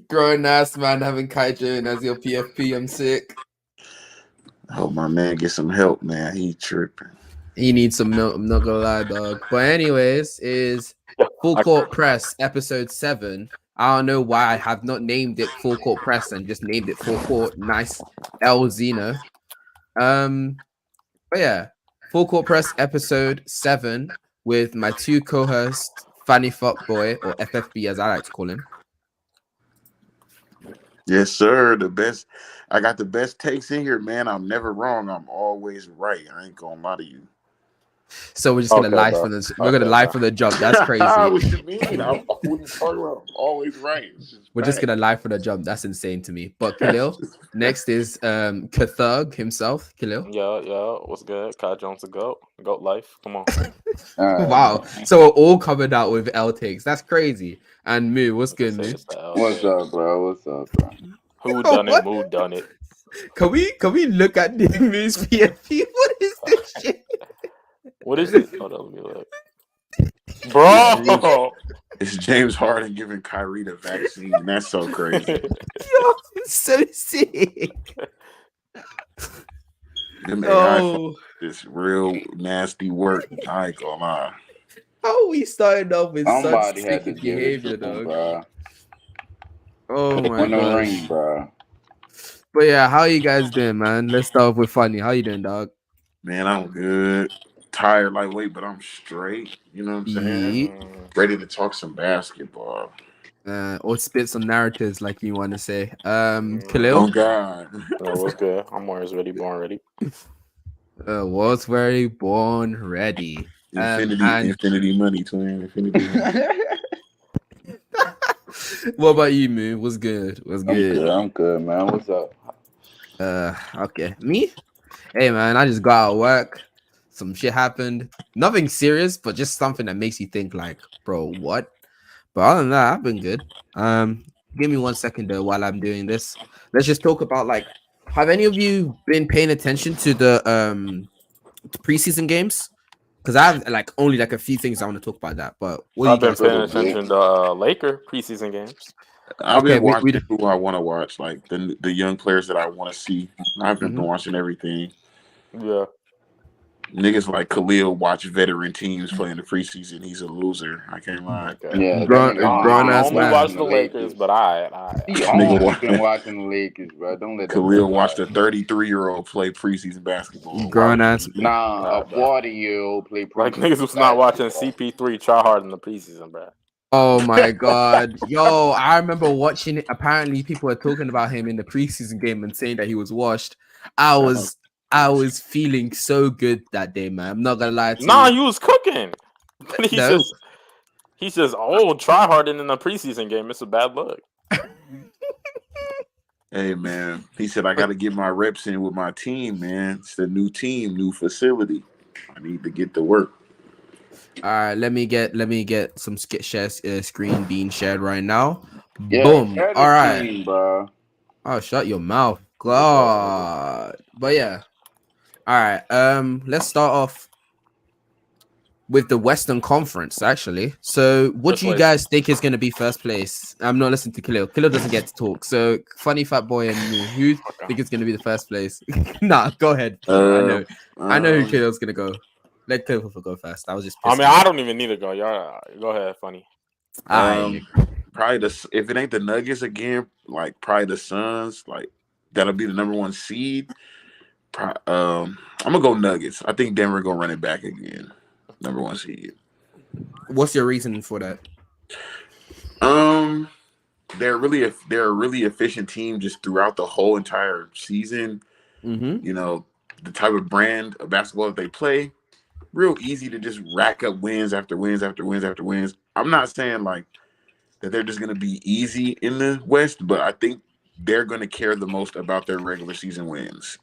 Grown ass man having Kaijun as your PFP. I'm sick. I hope my man get some help, man. He tripping. He needs some milk. I'm not gonna lie, dog. But anyways, is Full Court Press episode 7. I don't know why I have not named it Full Court Press and just named it Full Court. Nice, Xeno. But yeah, Full Court Press episode 7 with my two co-hosts, Fanny Fuckboy or FFB as I like to call him. Yes, sir. The best. I got the best takes in here, man. I'm never wrong. I'm always right. I ain't gonna lie to you. So we're just gonna lie from this. We're gonna lie from the jump. That's crazy. What you mean? What are you talking about? I'm always right. We're just gonna lie for the jump. That's insane to me. But Khalil, next is Kathug himself. Khalil. Yeah. What's good? Kai Jones a goat. Goat life. Come on. Wow. So we're all covered out with L takes. That's crazy. And Moo, what's good, Moo? What's up, bro? Who done it? Moo done it. Can we look at the Moo's PFP? What is this shit? What is it? Hold on, let me look. Bro, it's James Harden giving Kyrie the vaccine. That's so crazy. Yo, it's so sick. This real nasty work. I ain't gonna lie. How we started off with somebody such sticky behavior, dog? Bro. Oh my god, ring, bro. But yeah, how you guys doing, man? Let's start off with Funny. How you doing, dog? Man, I'm good. Tired, lightweight, but I'm straight. You know what I'm saying? Ready to talk some basketball. Or spit some narratives, like you want to say. Khalil? Oh God. What's good? I'm always ready, born ready. Was very born ready. Infinity money, twin. Infinity money. What about you, Moo? What's good? I'm good, man. What's up? Okay. Me? Hey, man, I just got out of work. Some shit happened. Nothing serious, but just something that makes you think, like, bro, what? But other than that, I've been good. Give me 1 second, though, while I'm doing this. Let's just talk about, like, have any of you been paying attention to the preseason games? Because I have, like, only, like, a few things I want to talk about that. But what I've been paying attention to Laker preseason games. I've been watching who I want to watch, like the young players that I want to see. I've been watching everything. Yeah. Niggas like Khalil watch veteran teams play in the preseason. He's a loser. I can't lie. Yeah, I only watch the Lakers, but I nigga been watching the Lakers, bro. Don't let Khalil watch a 33-year-old play preseason basketball. Grown ass. Nah, a 40-year-old play preseason. Like niggas was not watching CP3 try hard in the preseason, bro. Oh my god. Yo, I remember watching it. Apparently people were talking about him in the preseason game and saying that he was washed. I was feeling so good that day, man. I'm not gonna lie to you. Nah, he was cooking. He's just try hard in the preseason game. It's a bad look. Hey man, he said I got to get my reps in with my team, man. It's the new team, new facility. I need to get to work. All right, let me get some screen being shared right now. Yeah, boom. All right, screen, bro. Oh, shut your mouth, God. But yeah. All right. Let's start off with the Western Conference, actually. So, what do you guys think is going to be first place? I'm not listening to Khalil. Khalil doesn't get to talk. So, Funny Fat Boy and me, who think it's going to be the first place? Nah, go ahead. I know who Khalil's going to go. Let Khalil go first. I was just. I don't even need to go. Y'all go ahead, Funny. Probably if it ain't the Nuggets again, like probably the Suns, like that'll be the number 1 seed. I'm gonna go Nuggets. I think Denver gonna run it back again. Number 1 seed. What's your reason for that? They're a really efficient team just throughout the whole entire season. Mm-hmm. You know, the type of brand of basketball that they play, real easy to just rack up wins after wins after wins after wins. I'm not saying like that they're just gonna be easy in the West, but I think they're gonna care the most about their regular season wins.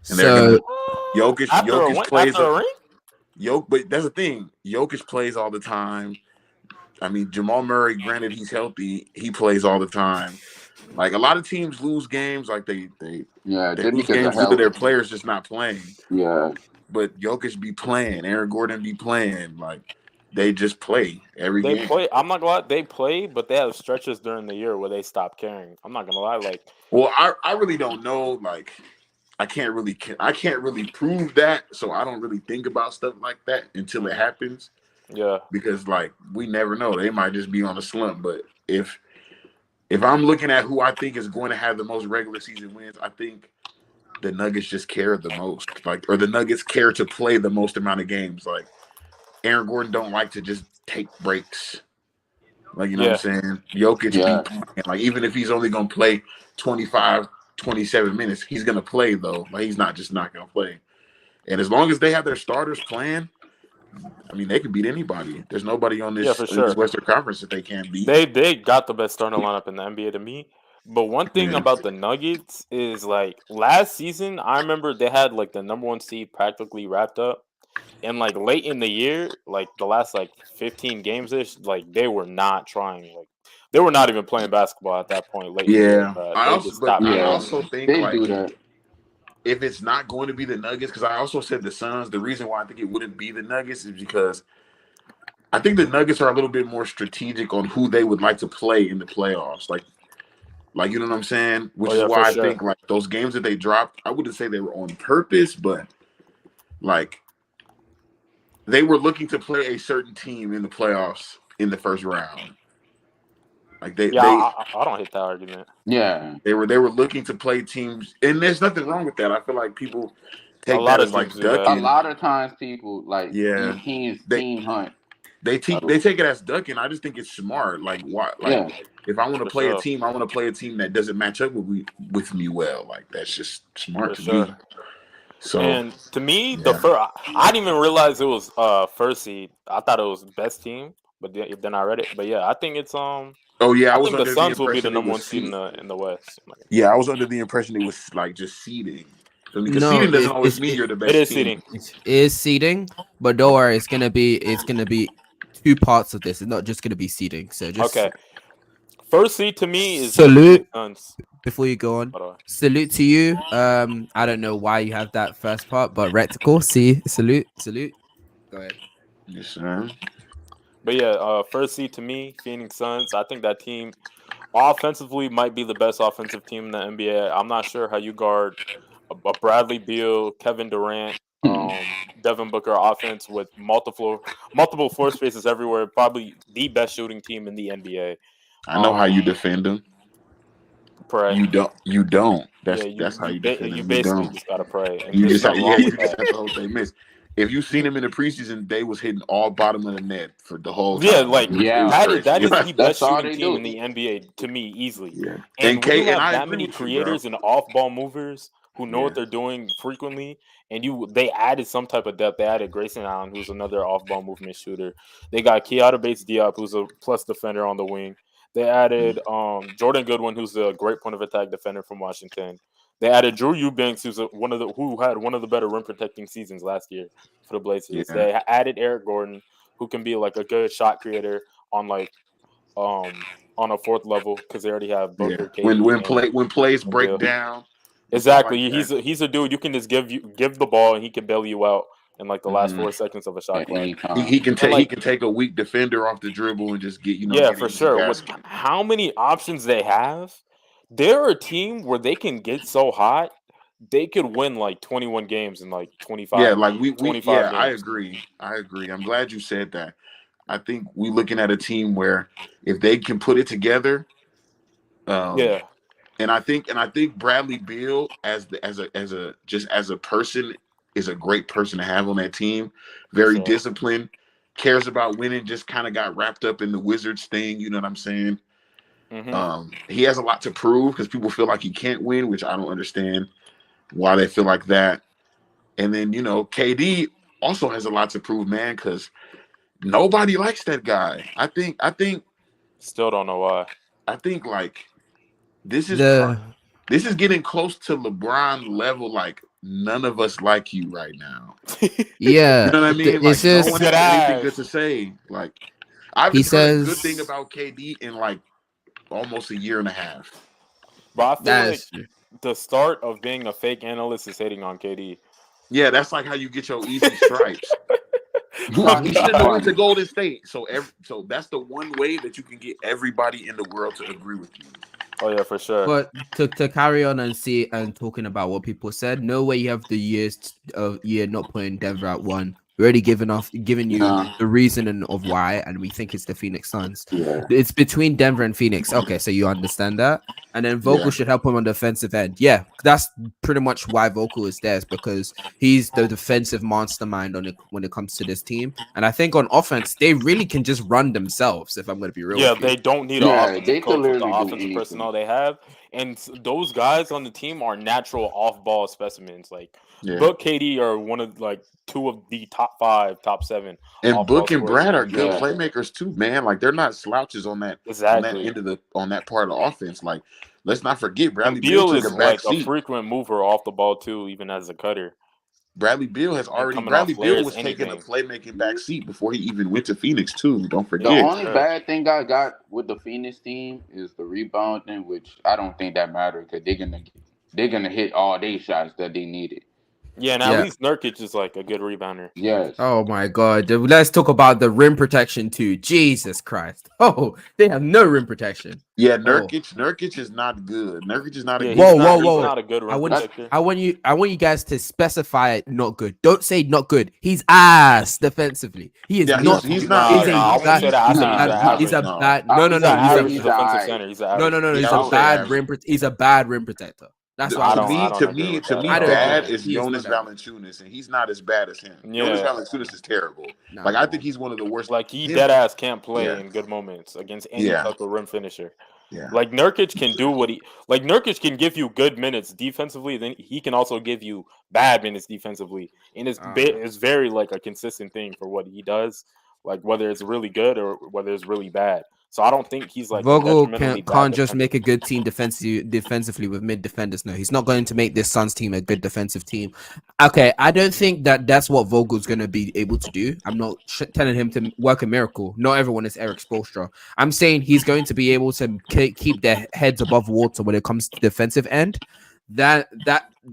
And Jokic plays but that's the thing. Jokic plays all the time. I mean, Jamal Murray, granted he's healthy, he plays all the time. Like a lot of teams lose games, like they lose games due to their players just not playing. Yeah. But Jokic be playing, Aaron Gordon be playing. Like they just play every They game. play. I'm not gonna lie. They play, but they have stretches during the year where they stop caring. I'm not gonna lie. Like, Well, I really don't know. Like, I can't really prove that, so I don't really think about stuff like that until it happens. yeah, Because like we never know, they might just be on a slump. But if I'm looking at who I think is going to have the most regular season wins, I think the Nuggets just care the most. Like, or the Nuggets care to play the most amount of games. Like, Aaron Gordon don't like to just take breaks. Like, you know what I'm saying? Jokic be playing. Like, even if he's only going to play 25, 27 minutes, he's going to play, though. Like, he's not just not going to play. And as long as they have their starters playing, I mean, they can beat anybody. There's nobody on for in this sure. Western Conference that they can't beat. They got the best starting lineup in the NBA to me. But one thing Yeah. about the Nuggets is like last season, I remember they had like the number 1 seed practically wrapped up, and like late in the year, like the last like 15 games ish, like they were not trying. Like they were not even playing basketball at that point. Late in the year, Yeah. bro. I They also, just but stopped I caring. also think They like do that. if it's not going to be the Nuggets, because I also said the Suns. The reason why I think it wouldn't be the Nuggets is because I think the Nuggets are a little bit more strategic on who they would like to play in the playoffs. Like you know what I'm saying? Which Oh is yeah, for why I sure. think like those games that they dropped, I wouldn't say they were on purpose, but like they were looking to play a certain team in the playoffs in the first round. Like Yeah, I don't hate that argument. Yeah. they were looking to play teams, and there's nothing wrong with that. I feel like people A take lot that of as like teams do that. A ducking. lot of times people like Yeah, these teams they team hunt. they take it as ducking. I just think it's smart. Like why? Like Yeah. if I want to For play a sure. team, I want to play a team that doesn't match up with me well. Like that's just smart For to sure. me. So And to me, the yeah. first I didn't even realize it was first seed. I thought it was best team, but then I read it. But yeah, I think it's Oh yeah, I I was think the under the Suns will be the impression it number 1 was seed seed. in the West. Yeah, I was under the impression it was like just seeding. Because No, seeding doesn't always mean you're the It best is team. seeding. it is seeding, but don't worry, it's gonna be two parts of this. It's not just gonna be seeding. So just Okay. First seed to me is the salute Phoenix Suns. before you go on. By the way. Salute to you. I don't know why you have that first part, but reticle. See, salute. Go ahead. Yes, sir. But yeah, first seed to me, Phoenix Suns. I think that team offensively might be the best offensive team in the NBA. I'm not sure how you guard a Bradley Beal, Kevin Durant, Devin Booker offense with multiple floor spaces everywhere. Probably the best shooting team in the NBA. I know how you defend them. Pray. You don't. You don't. Yeah, That's how you defend you them. You basically don't. just gotta pray, and You there's just nothing wrong you with just that. have to hope they miss. If you seen them in the preseason, they was hitting all bottom of the net for the whole Yeah, time. like It was crazy. that is the That's best all shooting they team do. in the NBA to me, easily. Yeah. And when you And have I that agree many with you, bro. creators and off-ball movers who know what Yeah. they're doing frequently, and they added some type of depth. They added Grayson Allen, who's another off-ball movement shooter. They got Keanu Bates-Diop, who's a plus defender on the wing. They added Jordan Goodwin, who's a great point of attack defender from Washington. They added Drew Eubanks, who had one of the better rim protecting seasons last year for the Blazers. Yeah. They added Eric Gordon, who can be like a good shot creator on like on a fourth level because they already have Booker, KD, When plays and break Bill. down and stuff like Exactly. that. He's a dude you can just give the ball and he can bail you out in like the last 4 seconds of a shot At clock. any He time. can And he like can take a weak defender off the dribble and just get yeah, get for an easy sure. With basket. how many options they have, they're a team where they can get so hot, they could win like 21 games in like Yeah, 25, like we 25 yeah, I games. agree. I agree. I'm glad you said that. I think we looking at a team where if they can put it together, Yeah, and I think Bradley Beal as a just as a person is a great person to have on that team. for Very sure. disciplined, cares about winning. Just kind of got wrapped up in the Wizards thing. You know what I'm saying? He has a lot to prove because people feel like he can't win, which I don't understand why they feel like that. And then KD also has a lot to prove, man, because nobody likes that guy. I think Still don't know why. like this is The this is getting close to LeBron level. Like none of us like you right now. yeah, You know what I mean? it's Like no just one has anything good to say. Like I he haven't heard a good thing says about KD in like almost a year and a half. But I feel like that's the start of being a fake analyst is hating on KD. Yeah, that's like how you get your easy stripes. He shouldn't have went to Golden State. So that's the one way that you can get everybody in the world to agree with you. Oh yeah, for sure. But to carry on and see and talking about what people said, no way you have the years of year not putting Denver at 1. We already given you Nah. the reasoning of why, and we think it's the Phoenix Suns. Yeah. It's between Denver and Phoenix. Okay, so you understand that. And then Vogel should help him on the defensive end. Yeah, that's pretty much why Vogel is there, is because he's the defensive mastermind when it comes to this team. And I think on offense, they really can just run themselves, if I'm going to be real. Yeah, with you. they don't need an offensive coach with the offensive personnel they have. And those guys on the team are natural off-ball specimens. Like Book, KD are one of like 2 of the top 5, top 7. And Book and Brad are good playmakers too, man. Like they're not slouches on that on that part of the offense. Like let's not forget Bradley Beal is took a like back a frequent mover off the ball too, even as a cutter. Bradley Beal was taking a playmaking back seat before he even went to Phoenix too. Don't forget. The only bad thing I got with the Phoenix team is the rebounding, which I don't think that matters because they're gonna hit all their shots that they needed. Yeah, and at least Nurkic is like a good rebounder. Yes. Oh my God. Let's talk about the rim protection too. Jesus Christ. Oh, they have no rim protection. Yeah, Nurkic is not good. Nurkic is not a good. Whoa. He's not a good rim protector. I want you guys to specify it not good. Don't say not good. He's ass defensively. He is not. He's not. He's a bad. No. He's a defensive center. He's a bad rim. He's a bad rim protector. That's why to me, bad is Jonas Valanciunas, and he's not as bad as him. Yeah. Jonas Valanciunas is terrible. I think he's one of the worst. Like he dead ass can't play in good moments against any type of rim finisher. Yeah. Like Nurkic can do Nurkic can give you good minutes defensively, then he can also give you bad minutes defensively, and it's very like a consistent thing for what he does. Like whether it's really good or whether it's really bad. So I don't think he's like Vogel can't just make a good team defensively with mid defenders. No, he's not going to make this Suns team a good defensive team. Okay, I don't think that's what Vogel's going to be able to do. I'm not telling him to work a miracle. Not everyone is Eric Spoelstra. I'm saying he's going to be able to keep their heads above water when it comes to defensive end. That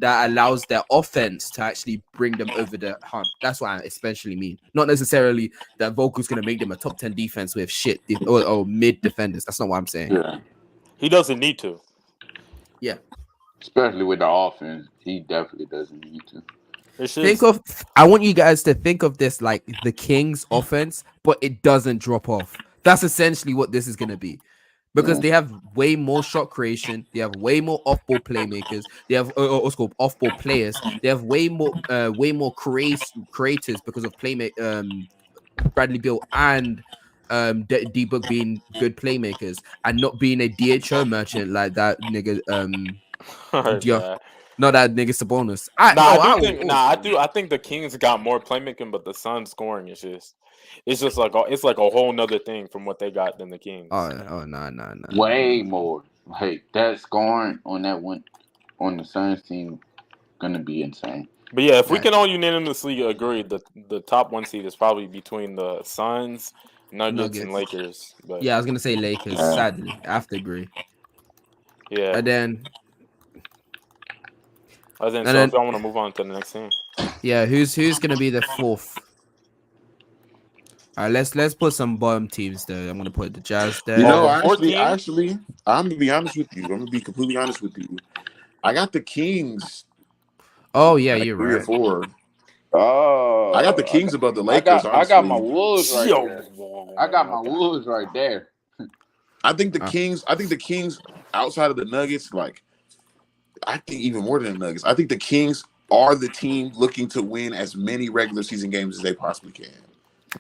allows their offense to actually bring them over the hump. That's what I especially mean. Not necessarily that Vogel's going to make them a top 10 defense with shit or mid defenders. That's not what I'm saying. Yeah. He doesn't need to. Yeah. Especially with the offense, he definitely doesn't need to. I want you guys to think of this like the Kings offense, but it doesn't drop off. That's essentially what this is going to be. Because they have way more shot creation, they have way more off-ball playmakers, they have off-ball players, they have way more creators because of Bradley Beal and D-Book being good playmakers and not being a DHO merchant like that nigga. Not that nigga Sabonis. I think the Kings got more playmaking, but the Suns scoring is just. It's just like a whole nother thing from what they got than the Kings. No. Way more. Like that scoring on that one on the Suns team gonna be insane. But yeah, if we can all unanimously agree that the top 1 seed is probably between the Suns, Nuggets. And Lakers. But yeah, I was gonna say Lakers. Sadly, I have to agree. Yeah. And then if I want to move on to the next team. Yeah, who's gonna be the 4th? All right, let's put some bottom teams there. I'm gonna put the Jazz there. Actually, I'm gonna be honest with you. I'm gonna be completely honest with you. I got the Kings. Oh yeah, you're 3 right. or 4. Oh, I got the Kings above the Lakers. I got my Wolves right there. I got my Wolves right there. I think the Kings. I think the Kings outside of the Nuggets, like I think even more than the Nuggets. I think the Kings are the team looking to win as many regular season games as they possibly can.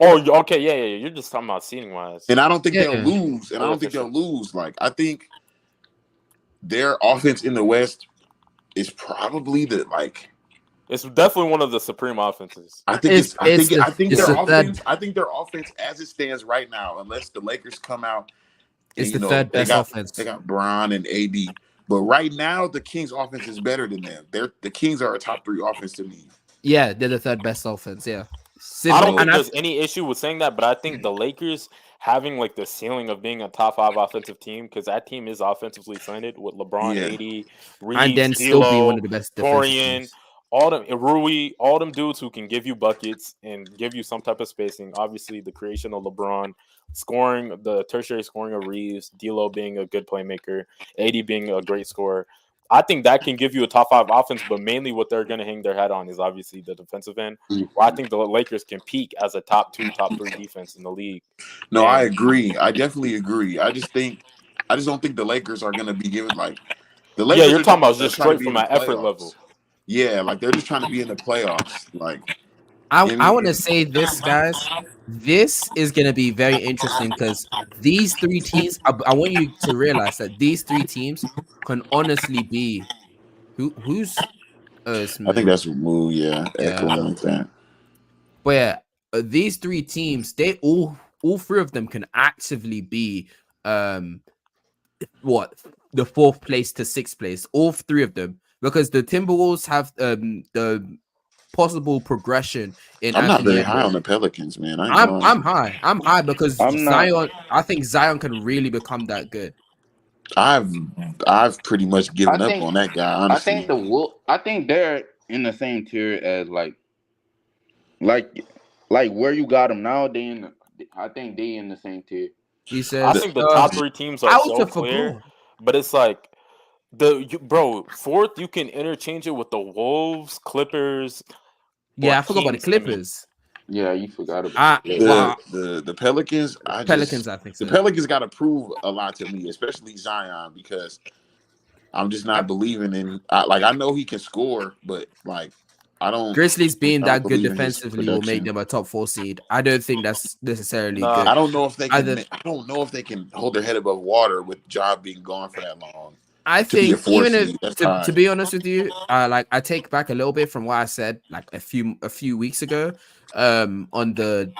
Oh, okay, yeah. You're just talking about seeding wise, and I don't think they'll lose. And I don't think they'll lose. Like I think their offense in the West is probably it's definitely one of the supreme offenses. I think their offense as it stands right now, unless the Lakers come out, it's the third best offense. They got Bron and AD, but right now the Kings' offense is better than them. The Kings are a top 3 offense to me. Yeah, they're the third best offense. Yeah. I don't think there's any issue with saying that, but I think the Lakers having like the ceiling of being a top 5 offensive team because that team is offensively funded with LeBron, AD, Reeves, and then still be one of the best Dorian, all them Rui, all them dudes who can give you buckets and give you some type of spacing. Obviously, the creation of LeBron, scoring the tertiary scoring of Reeves, D'Lo being a good playmaker, AD being a great scorer. I think that can give you a top 5 offense, but mainly what they're going to hang their hat on is obviously the defensive end. Where I think the Lakers can peak as a top 2, top 3 defense in the league. No, I agree. I definitely agree. I just don't think the Lakers are gonna be given like the Yeah, Lakers you're are talking just about just trying to straight be in from the an effort level. playoffs. Yeah, like they're just trying to be in the playoffs. Like, I want to and say this, guys. This is going to be very interesting because these three teams. I want you to realize that these three teams can honestly be who's I think Smith. that's Moo. Yeah, Yeah, echoing like that. but yeah, these three teams, they all three of them can actively be um what the 4th place to 6th place. All three of them because the Timberwolves have the possible progression in I'm not Anthony very high on Edwards. the Pelicans, man. I ain't I'm gonna lie. I'm high. I'm high because I'm not. Zion. I think Zion can really become that good. I've I've pretty much I given up think on that guy, I think honestly. I think they're in the same tier as like like where you got them now. I think they in the same tier. He I says, think the top 3 teams are I so also clear, forgot. but it's like bro, 4th you can interchange it with the Wolves, Clippers, or Yeah, I forgot about the Kings to me. Clippers. Yeah, you forgot about the Clippers. Well, The Pelicans, Pelicans. I think the so. Pelicans got to prove a lot to me, especially Zion, because I'm just I, not believing in. I know he can score, but like I don't Grizzlies being I don't that good believe in his defensively will make production. them a top 4 seed. I don't think that's necessarily Nah, good. I don't know if they can. Either I don't know if they can hold their head above water with Ja being gone for that long I to be a think 4 even if seed. That's to high. be honest with you, like I take back a little bit from what I said like a few weeks ago, on the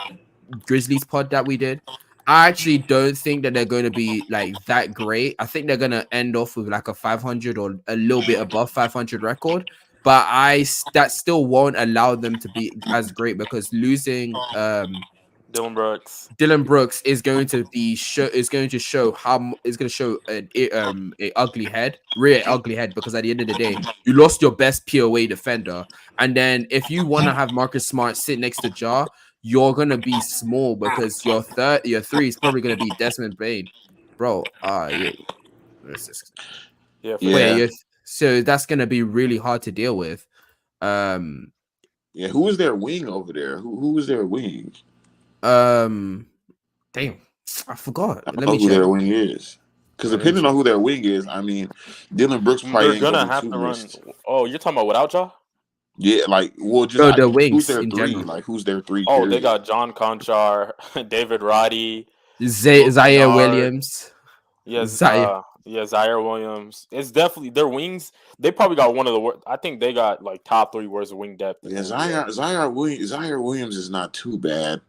Grizzlies pod that we did. I actually don't think that they're going to be like that great. I think they're going to end off with like a 500 or a little bit above 500 record, but that still won't allow them to be as great because losing Dylan Brooks. Dylan Brooks is going to show is going to show a ugly head, real ugly head, because at the end of the day, you lost your best POA defender, and then if you want to have Marcus Smart sit next to Ja, you're gonna be small because your 3 is probably gonna be Desmond Bain, bro. Yeah, this is, Yeah, for but sure. Yeah, yeah, so that's gonna be really hard to deal with. Um, yeah. Who was their wing over there? Who was their wing? um, damn, I forgot. I don't Let know me who check. their wing is. Because Let me depending check. on who their wing is, I mean, Dylan Brooks probably They're ain't gonna gonna be have too to run. missed. Oh, you're talking about without y'all? Yeah, like well, just Oh, the who's wings their in 3? general. Like who's their 3? Oh, they Period. got John Conchar, David Roddy, Luke Zaire Kennard. Williams. Yes, Zaire. Zaire Williams. It's definitely their wings. They probably got one of the worst. I think they got like top 3 worst wing depth in Yeah, the NBA. Zaire Williams is not too bad.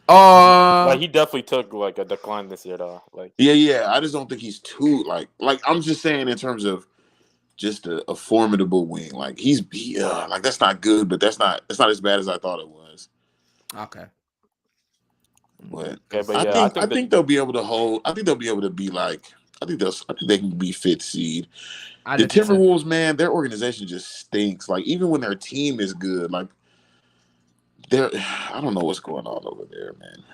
Like he definitely took like a decline this year though. Like Yeah. I just don't think he's too like I'm just saying in terms of just a formidable wing. Like like that's not good, but that's not as bad as I thought it was. Okay. But okay, but yeah, I I think that think they'll be able to hold. I think they'll be able to be like. I think they can be 5th seed. I The don't think so. Timberwolves, man, their organization just stinks. Like even when their team is good, like they're I don't know what's going on over there, man.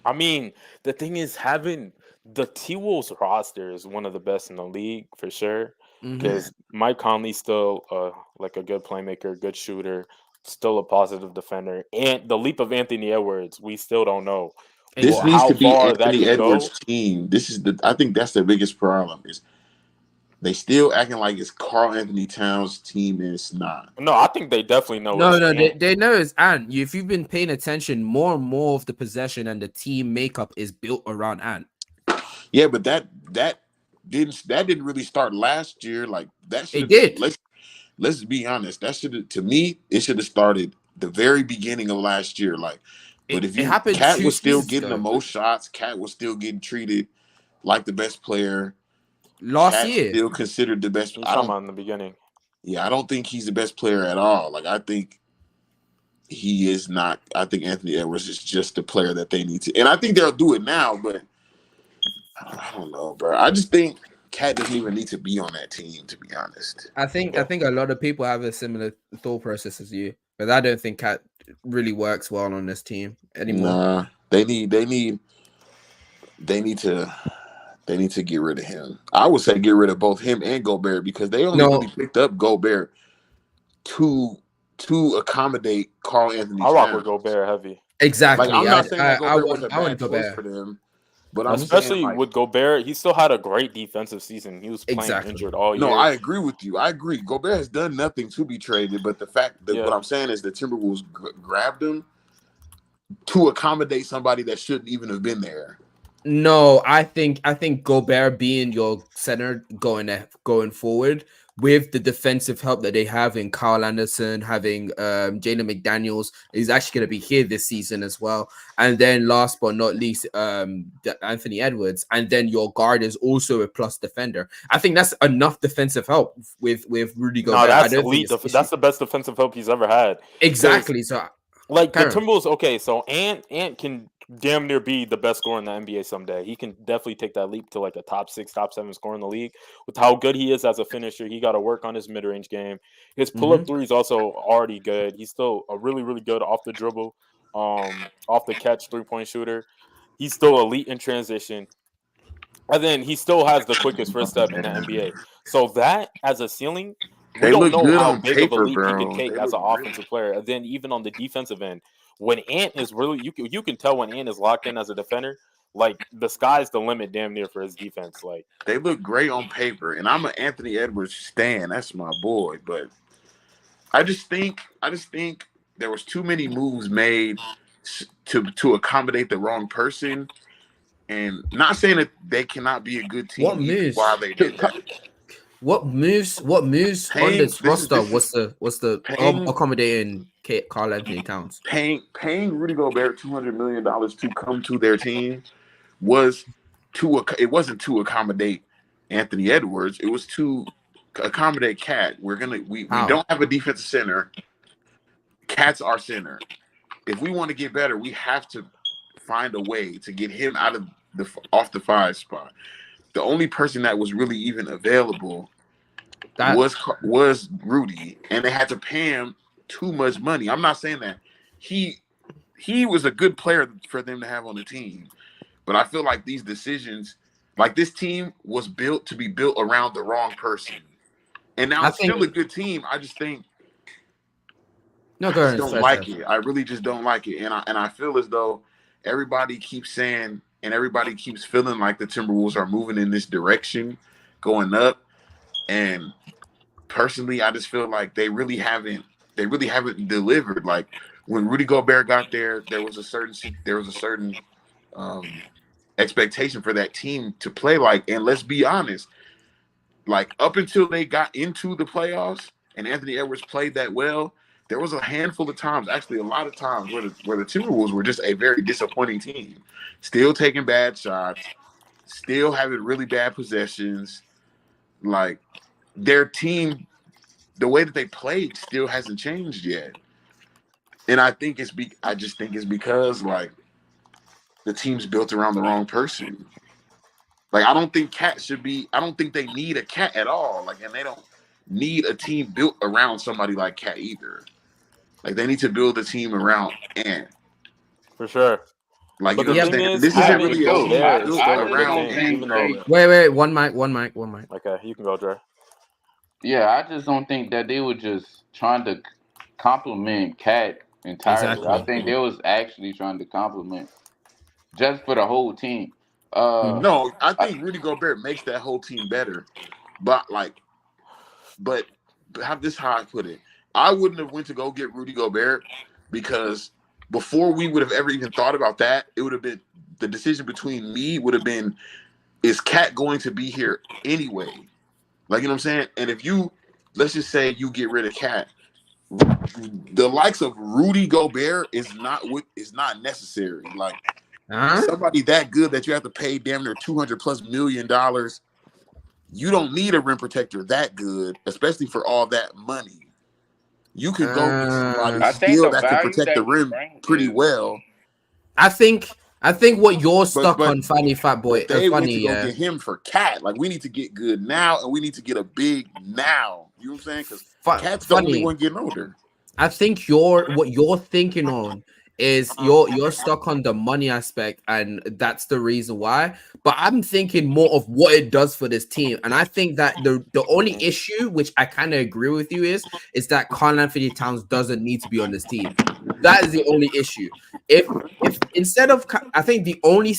I mean, the thing is, having the T Wolves roster is one of the best in the league for sure. Because Mike Conley's still like a good playmaker, good shooter, still a positive defender, and the leap of Anthony Edwards, we still don't know This Exactly. needs how to be far that Anthony can Edwards' go. team. I think that's their biggest problem is they still acting like it's Carl Anthony Towns' team and it's not. No, I think they definitely know No, it's no, Ant. they know it's Ant. If you've been paying attention, more and more of the possession and the team makeup is built around Ant. Yeah, but that didn't really start last year. Like that should It have did. let's be honest. That should have to me it should have started the very beginning of last year. Like, but if It you happened Cat two was still seasons getting the ago. most shots, Cat was still getting treated like the best player. Last Cat year. still considered the best. You're talking about in the beginning. I don't think he's the best player at all. Like I think he is not. I think Anthony Edwards is just the player that they need to, and I think they'll do it now. But I don't know, bro. I just think Cat doesn't even need to be on that team, to be honest. I think a lot of people have a similar thought process as you, but I don't think Cat really works well on this team anymore. Nah, they need to get rid of him. I would say get rid of both him and Gobert because they only really picked up Gobert to accommodate Karl Anthony I rock Towns. with Gobert heavy. Exactly. Like I'm not saying that Gobert was a I bad choice Gobert. for them, but I'm Especially saying, like, with Gobert, he still had a great defensive season. He was playing Exactly. injured all year. no, I agree with you. I agree. Gobert has done nothing to be traded, but the fact that Yeah. what I'm saying is the Timberwolves grabbed him to accommodate somebody that shouldn't even have been there. No, I think Gobert being your center going forward with the defensive help that they have in Kyle Anderson, having Jalen McDaniels is actually going to be here this season as well. And then last but not least, Anthony Edwards, and then your guard is also a plus defender. I think that's enough defensive help with Rudy Gobert. No, that's I don't elite. think That's the best defensive help he's ever had. exactly. So like Karen. the Timberwolves, okay, so Ant can damn near be the best scorer in the NBA someday. He can definitely take that leap to like a top 6, top 7 scorer in the league. With how good he is as a finisher, he got to work on his mid-range game. His pull-up three is also already good. He's still a really, really good off the dribble, off the catch 3-point shooter. He's still elite in transition. And then he still has the quickest first step in the NBA. So that as a ceiling, we They don't look know good how on big of a paper, leap he bro. can take They as an look offensive player. And then even on the defensive end, when Ant is really you can tell when Ant is locked in as a defender, like the sky's the limit damn near for his defense. Like They look great on paper, and I'm an Anthony Edwards stan. That's my boy, but I just think there was too many moves made to accommodate the wrong person, and not saying that they cannot be a good team. What moves? While they did that, What moves on this roster was the accommodating Karl Anthony Towns? paying Rudy Gobert $200 million to come to their team was it wasn't to accommodate Anthony Edwards. It was to accommodate Cat. We don't have a defensive center. Cat's our center. If we want to get better, we have to find a way to get him out of off the 5 spot. The only person that was really even available was Rudy, and they had to pay him too much money. I'm not saying that he was a good player for them to have on the team, but I feel like these decisions, like this team was built to be built around the wrong person, and now it's still a good team. I just think I just don't like it. I really just don't like it, and I feel as though everybody keeps saying and everybody keeps feeling like the Timberwolves are moving in this direction, going up. And personally, I just feel like they really haven't delivered. Like when Rudy Gobert got there was a certain expectation for that team to play like. And let's be honest, like up until they got into the playoffs and Anthony Edwards played that well, there was a handful of times, actually a lot of times, where the Timberwolves were just a very disappointing team, still taking bad shots, still having really bad possessions. Like their team, the way that they played still hasn't changed yet. And I think I just think it's because like the team's built around the wrong person. Like I don't think they need a Cat at all. Like, and they don't need a team built around somebody like Cat either. Like they need to build a team around Ant. for sure. Like, but you the know, thing is, this isn't really a team Gobert is built still a good around thing, Ant. even though. Wait, one mic. Okay, you can go, Dre. Yeah, I just don't think that they were just trying to compliment Cat entirely. Exactly. I think they was actually trying to compliment just for the whole team. No, I think Rudy Gobert makes that whole team better. But how I put it. I wouldn't have went to go get Rudy Gobert because before we would have ever even thought about that, it would have been the decision between me would have been, is Cat going to be here anyway? Like, you know what I'm saying? And if let's just say you get rid of Cat, the likes of Rudy Gobert is not necessary. Like somebody that good that you have to pay damn near $200+ million. You don't need a rim protector that good, especially for all that money. You could go get somebody still that can protect the rim pretty well. I think I think what you're stuck but on, funny fat boy, but they went funny, to go yeah. get him for Cat. Like we need to get good now, and we need to get a big now. You know what I'm saying? Because Cat's the only Funny. one getting older. I think what you're thinking on is you're stuck on the money aspect, and that's the reason why. But I'm thinking more of what it does for this team, and I think that the only issue, which I kind of agree with you, is that Karl Anthony Towns doesn't need to be on this team. That is the only issue. If instead of, I think the only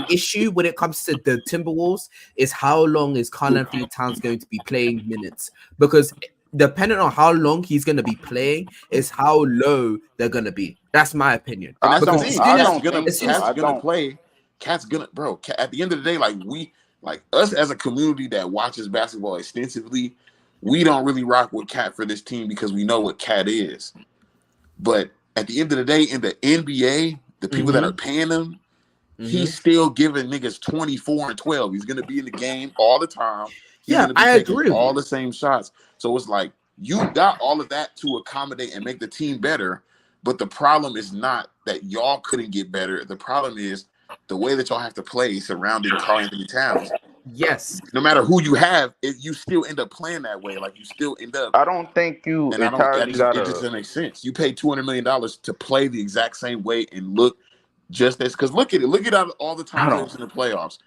issue when it comes to the Timberwolves is how long is Karl Anthony Towns going to be playing minutes, because depending on how long he's going to be playing is how low they're going to be. That's my opinion. And that's the Because thing. I don't think so. Cat's I gonna don't. play. Cat's gonna, bro. At the end of the day, like us as a community that watches basketball extensively, we don't really rock with Cat for this team because we know what Cat is. But at the end of the day, in the NBA, the people that are paying him, he's still giving niggas 24 and 12. He's gonna be in the game all the time. He's gonna be taking all the same shots. So it's like you got all of that to accommodate and make the team better. But the problem is not that y'all couldn't get better. The problem is the way that y'all have to play surrounding Karl Anthony Towns. Yes. No matter who you have, you still end up playing that way. Like you still end up. I don't think you And entirely it gotta. just doesn't make sense. You pay $200 million to play the exact same way and look just as, because look at it. Look at all the times they was in the playoffs.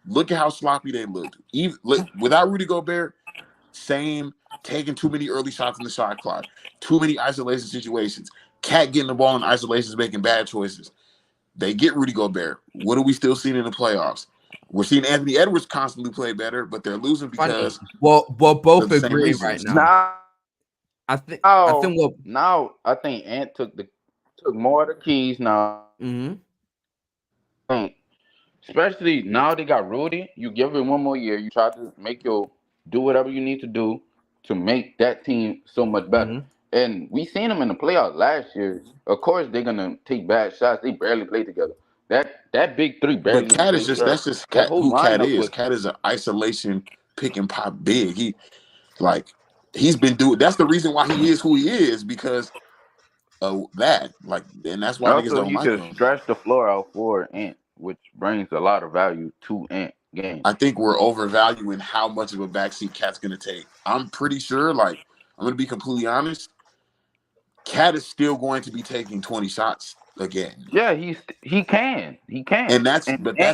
Look at how sloppy they looked. Even without Rudy Gobert, same, taking too many early shots in the shot clock, too many isolation situations. Cat getting the ball in isolations, making bad choices. They get Rudy Gobert. What are we still seeing in the playoffs? We're seeing Anthony Edwards constantly play better, but they're losing because well both the same agree right reasons. now. I think Ant took more of the keys now. Especially now they got Rudy. You give it one more year. You try to do whatever you need to do to make that team so much better. And we seen them in the playoffs last year. Of course, they're gonna take bad shots. They barely play together. That big three barely. But Cat is that's just Cat, who Cat is. Cat is an isolation pick and pop big. He's been doing. That's the reason why he is who he is, because of that. And that's why niggas don't like him. He could stretch the floor out for Ant, which brings a lot of value to Ant game. I think we're overvaluing how much of a backseat Cat's gonna take. I'm pretty sure. I'm gonna be completely honest. Cat is still going to be taking 20 shots again. Yeah, he can. And that's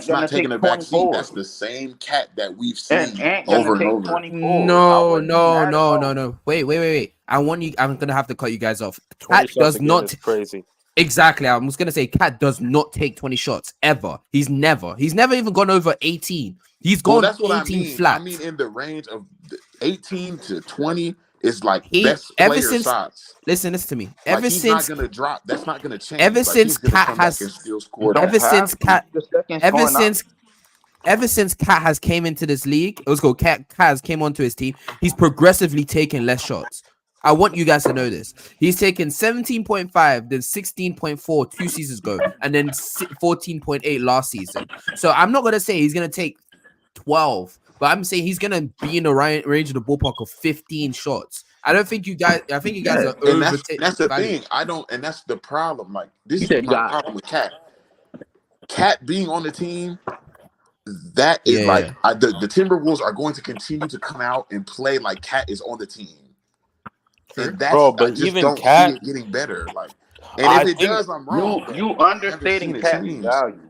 not taking a back seat. That's the same Cat that we've seen over and over. No. Wait. I'm gonna have to cut you guys off. Cat does not crazy. Exactly. I was gonna say Cat does not take 20 shots ever. He's never even gone over 18. He's gone 18 flat. I mean, in the range of 18 to 20. It's best ever player since shots. Listen to me. He's not gonna drop. That's not gonna change. Ever since Cat has came into this league, Cat has came onto his team. He's progressively taken less shots. I want you guys to know this. He's taken 17.5, then 16.4 2 seasons ago, and then 14.8 last season. So I'm not gonna say he's gonna take 12. But I'm saying he's gonna be in the range of the ballpark of 15 shots. I think you guys are and that's the thing. And that's the problem. This is my problem with Cat. Cat being on the team, that is the Timberwolves are going to continue to come out and play like Cat is on the team. And that's I just even don't see it getting better. And if it does, I'm wrong. You understating Cat's value.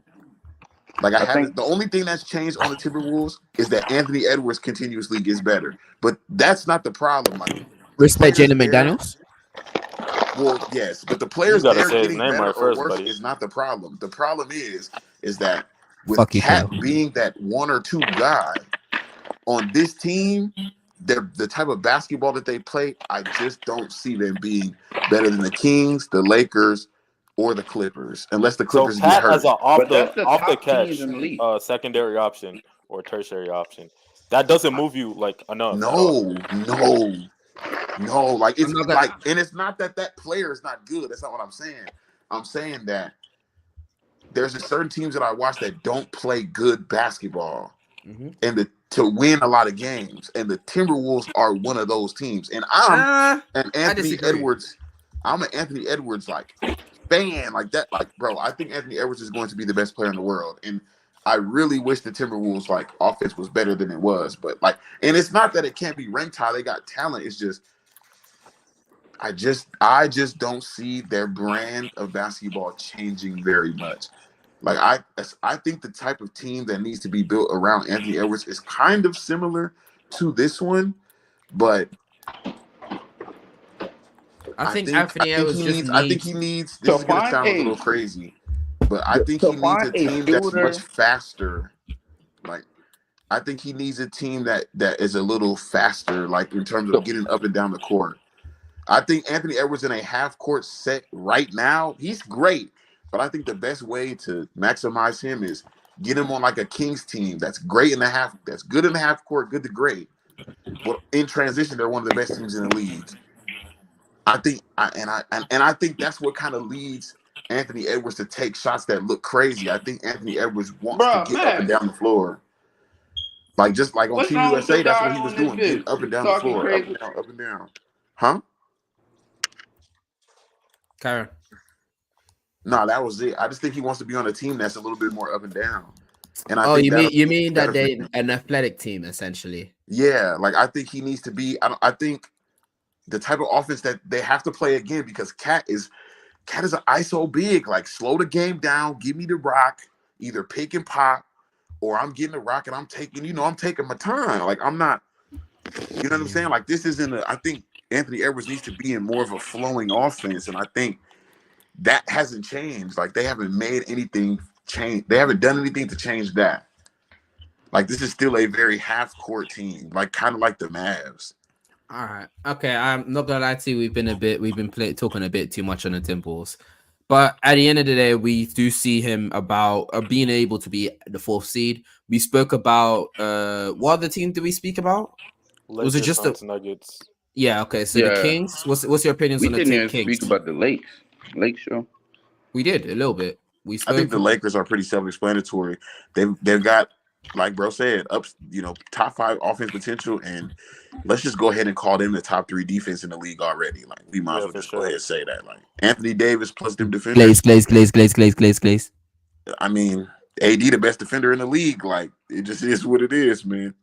The only thing that's changed on the Timberwolves is that Anthony Edwards continuously gets better. But that's not the problem. Respect Jaden McDaniels? Well, yes, but the players there getting better or worse is not the problem. The problem is that with Cat being that one or two guy on this team, the type of basketball that they play, I just don't see them being better than the Kings, the Lakers, or the Clippers, unless the Clippers get hurt. As an off the catch secondary option or tertiary option, that doesn't move you enough. No. And it's not that player is not good. That's not what I'm saying. I'm saying that there's certain teams that I watch that don't play good basketball, and to win a lot of games, and the Timberwolves are one of those teams. And I'm an Anthony Edwards fan like that, like bro, I think Anthony Edwards is going to be the best player in the world, and I really wish the Timberwolves like offense was better than it was, but like, and it's not that it can't be ranked high. They got talent. It's just I just don't see their brand of basketball changing very much. Like I think the type of team that needs to be built around Anthony Edwards is kind of similar to this one, but I think Anthony Edwards just needs. This to is gonna find sound a little crazy, but I think to he needs find a a team that's shooter. much faster. Like I think he needs a team that is a little faster, like in terms of getting up and down the court. I think Anthony Edwards in a half court set right now, he's great, but I think the best way to maximize him is get him on like a Kings team that's great in the half, that's good in the half court, good to great. But in transition, they're one of the best teams in the league. I think, I think that's what kind of leads Anthony Edwards to take shots that look crazy. I think Anthony Edwards wants to Bro, get up and man, down the floor, like just like on what's Team wrong with USA. the That's what guy he was on this doing, getting bitch up and down the talking floor, up crazy? and down, up and down. Huh? Karen. No, that was it. I just think he wants to be on a team that's a little bit more up and down. And I Oh, think you mean that better for they him. an athletic team essentially? Yeah, like I think he needs to be. I think the type of offense that they have to play again, because Cat is an ISO big. Like slow the game down, give me the rock, either pick and pop, or I'm getting the rock and I'm taking my time. Like I'm not, you know what I'm saying? Like this isn't. I think Anthony Edwards needs to be in more of a flowing offense, and I think that hasn't changed. Like they haven't made anything change. They haven't done anything to change that. Like this is still a very half court team, like kind of like the Mavs. All right. Okay. I'm not gonna lie to you. We've been talking a bit too much on the Timberwolves, but at the end of the day, we do see him about being able to be the fourth seed. We spoke about what other team did we speak about? Was it Lakers, just the Suns, Nuggets. Yeah? Okay. So the Yeah, Kings. What's your opinions we on the didn't even Kings? speak about the Lakes. Lake Show. We did a little bit. We I think spoke. the Lakers are pretty self-explanatory. They've got, like bro said, up top 5 offense potential, and let's just go ahead and call them the top 3 defense in the league already. Like we might as well for just sure. go ahead and say that. Like Anthony Davis plus them defenders. Glaze. I mean, AD the best defender in the league. Like it just is what it is, man.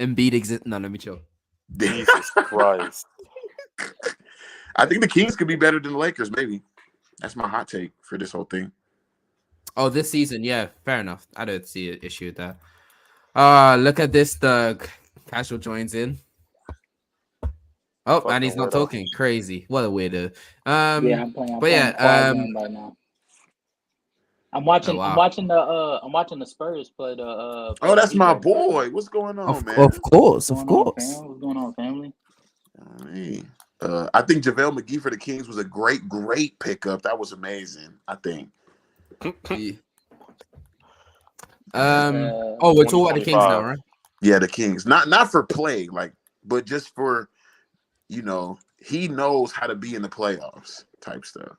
Embiid exists. No, let me chill. Jesus Christ. I think the Kings could be better than the Lakers. Maybe that's my hot take for this whole thing. Oh, this season, yeah, fair enough. I don't see an issue with that. Look at this. The casual joins in. Oh, Fucking and he's not weirdo. talking. Crazy. What a weirdo. Yeah, I'm playing. But yeah, quiet game right now. I'm watching. wow. I'm watching the Spurs play the. Oh, that's my boy. What's going on, man? Of course. What's going on, family? Hey. I think JaVale McGee for the Kings was a great pickup. That was amazing. I think. Yeah. We're talking about the Kings now, right? Yeah, the Kings. Not for play, like, but just for, he knows how to be in the playoffs type stuff.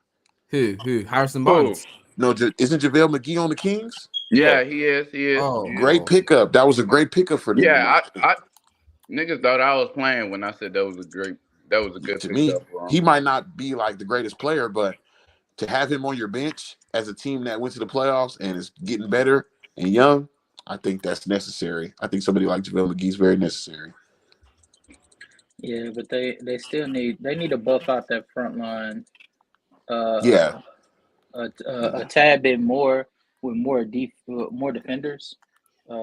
Who? Harrison Barnes. No, isn't JaVale McGee on the Kings? Yeah, he is. Oh, great pickup. That was a great pickup for them. Yeah, I niggas thought I was playing when I said that was a good to me. He might not be like the greatest player, but to have him on your bench as a team that went to the playoffs and is getting better and young, I think that's necessary. I think somebody like JaVale McGee is very necessary. Yeah, but they still need to buff out that front line. Yeah. A tad bit more with more defenders.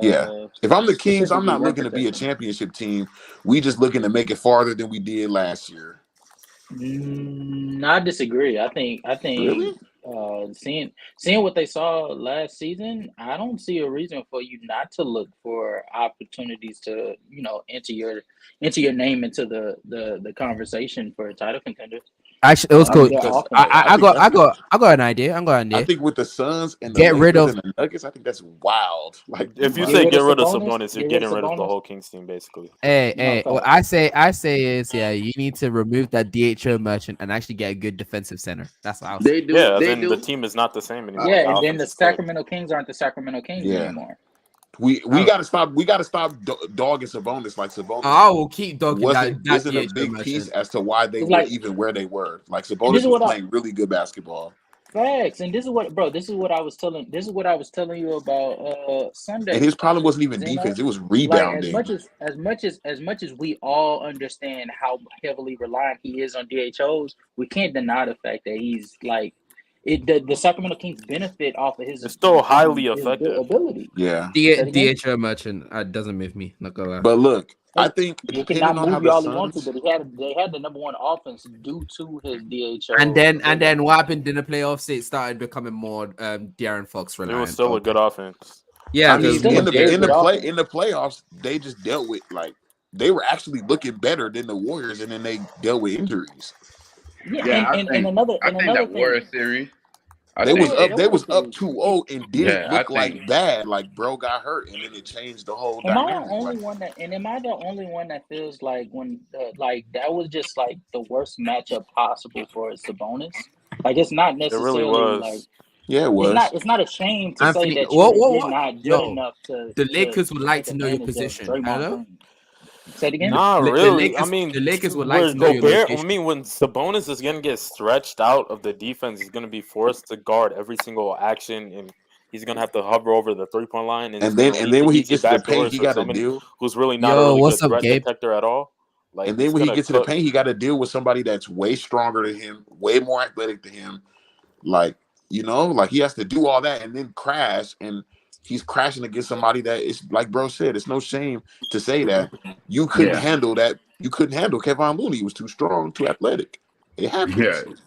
Yeah. If I'm the Kings, I'm not looking to be a championship team. We just looking to make it farther than we did last year. I disagree. I think Really? Seeing what they saw last season, I don't see a reason for you not to look for opportunities to, enter your name into the conversation for title contenders. Actually, it was cool. I got an idea. I think with the Suns and the get rid of the Nuggets, I think that's wild. Like if you say get rid of Sabonis, you're getting rid of the whole Kings team, basically. Hey, what I say is, you need to remove that DHO merchant and actually get a good defensive center. That's what I was saying. The team is not the same anymore. Yeah, and then the Sacramento Kings aren't the Sacramento Kings anymore. We gotta stop. We gotta stop dogging Sabonis. Like Sabonis, I will keep dogging isn't a big piece as to why they were even where they were. Like Sabonis was playing really good basketball. Facts, and this is what, bro. This is what I was telling. This is what I was telling you about And Sunday, his problem wasn't even Xeno. defense; it was Like as rebounding. much as we all understand how heavily reliant he is on DHOs, we can't deny the fact that he's like the Sacramento Kings benefit off of It's still highly his effective. ability. Yeah, Say it again. DHO merchant doesn't move me. Not gonna lie. but look, I Hey, think he depending cannot on how move you the all he wants to, Suns, but they had the number one offense due to his And DHO then ability. what happened in the playoffs? It started becoming more De'Aaron Fox It was reliant. still a good offense. Yeah, I He's mean, because still a in the very in the good play offense. in the playoffs, they just dealt with like they were actually looking better than the Warriors, and then they dealt with injuries. Yeah, Yeah, and I think another that thing. Warriors series. I They was think up. they. They That was was up series. 2-0 and didn't Yeah, I look think. like bad. Like bro got hurt, and then it changed the whole Am I the dynamic. only Like one that? And am I the only one that feels like when like that was just like the worst matchup possible for Sabonis? Like it's not It really necessarily like was. yeah, it was. it's not a shame to say Anthony, that you're what? not good No, enough the Lakers would to like take to know your advantage of position. Draymond Hello, Green. Say it again. Not really. I The mean, Lakers would like where to know your Gobert, I location. mean, when Sabonis is gonna get stretched out of the defense, he's gonna be forced to guard every single action, and he's gonna have to hover over the 3-point line, and it's And gonna then lead to when he easy gets to the paint, backdoors he for got to somebody deal. who's really not a Yo, really what's good up, threat Gabe? detector at all. Like And then it's when he gonna gets to the cook. paint, he got to deal with somebody that's way stronger than him, way more athletic than him. Like like he has to do all that and then crash, and he's crashing against somebody that is like bro said. It's no shame to say that you couldn't Yeah, handle that. You couldn't handle Kevon Looney. He was too strong, too athletic. It yeah, happens.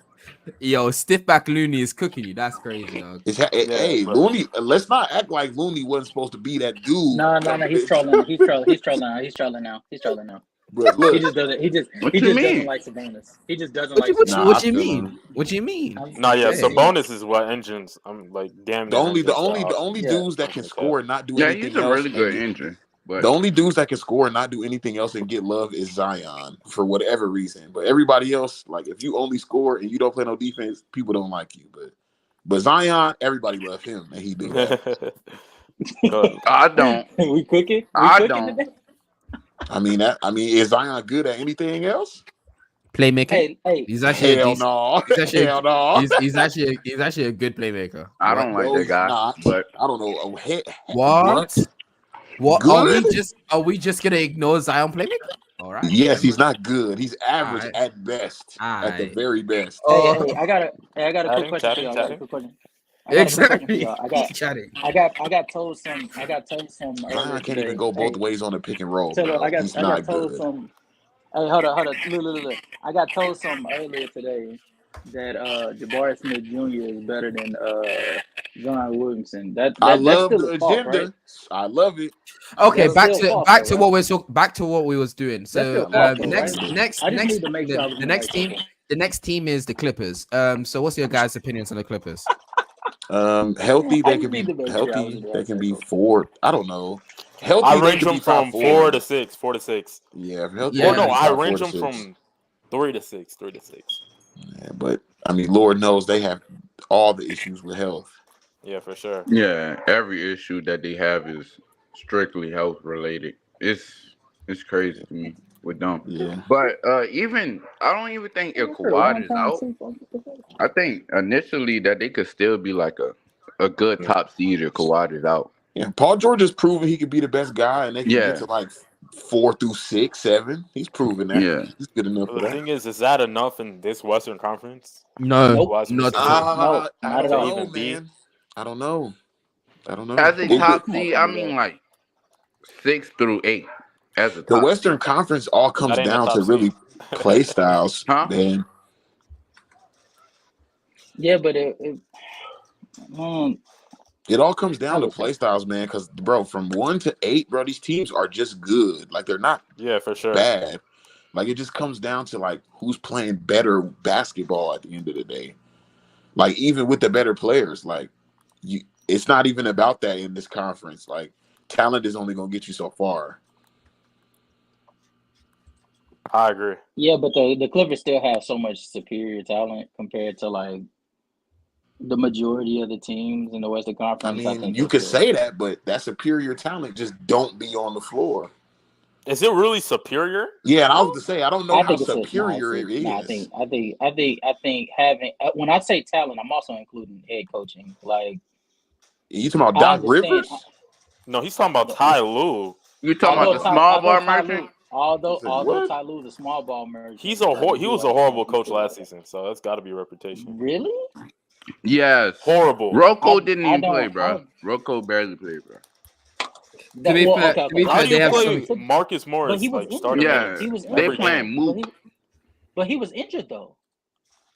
Yo, stiff back Looney is cooking you. That's crazy, dog. Yeah, Hey, but Looney. Let's not act like Looney wasn't supposed to be that dude No. coming He's in. trolling. He's trolling now. He's trolling now. He's trolling now. But He look, just doesn't. What He you just doesn't mean? like Sabonis. He just doesn't like nah, I What Sabonis. you feel mean? him. What you mean? nah, yeah, Yeah, he, Sabonis is what engines. I'm like damn The near only the engines only the only yeah. dudes that can offense. Yeah, score and not do Yeah, he's anything a else really and good get engine, the but only dudes that can score and not do anything else and get love is Zion for whatever reason. But everybody else, like if you only score and you don't play no defense, people don't like you. But Zion, everybody love him and he do that. Cause I don't. we cooking. We I cooking don't. today. I mean, is Zion good at anything else? Playmaking. Hey. He's actually a Hell decent. no. He's actually Hell no. he's actually a good playmaker. I What? don't like No, that he's guy. not. But I don't know. What? What? What Good? are we just gonna ignore Zion playmaking? All right. Yes, Never he's mind. not good. He's All average right. at best. All At the right. very best. Oh, I got a quick question for chatting, y'all. chatting. I got a quick question for exactly. y'all. Keep chatting. I got told some earlier Zion can't even today. go both Hey, ways on the pick and roll, Taylor, bro. He's I got not told good. some. Hey, hold on. Look. I got told some earlier today that Jabari Smith Jr. is better than Zion Williamson. I That's love still the a fault, right? agenda. I love it. Okay, That's still false, though, right? back to what we was doing. That's So still I love false, the though, right? agenda. I just need to make sure I was in the right circle. the next team is the Clippers. So what's your guys' opinions on the Clippers? Healthy, I they just can need be to make sure I was in healthy. the They right can be circle. 4. I don't know. I Healthy, they range could be them top from 4 to 4. 6, 4 to 6. Yeah, if healthy, Or they Yeah. could no, be I top 4 range to them 6. from 3 to 6, 3 to 6. Yeah, but I mean, Lord knows they have all the issues with health. Yeah, for sure. yeah, every issue that they have is strictly health related. It's crazy to me with them. Yeah. But even I don't even think if What Kawhi I'm is trying to out, see. I think initially that they could still be like a good top seed if Kawhi is out. Yeah. Paul George has proven he could be the best guy and they can get Yeah, to like 4 through 6, 7. He's proven that. yeah. He's good enough But for the that. thing is that enough in this Western Conference? No, Nope. Kawhi's not missing at all. two No, I not at don't to all. know, even be. man. I don't know. I don't know. As a It could, top Come on, seed, I Sunny mean Day. like 6 through 8 as a the top Western seed. Conference all That comes ain't a down top to seed. really play styles, Huh? man. Yeah, but It all comes how down to was it? play styles, man. Because, bro, from 1 to 8, bro, these teams are just good. Like, they're not Yeah, for sure. bad. Like, it just comes down to, like, who's playing better basketball at the end of the day. Like, even with the better players, like, it's not even about that in this conference. Like, talent is only going to get you so far. I agree. Yeah, but the Clippers still have so much superior talent compared to like the majority of the teams in the Western I Conference. I mean, think you they could still. say that, but that superior talent just don't be on the floor. Is it really superior? Yeah, and I was to say I don't know I how think it's superior it I is. think having when I say talent, I'm also including head coaching. Like You talking about I Doc understand. Rivers? No, he's talking about Ty Lue. You talking about the small ball merchant? I said, what? Ty Lue's a small ball merchant, He was a like horrible you coach feel last like season, so that's got to be reputation. really. Yes. Horrible. Rocco didn't I even play, don't. bro. Rocco barely played, bro. To be fair, How do they you have play some. Marcus Morris But he was like injured. starting Yeah, minutes He was they every injured. playing game? Mook. But he was injured though.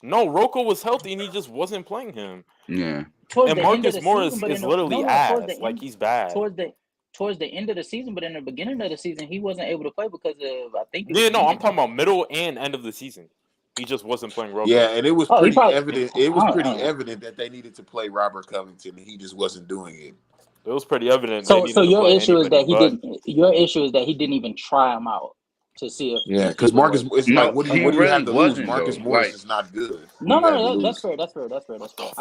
No, Rocco was healthy and he just wasn't playing him. Yeah. Towards And the end of Marcus the Morris season, but is in the, literally no, towards the ass. Like end, he's bad. towards the end of the season, but in the beginning of the season, he wasn't able to play because of I think. Yeah, no, I'm talking about middle and end of the season. He just wasn't playing Rocco. Yeah, and it was Oh, he pretty probably- evident. It was I pretty don't know. evident that they needed to play Robert Covington, and he just wasn't doing it. It was pretty evident. So they needed your to play issue is that anybody he but. didn't. Your issue is that he didn't even try him out to see if Yeah, he because would Marcus, work. it's No, like, what do he you really have to lose? wasn't, Marcus though. Morris Like, is not good. No, What do you have to that's lose? fair. That's fair.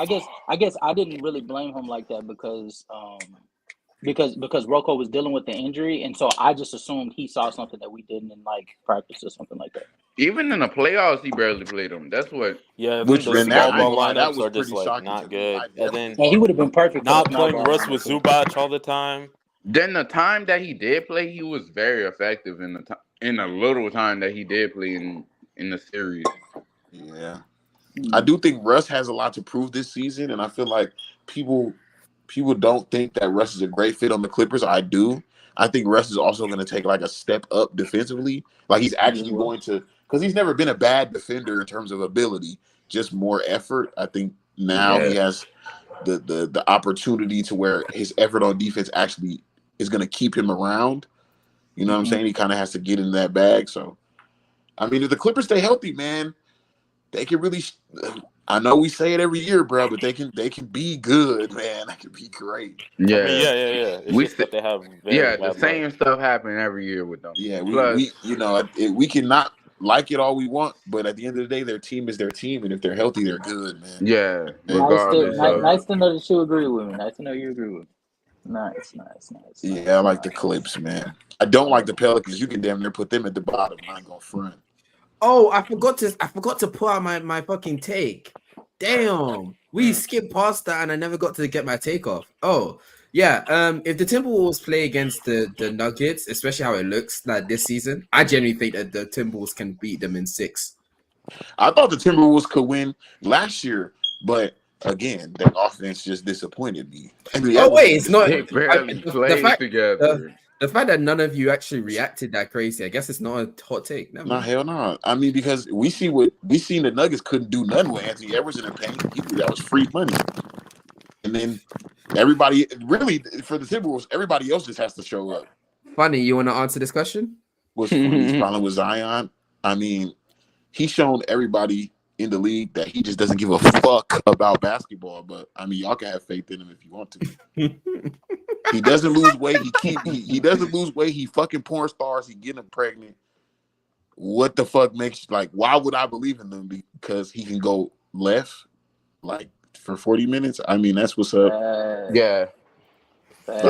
I guess I didn't really blame him like that because Rocco was dealing with the injury, and so I just assumed he saw something that we didn't in like practice or something like that. even in the playoffs, he barely played him. That's what. Yeah, I Which, think the and that small I ain't ball gonna lie, that lineups was are just pretty like shocking not to me. good. And then And he would have been perfect for the not small playing ball Russ with lineup. Zubac all the time. Then the time that he did play, he was very effective in the little time that he did play in the series. Yeah, I do think Russ has a lot to prove this season, and I feel like people don't think that Russ is a great fit on the Clippers. I do. I think Russ is also going to take like a step up defensively. Like he's actually going to, because he's never been a bad defender in terms of ability, just more effort. I think now he has the opportunity to where his effort on defense actually is going to keep him around. You know what I'm saying? He kind of has to get in that bag. So, I mean, if the Clippers stay healthy, man, they can really. I know we say it every year, bro, but they can be good, man. They can be great. Yeah, I mean, yeah. It's just that they have very the bad same luck. stuff happen every year with them. Yeah, Plus, we you know we cannot like it all we want, but at the end of the day, their team is their team, and if they're healthy, they're good, man. yeah, Nice regardless of. to know that you agree with me. Nice to know you agree with me. Nice. Yeah, I like the Clips, man. I don't like the Pelicans. You can damn near put them at the bottom. I ain't gonna front. Oh, I forgot to put out my fucking take. Damn, we skipped past that, and I never got to get my take off. Oh, yeah. If the Timberwolves play against the Nuggets, especially how it looks like this season, I genuinely think that the Timberwolves can beat them in 6. I thought the Timberwolves could win last year, but again, their offense just disappointed me. I mean, it's not. They barely played together. The fact that none of you actually reacted that crazy, I guess it's not a hot take. No, hell no. I mean, because we seen the Nuggets couldn't do nothing with Anthony Edwards in the paint. That was free money. And then everybody, really, for the Timberwolves, everybody else just has to show up. Funny, you want to answer this question? What's funny problem with Zion? I mean, he's shown everybody in the league that he just doesn't give a fuck about basketball. But I mean, y'all can have faith in him if you want to. He doesn't lose weight. He doesn't lose weight. He fucking porn stars. He getting them pregnant. What the fuck makes why would I believe in them? Because he can go left for 40 minutes. I mean, that's what's up. Yeah.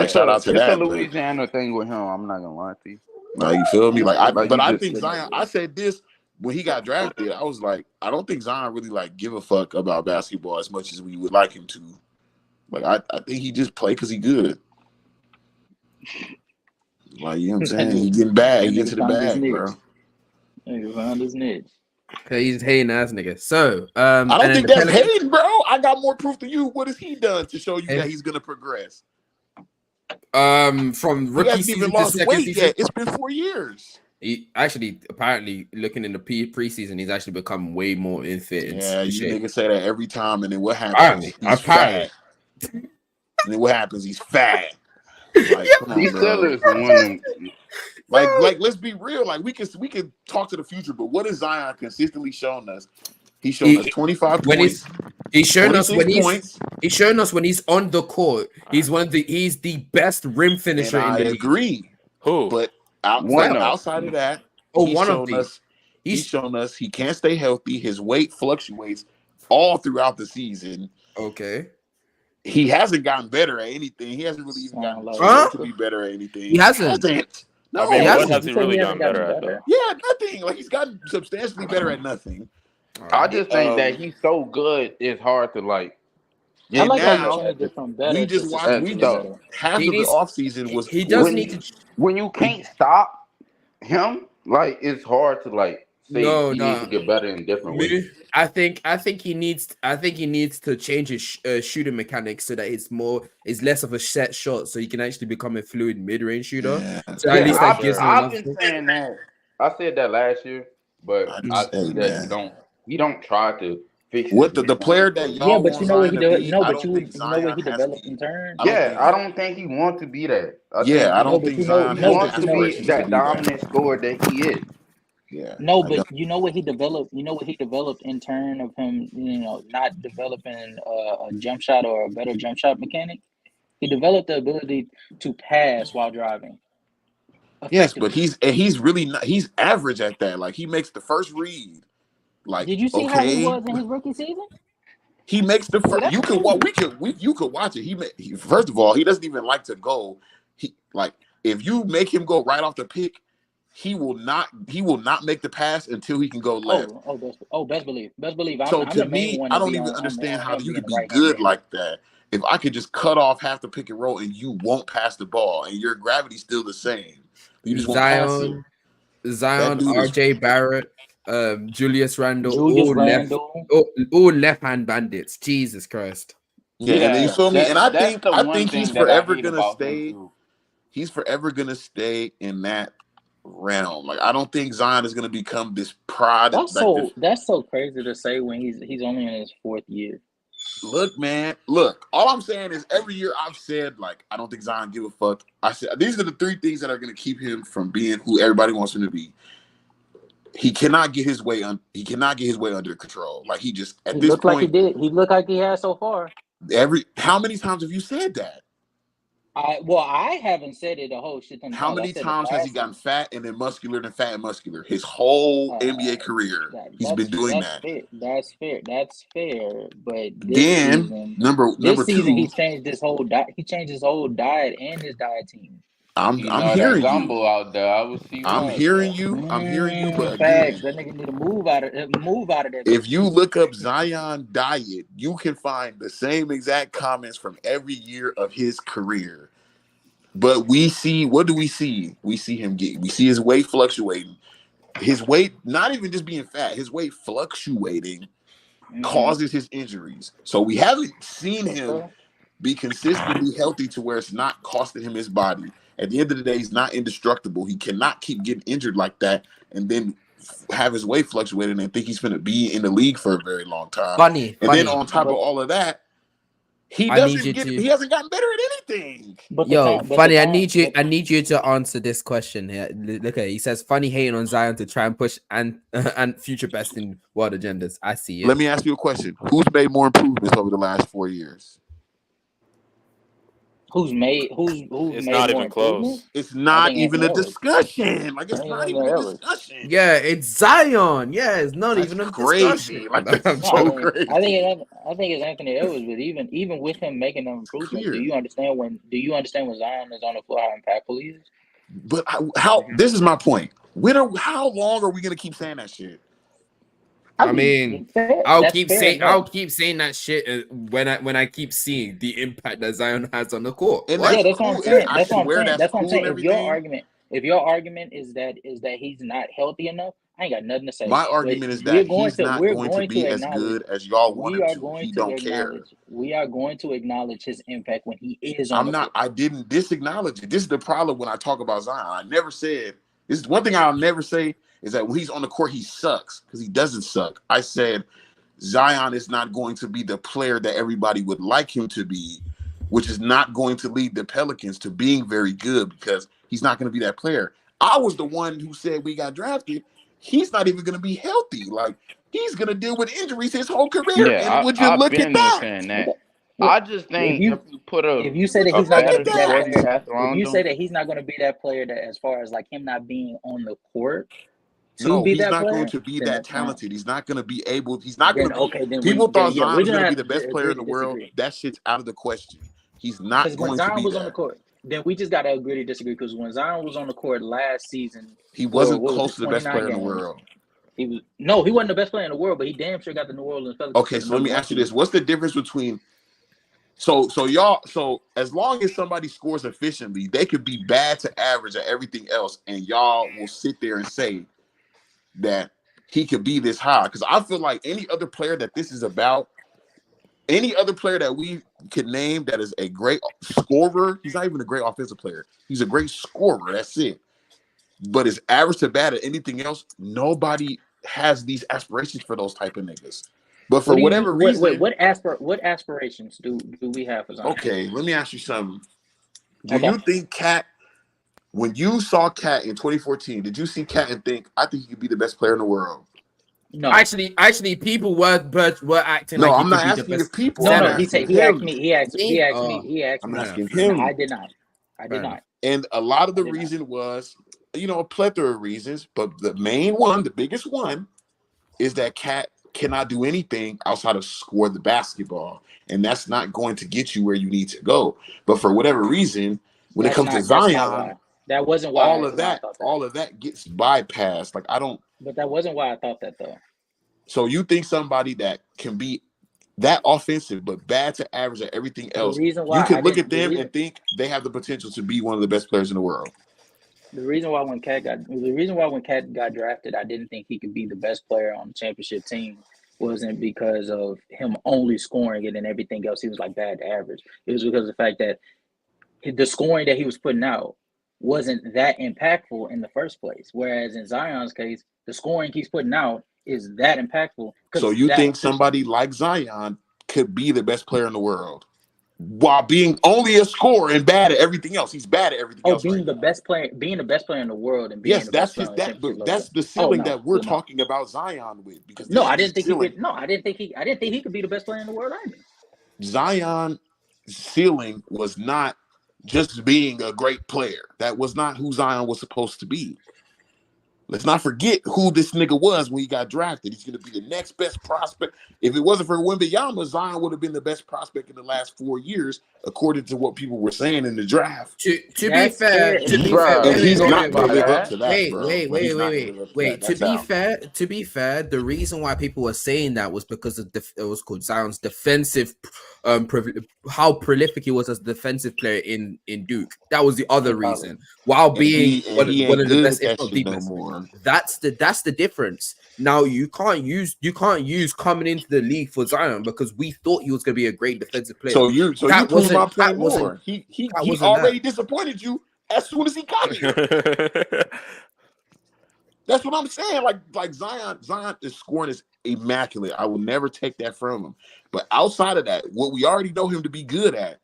Shout out to that. It's a Louisiana thing with him. I'm not gonna lie to you. You feel me? I think just Zion. I said this when he got drafted. I was like, I don't think Zion really give a fuck about basketball as much as we would like him to. I think he just play because he good. You know what I'm saying? He getting bad. He get to the bag, bro. You found his niche. He's hating ass nigga. So I don't think that's hating, bro. I got more proof than you. What has he done to show you that he's gonna progress? From rookie season to second season, yet. It's been 4 years. He actually, apparently, looking in the preseason, he's actually become way more in fit. Yeah, you niggas say that every time, and then what happens? He's fat. And then what happens? He's fat. Come on, bro. Let's be real. We can talk to the future, but what has Zion consistently shown us? He's shown us 25 points. He's shown us when he's shown us when he's on the court. He's the best rim finisher in the league. I agree. Who? But outside of that, he's shown us he can't stay healthy. His weight fluctuates all throughout the season. Okay. He hasn't gotten better at anything. He hasn't really even gotten to be better at anything. He hasn't. No, I mean, He what hasn't. has You he said really he gotten hasn't better gotten at better. though? yeah, nothing. Like he's gotten substantially better at nothing. All I right. just think that he's so good. It's hard to like I And like how you now changed it from better to at we substantially just stuff. better. half He of the needs. offseason was He does was need When to. when you He can't stop him, like it's hard to like say no he needs to no. get better in different ways. Me, I think he needs to change his shooting mechanics so that it's less of a set shot, so he can actually become a fluid mid-range shooter. yeah, So at Yeah, least For that I've gives sure. him I've enough. been saying that. I said that last year, but I I just Mhm. hey see that man. he don't try to fix his What the player mechanics. that So Yeah, y'all but want you know what Zion he to do? be, No, I but don't think you know what Zion he has developed the in turn. I don't yeah, think I don't think he wants to be that. I yeah, think I No, don't but think Zion he has the wants but to be aspirations to that be that. dominant scorer that he is. Yeah, no, I but don't. you know what he developed. You know what he developed in turn of him. Not developing a jump shot or a better jump shot mechanic. He developed the ability to pass while driving Yes, but effectively. he's really not, he's average at that. Like he makes the first read, like Did you see how he okay. was in his rookie season? He makes the See, first. that's You can what crazy. you could watch it. First of all, he doesn't even like to go. He like if you make him go right off the pick, he will not make the pass until he can go left. Best believe. I'm So I'm to the main me, one I to don't be even on understand how him you being could a be right hand good man. like that. If I could just cut off half the pick and roll and you won't pass the ball and your gravity's still the same, you just won't pass it. That Zion, dude is RJ Barrett, Julius Randle, Julius Randle. all left hand bandits. Jesus Christ. yeah, and then you Yeah, feel me. And that's the I one think he's thing that I forever hate gonna about him stay. too. He's forever gonna stay in that realm. Like I don't think Zion is gonna become this prod. Like this. That's so crazy to say when he's only in his fourth year. Look, man. Look. All I'm saying is every year I've said like I don't think Zion give a fuck. I said these are the three things that are gonna keep him from being who everybody wants him to be. He cannot get his way he cannot get his way under control. Like he just at He this looked like he point, did. He looked like he has so far. how many times have you said that? I haven't said it a whole shit ton of How times. I many said it times has he last gotten season. fat and then muscular and fat and muscular? His whole NBA Uh, career, that he's been doing that's that. fair. That's fair. That's fair. But Then number this season, two, he's changed his whole diet. He changed his whole diet and his diet team. I'm That hearing you. gumbo out there, I will see I'm what. hearing you. I'm hearing you. But Facts. again, That nigga need to move out of that if bitch. you look up Zion diet, you can find the same exact comments from every year of his career. But we see, what do we see? We see we see his weight fluctuating. His weight, not even just being fat, his weight fluctuating causes his injuries. So we haven't seen him Okay. be consistently healthy to where it's not costing him his body. At the end of the day, he's not indestructible. He cannot keep getting injured like that and then have his weight fluctuating and think he's going to be in the league for a very long time. And then Funny. on top of But all of that, he I need you to. hasn't gotten better at anything. but the Yo, con but the funny. con but I need you to answer this question here. Look at it. He says, "Funny hating on Zion to try and push and future best in world agendas." I see Let it. me ask you a question. Who's made more improvements over the last 4 years? who's It's made not more even improvements? close. It's I not think even Anthony a Edwards. discussion. Like I it's think it's not even Anthony a Edwards. discussion. Yeah, it's Zion. Yeah, it's not That's even a discussion. crazy. Like I'm that's No, I so think I think crazy. it, I think it's Anthony Edwards. But even with him making them It's improvements, clear. do you understand when Zion is on the floor how impactful he is? But how? This is my point. How long are we gonna keep saying that shit? I I mean, mean, that's fair enough. I'll keep saying that shit when I keep seeing the impact that Zion has on the court. And Yeah, that's What? that's what I'm cool. And saying. I That's what I'm swear saying. that's That's what I'm cool and saying. everything. If your argument is that he's not healthy enough, I ain't got nothing to say. My But argument is that he's not we're going to going to be as acknowledge good as y'all want him to. He don't care. we are going to acknowledge his impact when he is on I'm the not. court. I didn't disacknowledge it. This is the problem when I talk about Zion. I never said this is one thing I'll never say is that when he's on the court he sucks because he doesn't suck. I said Zion is not going to be the player that everybody would like him to be, which is not going to lead the Pelicans to being very good because he's not going to be that player. I was the one who said we got drafted. He's not even going to be healthy. Like he's going to deal with injuries his whole career. And Yeah, would you I've look at been that? saying Okay. that. Yeah. I just If think if you you put if you say Would that you he's not look going to at better be that that? supporting player, cast if around you say him, that he's not going to be that player that as far as like him not being on the court to No, be he's that not going player, to be then that that's fine. talented. He's not going to be able. He's not going to Then be. okay, People thought yeah, Zion we're was gonna going to be have the best to player agree in to the world. disagree. That shit's out of the question. He's Because not when going to Zion be was on the that. court, then we just gotta agree to disagree because when Zion was on the court last season, He for wasn't what was close it, to the best 29 player in the games, world. he wasn't the best player in the world, but he damn sure got the New Orleans Pelicans. Okay, so let me ask you this: what's the difference between so as long as somebody scores efficiently, they could be bad to average at everything else, and y'all will sit there and say that he could be this high? Because I feel like any other player that this is about, any other player that we could name that is a great scorer, he's not even a great offensive player. He's a great scorer. That's it. But is average to bad at anything else, nobody has these aspirations for those type of niggas. But for What do you whatever mean? reason, What aspirations do we have for Zion? okay, let me ask you something. Do Okay. you think Cat, when you saw Cat in 2014, did you see Cat and think, I think he could be the best player in the world? No. Actually, people were acting No, like I'm he not could be the asking best the people. No, I'm center. he said asking he asked him. me. He asked Me? me. I'm asking No, him. I did not. I did not. And a lot of the I did not. reason was, a plethora of reasons, but the main one, the biggest one, is that Cat cannot do anything outside of score the basketball. And that's not going to get you where you need to go. But for whatever reason, when it comes to That's not Zion, why. That wasn't why. all of Why I that, thought that. all of that gets bypassed. Like, I don't. But that wasn't why I thought that though. So you think somebody that can be that offensive but bad to average at everything else, The reason why you can I look didn't. at them and think they have the potential to be one of the best players in the world. The reason why when Cat got drafted, I didn't think he could be the best player on the championship team wasn't because of him only scoring it and everything else. He was like bad to average. It was because of the fact that the scoring that he was putting out wasn't that impactful in the first place. Whereas in Zion's case, the scoring he's putting out is that impactful. So you think somebody like Zion could be the best player in the world while being only a scorer and bad at everything else? He's bad at everything else. Being the best player in the world and being yes, the that's best player his on that. the But that's the ceiling that we're talking about Zion with. Because no, I didn't think he could. No, I didn't think he could be the best player in the world either. Zion's ceiling was not just being a great player. That was not who Zion was supposed to be. Let's not forget who this nigga was when he got drafted. He's going to be the next best prospect. If it wasn't for Wembanyama, Zion would have been the best prospect in the last 4 years, according to what people were saying in the draft. To be fair, and he's not going to live up to that. Wait. To be fair, the reason why people were saying that was because of it was called Zion's defensive, how prolific he was as a defensive player in Duke. That was the other reason. While being one of the best, if not the best. That's the difference. Now you can't use coming into the league for Zion because we thought he was going to be a great defensive player. So you prove my point more. He already disappointed you as soon as he got here. That's what I'm saying. Like Zion is scoring is immaculate. I will never take that from him. But outside of that, what we already know him to be good at,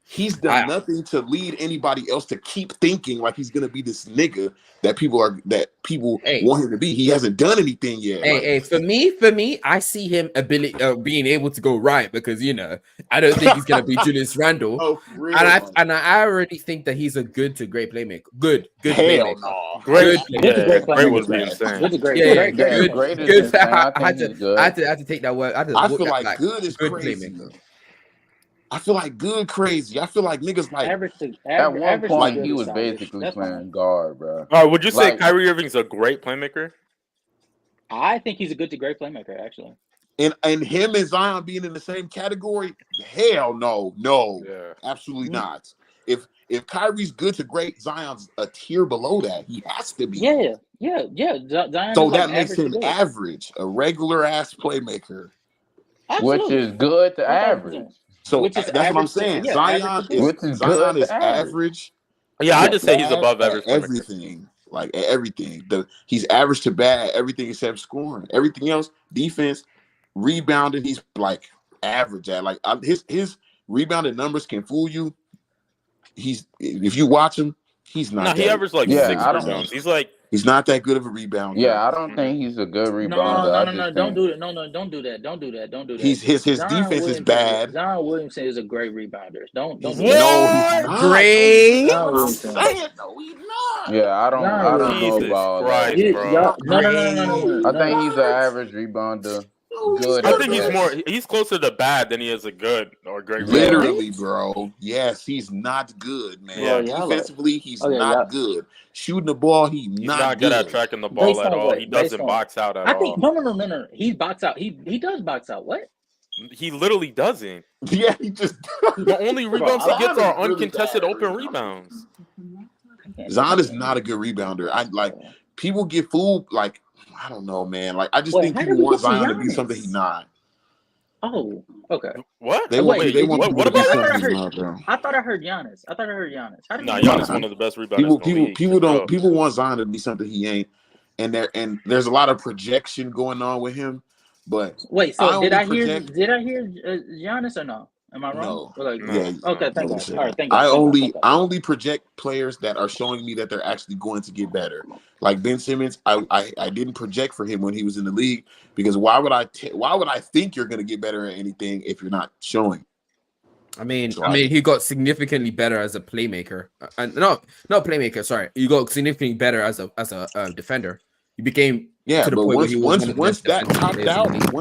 he's done nothing to lead anybody else to keep thinking like he's gonna be this nigga that people want him to be. He hasn't done anything yet. For me, I see him being able to go right because I don't think he's gonna be Julius Randle. And I already think that he's a good to great playmaker. Good playmaker. No. Great was being insane. Good. I had to take that word. I feel like good is crazy. Playmaker. I feel like good crazy. I feel like niggas like at one point he was basically playing guard, bro. All right, would you say Kyrie Irving's a great playmaker? I think he's a good to great playmaker, actually. And him and Zion being in the same category? Hell no, absolutely not. If Kyrie's good to great, Zion's a tier below that. He has to be. Yeah. Zion so that makes him average, a regular ass playmaker, absolutely. Which is good to average. So that's what I'm saying. Zion is average. Yeah, I just say he's above average. Everything, everything. He's average to bad. Everything except scoring. Everything else, defense, rebounding. He's like average at. Like his rebounded numbers can fool you. If you watch him, he's not. No, he averaged like 6 rebounds. He's not that good of a rebounder. Yeah, I don't think he's a good rebounder. No, don't do that. No, don't do that. His defense is bad. Zion Williamson is a great rebounder. Don't do that. No, he's not. Great. I'm saying no, he's not. Yeah, I don't know about Christ, bro. No. I think he's an average rebounder. Oh, he's Good I at think he's best. more. He's closer to bad than he is a good or great rebounder. Literally, bro. Yes, he's not good, man. Yeah. y'all Defensively, he's okay, y'all. not good. Shooting the ball, he's He's not not good at good. tracking the ball Based at on all. He what? Based doesn't on. box out at I think all. no. He box out. He does box out. What? He literally doesn't. Yeah, he just The only rebounds he Zion gets is are really uncontested bad at open rebounding. rebounds. Zion is not a good rebounder. I like people get fooled. Like I don't know, man. Like I just Wait, think how people did we want get to Zion to be something he's Giannis? not. Oh, okay. What? They want Wait, they did want you? people What to be about I thought something I he's heard. not, bro. I thought I heard Giannis. I thought I heard Giannis. How did we Nah, get to Giannis Giannis? one of the best rebounders in the league. People Just don't go. people want Zion to be something he ain't, and there's a lot of projection going on with him. But Wait, I so only project did I hear Giannis or no? Am I wrong? no. Or like, Yeah, No, okay, no. thank nobody God. said All that. right, thank God, thank God, thank God. I only project players that are showing me that they're actually going to get better. Like Ben Simmons, I didn't project for him when he was in the league because why would I think you're going to get better at anything if you're not showing? I mean, So I he got significantly better as a playmaker. And no, not playmaker. Sorry, you got significantly better as a defender. You became yeah, to the but point where he was one of the once best that defensive topped players in the out, league.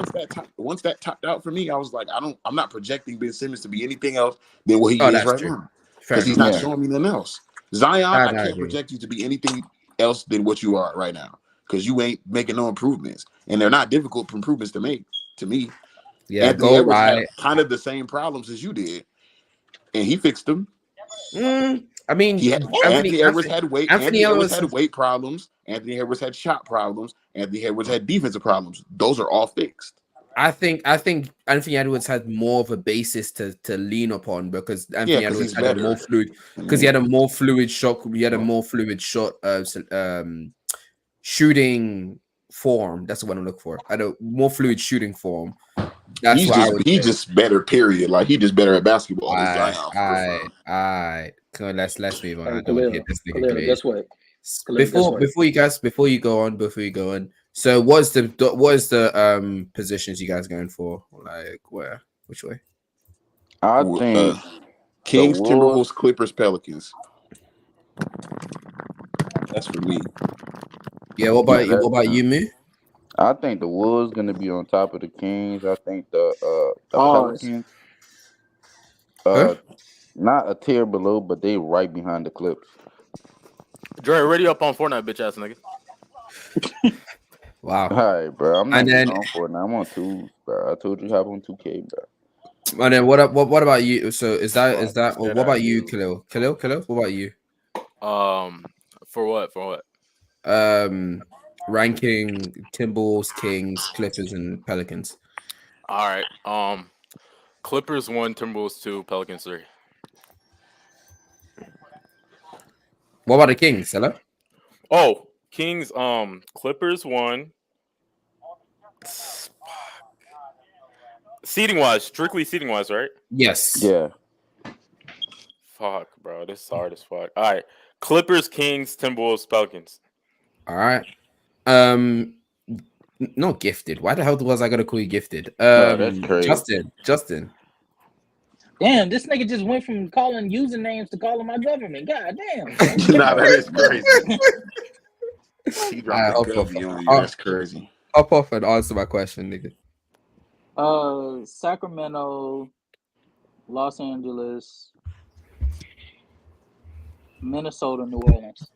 once that topped out for me, I was like, I'm not projecting Ben Simmons to be anything else than what he Oh, is that's right true. now Fair because he's enough. not Yeah. showing me nothing else. Zion, I I can't agree. project you to be anything else than what you are right now because you ain't making no improvements, and they're not difficult improvements to make to me. Yeah, Anthony go Edwards had right. kind of the same problems as you did, and he fixed them. I mean, He had, Anthony Anthony Edwards Ellis. had weight problems. Anthony Edwards had shot problems. Anthony Edwards had defensive problems. Those are all fixed. I think Anthony Edwards had more of a basis to lean upon because Yeah, Anthony because Edwards he's had a more better. fluid I because he mean, had a more fluid shot. He had a more fluid shot shooting form. That's what I'm looking for. Had a more fluid shooting form. That's what I would he's say. just better. Period. Like he just better at basketball than I Zion for fun. Come on, let's move on. Hey, I don't want to hit Khalil, this nigga Khalil, grade. guess what? Khalil, guess what? Before you go on. So what's the positions you guys going for? Like where? Which way? I think the Kings, Wolves. Timberwolves, Clippers, Pelicans. That's for me. Yeah, what Yeah, about you? What about you, Moo? I think the Wolves gonna be on top of the Kings. I think the Pause. Pelicans Huh? not a tier below, but they right behind the Clips. Dre, already up on Fortnite, bitch ass nigga. Wow. All right, bro. I'm not And then getting on for it now. I'm on 2s, bro. I told you hop on 2K, bro. and then what about you? So is that or Dead what about ass you, you. Khalil? What about you? For what? For what? Ranking Timberwolves, Kings, Clippers, and Pelicans. All right. Clippers 1, Timberwolves 2, Pelicans 3. What about the Kings? Hello? Oh, Kings. Clippers 1. Seating wise, strictly seating wise, right? Yes. Yeah. Fuck, bro. This is hard as fuck. All right. Clippers, Kings, Timberwolves, Pelicans. All right. Not gifted. Why the hell was I gonna call you gifted? That's crazy. Justin. Damn, this nigga just went from calling usernames to calling my government. God damn. Nah, that is crazy. He dropped Hop the off. govy on you. That's crazy. Hop off and answer my question, nigga. Sacramento, Los Angeles, Minnesota, New Orleans.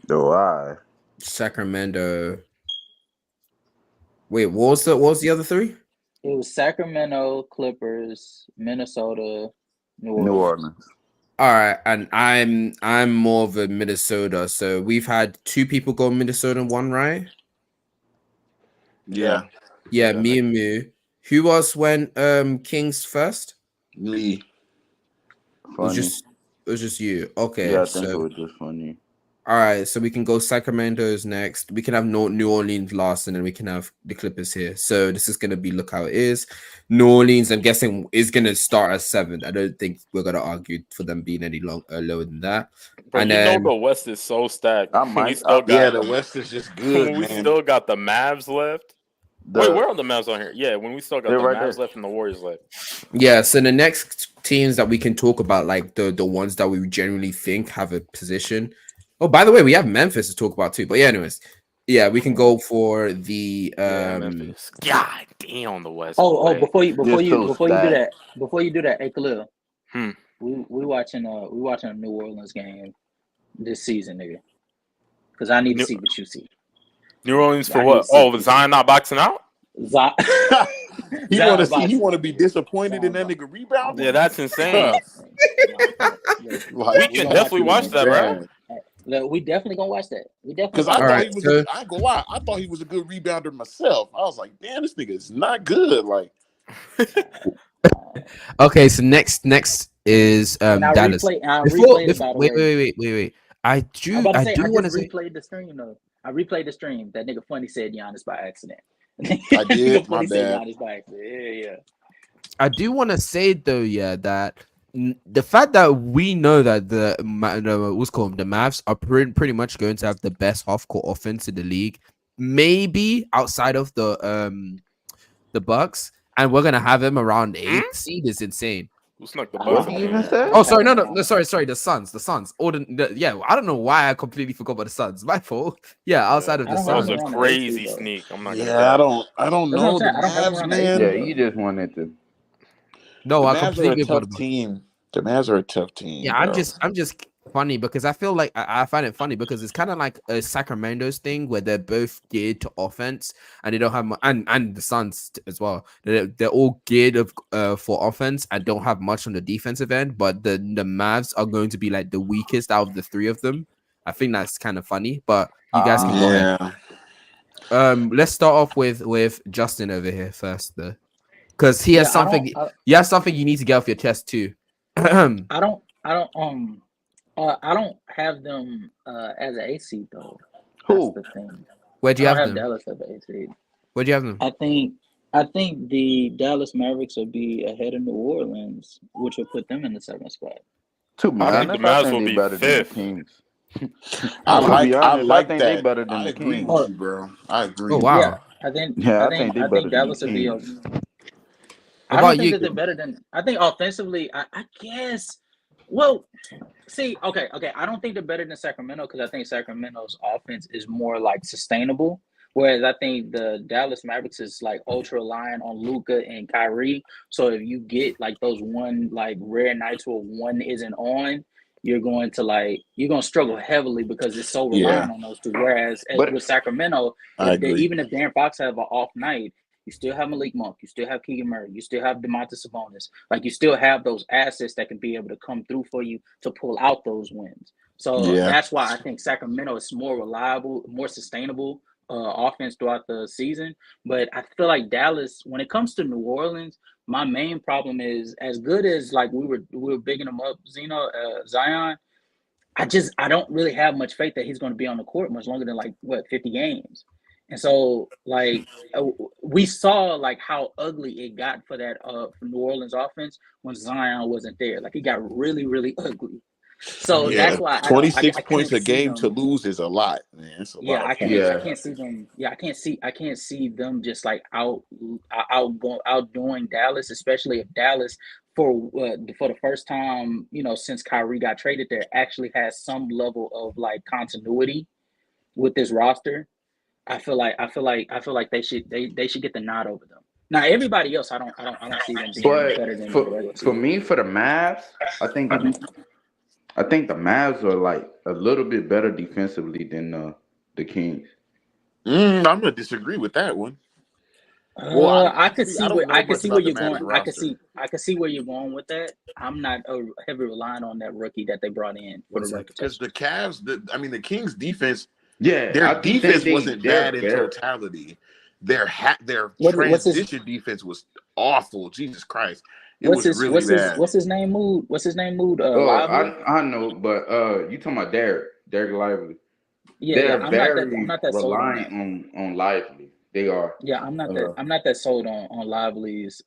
Do I? Sacramento. Wait, what was the other three? It was Sacramento, Clippers, Minnesota, New New Orleans. Orleans. All right, and I'm more of a Minnesota. So we've had 2 people go Minnesota and 1, right? Yeah. Yeah, me and Moo. Who else went Kings first? Me. Funny. It was just you. Okay, Yeah, I think it so was just funny. all right, so we can go Sacramento's next. We can have New Orleans last, and then we can have the Clippers here. So this is gonna be look how it is. New Orleans, I'm guessing, is gonna start at 7. I don't think we're gonna argue for them being any lower than that. Bro, And you then know the West is so stacked. I might. We still Yeah, got the West is just good, when we man. still got the Mavs left. Wait, where are the Mavs on here? Yeah, when we still got They're the right Mavs there. left and the Warriors left. yeah, so the next teams that we can talk about, like the ones that we generally think have a position. Oh, by the way, we have Memphis to talk about too. But yeah, anyways, Yeah, we can go for the Yeah, Memphis. God damn, the West. Oh, Boy. before you so stacked. do that, hey Khalil, Hmm. we watching a New Orleans game this season, nigga. Because I need to New, see what you see. New Orleans for I need to what? see Oh, what you see. Zion not boxing out? Zion, He want to Zion see. He boxing. want to be disappointed in Zion that boxing. nigga rebounding. Yeah, that's insane. Tough. We Like We can gonna watch definitely that watch game. that, bro. damn. Look, we definitely gonna watch that. We definitely Because gonna I All watch thought right. he that. was a. So I ain't gonna lie. I thought he was a good rebounder myself. I was like, damn, this nigga is not good. Like, okay, so next is And Dallas. I Before, replayed it before by the wait, way. wait, wait, wait, wait. I'm about to I say do I want just to say replayed the stream though. I replayed the stream. That nigga funny said Giannis by accident. I did. Nigga My funny said bad. Giannis by accident. Yeah. I do want to say though, yeah, that the fact that we know that what's called the Mavs are pretty much going to have the best half court offense in the league, maybe outside of the Bucks, and we're gonna have him around Hmm? 8th seed is insane. Who snuck the I Bucks What don't in he have there? even him. I said? Oh, don't have sorry, no, him no, around no, that. sorry, the Suns. Yeah, I don't know why I completely forgot about the Suns. My fault. Yeah, Yeah, outside of I the don't that have was him a Suns. around the eighth seed crazy though. sneak. I'm not gonna Yeah, cap. I don't That's what I'm know the saying. I don't have him Mavs, around the eighth Yeah, seed man. though. you just wanted to. No, The I Mavs are a completely forgot tough about. team. The Mavs are a tough team, Yeah, bro. I'm just funny because I feel like I find it funny because it's kind of like a Sacramento's thing where they're both geared to offense and they don't have and the Suns as well. They're all geared for offense and don't have much on the defensive end, but the Mavs are going to be like the weakest out of the three of them. I think that's kind of funny, but you guys can go ahead. Yeah. Let's start off with Justin over here first, though, because he has Yeah, something. You have something you need to get off your chest too. I don't have them as an eighth seed though. That's Who? the thing. Where'd I you don't have have them? Dallas as an eighth seed. Where'd you have them? I think the Dallas Mavericks will be ahead of New Orleans, which will put them in the second spot. To be I think the honest, I Mavs think will they be better than the fifth. Kings. Oh To wow. be I honest, I like think they that. better than I the agree Kings. with Oh, you, bro. I Oh agree. yeah, wow. Yeah, I think they I better think than the Dallas will be. Kings. What I don't about think you? that they're better than. I think offensively, I guess. Well, see, okay. I don't think they're better than Sacramento because I think Sacramento's offense is more like sustainable. Whereas I think the Dallas Mavericks is like ultra reliant on Luka and Kyrie. So if you get like those one like rare nights where one isn't on, you're gonna struggle heavily because it's so Yeah, reliant on those two. Whereas But with Sacramento, I agree. even if Darren Fox have an off night, you still have Malik Monk. You still have Keegan Murray. You still have DeMontis Sabonis. Like you still have those assets that can be able to come through for you to pull out those wins. So Yeah, that's why I think Sacramento is more reliable, more sustainable offense throughout the season. But I feel like Dallas, when it comes to New Orleans, my main problem is as good as like we were bigging them up, Zion. I don't really have much faith that he's going to be on the court much longer than like what 50 games. And so like we saw like how ugly it got for New Orleans offense when Zion wasn't there. Like it got really ugly. So yeah. that's why 26 I points can't a see game to them. lose is a lot, man. It's a lot Yeah, of points. yeah, I can't see them. Yeah, I can't see them just like outdoing Dallas, especially if Dallas for the first time, since Kyrie got traded there, actually has some level of like continuity with this roster. I feel like they should get the nod over them. Now everybody else, I don't see them being but better than the for regular for season. me, for the Mavs, I think I think the Mavs are like a little bit better defensively than the Kings. I'm gonna disagree with that one. Well, I don't know I could much see where about the you're Mavs going. roster. I could see where you're going with that. I'm not heavy relying on that rookie that they brought in for One the rim second. Because protection. the Cavs, the Kings defense, Yeah, their I do think defense wasn't they're bad in better. totality. Their What's his transition defense was awful. Jesus Christ, it was really bad. what's his name mood? What's his name mood? Oh, Lively. I know, but you talking about Derek Lively? Yeah. They're I'm very not that sold on that. reliant on Lively. They are. Yeah, Uh, I'm not that sold on Lively's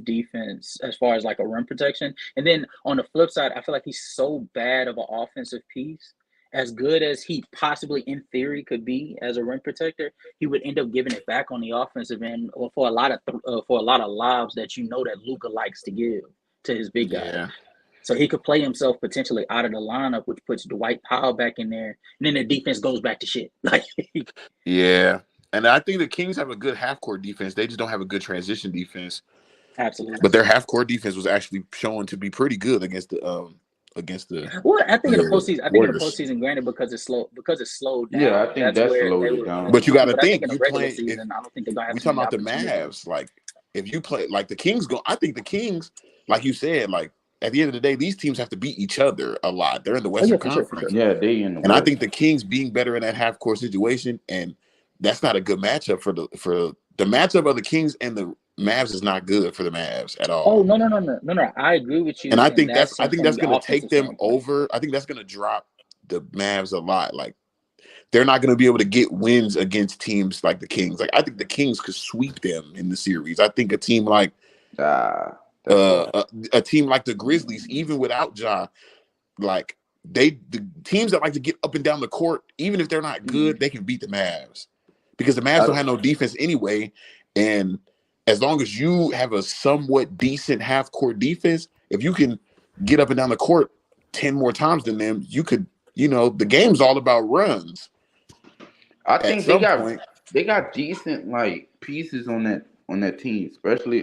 defense as far as like a rim protection. And then on the flip side, I feel like he's so bad of an offensive piece. As good as he possibly in theory could be as a rim protector, he would end up giving it back on the offensive end or for a lot of lobs that that Luka likes to give to his big guys. Yeah, So he could play himself potentially out of the lineup, which puts Dwight Powell back in there, and then the defense goes back to shit. Like, Yeah. And I think the Kings have a good half-court defense. They just don't have a good transition defense. absolutely. But their half-court defense was actually shown to be pretty good against the Well, I think in the the postseason, Warriors. granted, because it's slowed down. Yeah, I think That's that where they slowed it were. down. But you got to But I think think in the you regular play if season, I don't think they're gonna have we too talking many about the opportunities. Mavs. Like if you play like the Kings go, I think the Kings, like you said, like at the end of the day, these teams have to beat each other a lot. They're in the Oh yeah, Western for sure. Conference, Yeah, they in the and I West. think the Kings being better in that half-court situation, and that's not a good matchup for the matchup of the Kings and the Mavs is not good for the Mavs at Oh all. no. I agree with And you I in think that that's sense from the going to take offensive them standpoint. over. I think that's going to drop the Mavs a lot. Like they're not going to be able to get wins against teams like the Kings. Like I think the Kings could sweep them in the series. I think a team like That's why. a team like the Grizzlies, even without Ja, like the teams that like to get up and down the court, even if they're not good, they can beat the Mavs because the Mavs don't have no defense anyway. And as long as you have a somewhat decent half-court defense, if you can get up and down the court 10 more times than them, you could, the game's all about runs. I At think some point, they got decent like pieces on that team, especially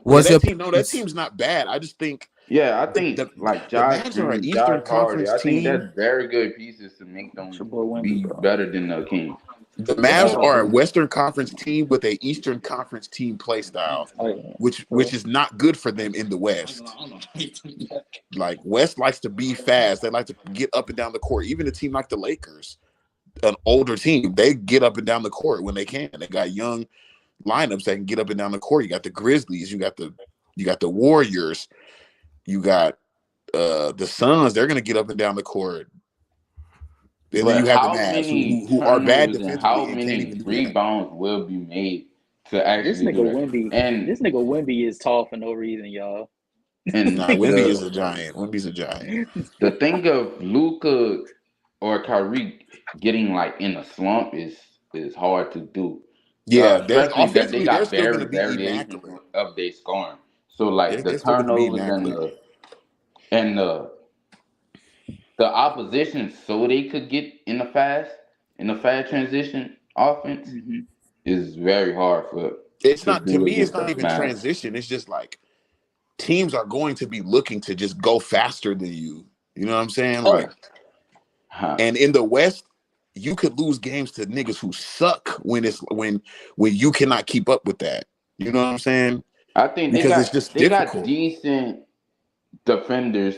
What's your that team's not bad. I just think I think like the Josh Mavs are an Green, Eastern Josh Hardy. Conference I think team. that's very good pieces to make them It's your boy Wemby, be bro. better than the Kings. The That's Mavs all are a good. Western Conference team with a Eastern Conference team play style, Oh yeah. which is not good for them in the West. Like West likes to be fast. They like to get up and down the court. Even a team like the Lakers, an older team, they get up and down the court when they can. They got young lineups that can get up and down the court. You got the Grizzlies, you got the Warriors, you got the Suns. They're gonna get up and down the court. And then But you have the how Mavs many who are bad turnovers and how defensively and can't many even do that. rebounds will be made to This actually nigga do that? Wemby. And This nigga Wemby is tall for no reason, y'all. Nah, and Wemby is a giant. Wemby's a giant. the thing of Luka or Kyrie getting like in a slump is hard to do. Yeah, Especially that they offensively, they're got still going to very be variations immaculate. of their scoring. So like the They're still going to be turnovers immaculate. and the opposition, so they could get in the fast transition offense is very hard It's to not, to do me, it's against not the even Mavs. transition. It's just like teams are going to be looking to just go faster than you. You know what I'm saying? Oh, Like, and in the West, you could lose games to niggas who suck when you cannot keep up with that. You know what I'm saying? I think Because it's just they got difficult. decent defenders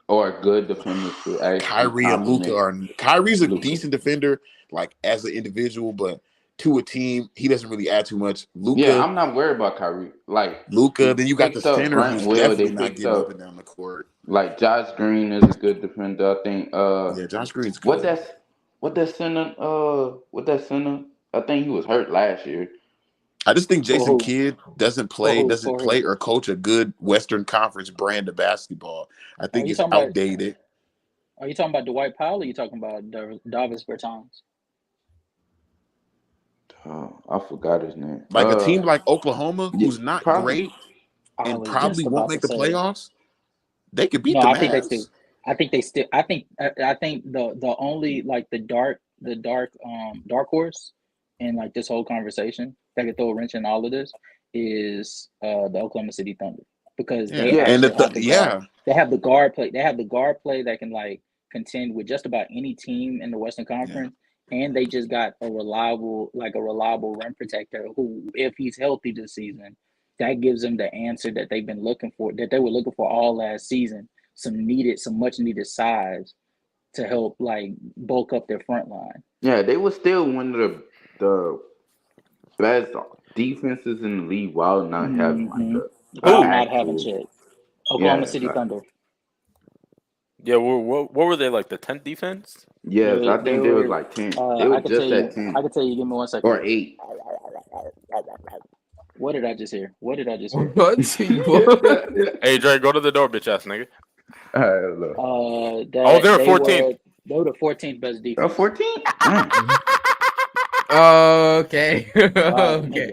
or good defenders to actually Kyrie and Luka Kyrie's a Luka. decent defender, like as an individual, but to a team, he doesn't really add too much. Yeah, I'm not worried about Kyrie. Like Luka, they then you got the picked up center Grant who's Will, they definitely not picked getting up up and down the court. like Josh Green is a good defender. I think Yeah, Josh Green's good. what that center I think he was hurt last year. I just think Jason who? Kidd doesn't play or coach a good Western Conference brand of basketball. I think it's outdated. Are you talking about Dwight Powell or are you talking about Davis Bertans? I forgot his name. Like a team like Oklahoma, who's not probably. great I and was probably just won't about make to the say playoffs, they could beat No, the I think they Mavs. still. I think they still. I think the only like the dark horse in like this whole conversation that could throw a wrench in all of this is the Oklahoma City Thunder because they actually have the guard. They have the guard play. They have the guard play that can like contend with just about any team in the Western Conference. And they just got a reliable rim protector who, if he's healthy this season, that gives them the answer that they've been looking for, that they were looking for all last season. Some much needed size to help like bulk up their front line. Yeah, they were still one of the best defenses in the league while not having not having shit. Oklahoma City Thunder. Yeah, what were they like? The 10th defense? Yes, I think they was like 10. They were just at 10. I could tell you. Give me 1 second. Or 8. What did I just hear? What? Hey, Dre, go to the door, bitch ass nigga. They were 14th. They were the 14th best defense. 14? Okay. Okay.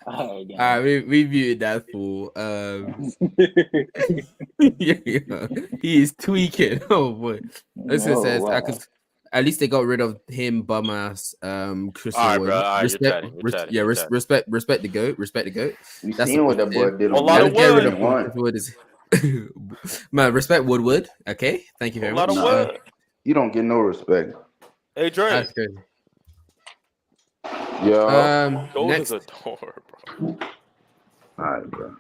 Oh, we muted that fool. Yeah, he is tweaking. Oh boy. Listen oh says I wow. could at least they got rid of him bum ass Christian All right, bro. Wood. All right, you're Respect, chatting. You're chatting. yeah, You're chatting. respect the goat. Respect the goat. We That's the seen what first that boy tier. did Whole on lot Gotta of Madden get rid wood. of 21. Christian Wood is man, respect Woodward. Okay, thank you Whole very lot of much. Nah, wood. you don't get no respect. Hey, Dre. That's good. Yo. Go to the Next, door, bro. Alright, bro.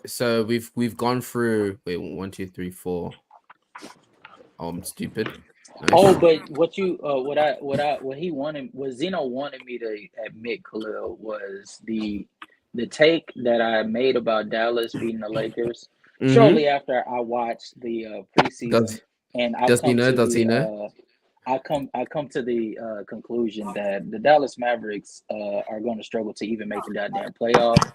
so we've gone through. Wait, 1, 2, 3, 4. Oh, I'm stupid. Nice. Oh, but what he wanted, what Xeno wanted me to admit, Khalil, was the take that I made about Dallas beating the Lakers shortly after I watched the preseason, Does and I've does he come know? to Does he the know? I come to the conclusion that the Dallas Mavericks are going to struggle to even make the goddamn playoffs.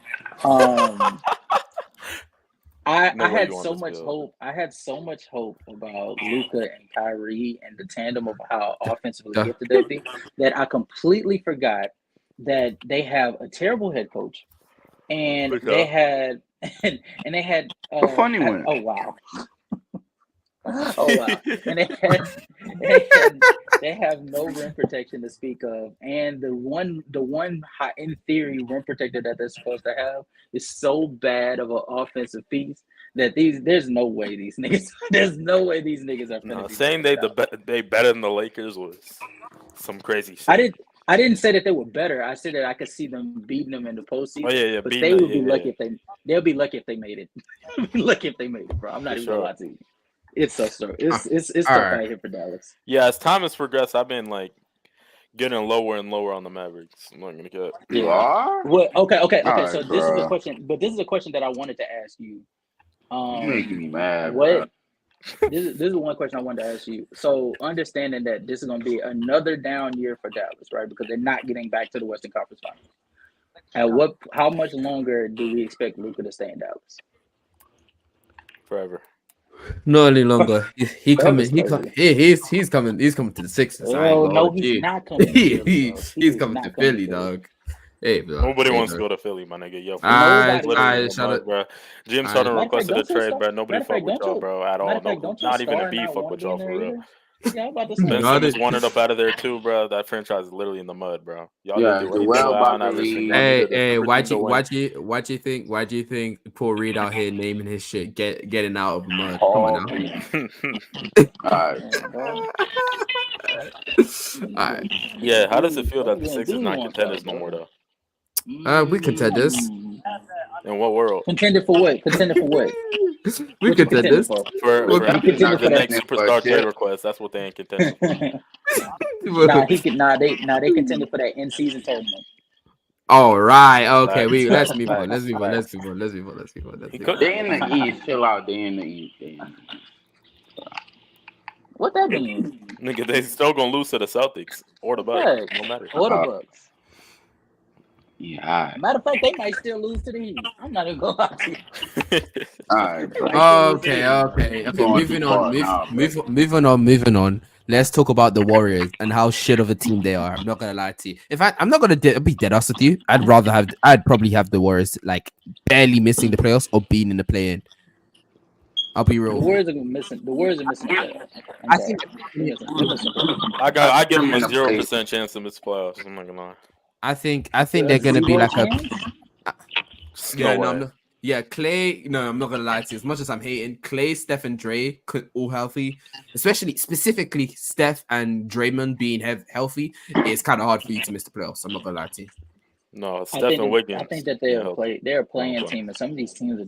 I No way had you on so this much field. hope. I had so much hope about Luca and Kyrie and the tandem of how offensively Duh. gifted they'd be that I completely forgot that they have a terrible head coach and What's they up? had and they had A funny one. oh wow. Oh wow. And they had they have no rim protection to speak of. And the one high, in theory rim protector that they're supposed to have is so bad of an offensive piece that there's no way these niggas there's no way these niggas are No, finna be saying better than Dallas. they better than the Lakers was some crazy I shit. didn't I didn't say that they were better. I said that I could see them beating them in the Oh postseason, yeah, but beating they it. would be Yeah, lucky if they'll be lucky if they made it. Lucky if they made it, bro. I'm not for even gonna sure. lie to you. It's so Ah, it's all tough right. out here for Dallas. Yeah, as time has progressed, I've been like getting lower and lower on the Mavericks. I'm not gonna get. You Yeah. are? Well, okay. So Alright, this is a bro. question, but this is a question that I wanted to ask you. You making me mad, bro. What this is one question I wanted to ask you. So understanding that this is going to be another down year for Dallas, right? Because they're not getting back to the Western Conference Finals. How much longer do we expect Luka to stay in Dallas? Forever. Not any longer. He coming. Forever's crazy. He's coming. He's coming to the Sixers. I ain't Oh gonna no, hold he's you. not coming to Philly, bro. He He's is coming to not coming to Philly, Philly. dog. Hey, bro. Nobody Hey, wants to dog. go to Philly, my nigga. Yo, Nobody literally in wants the to Shout go. mud, out. bro. Jim I Sutton Matter of fact, requested a don't you trade, start? bro. Nobody Matter of fuck fact, with y'all, bro, at all. No, don't your not even a star B not fuck want to with be in y'all there for real. either? Yeah, I'm about to say. Ben not Simmons it. wanted up out of there too, bro. That franchise is literally in the mud, bro. Y'all didn't Yeah, do anything Joel with about Allen to Iverson. Y'all leave. needed a Hey, super team to win. why do you think Paul Reed out here naming his shit, getting out of mud? Come on Paul now. Reed. Alright. Yeah, bro. All right. Yeah, how does it feel that the Again, Sixers Beanie not wants out, contenders no more bro. though? We contenders. In what world? Contended for what? Contended for what? We What you contending contenders. for? We're For You Dallas is contending not for the that? next contending for a superstar trade chip. request, that's what they ain't contention for. They contended for that in season tournament. All right. Okay. Facts, Let's facts, move on. Let's facts, move on. Let's facts. move on. Let's move on. Let's move on. Let's He move could. on. They in the East. Chill out. They in the East. They in the East. What that mean? Nigga, they still gonna lose to the Celtics or the Bucks. Facts. No matter. Or the Bucks. Yeah, alright. Matter of fact, they might still lose to the Heat. I'm not even gonna lie to you. Alright, They bro. might still lose to the Okay. Heat. You going too Moving on. far now, bro. Moving on. Let's talk about the Warriors and how shit of a team they are. I'm not gonna lie to you. In fact, I'm not gonna be dead ass with you. I'd probably have the Warriors like barely missing the playoffs or being in the play-in. I'll be The real. Warriors are missing. The Warriors are missing the playoffs. I'm I sorry. think They're missing the playoffs. I give I'm them a in the play. 0% chance to miss playoffs. I'm not gonna lie. I think A they're gonna be 0 like a chance? No no, way. Clay. No, I'm not gonna lie to you. As much as I'm hating, Clay, Steph, and Dre could all healthy, specifically Steph and Draymond being healthy. It's kind of hard for you to miss the playoffs. I'm not gonna lie to you. No, Steph and I think Wiggins. that they're a playing team, and some of these teams are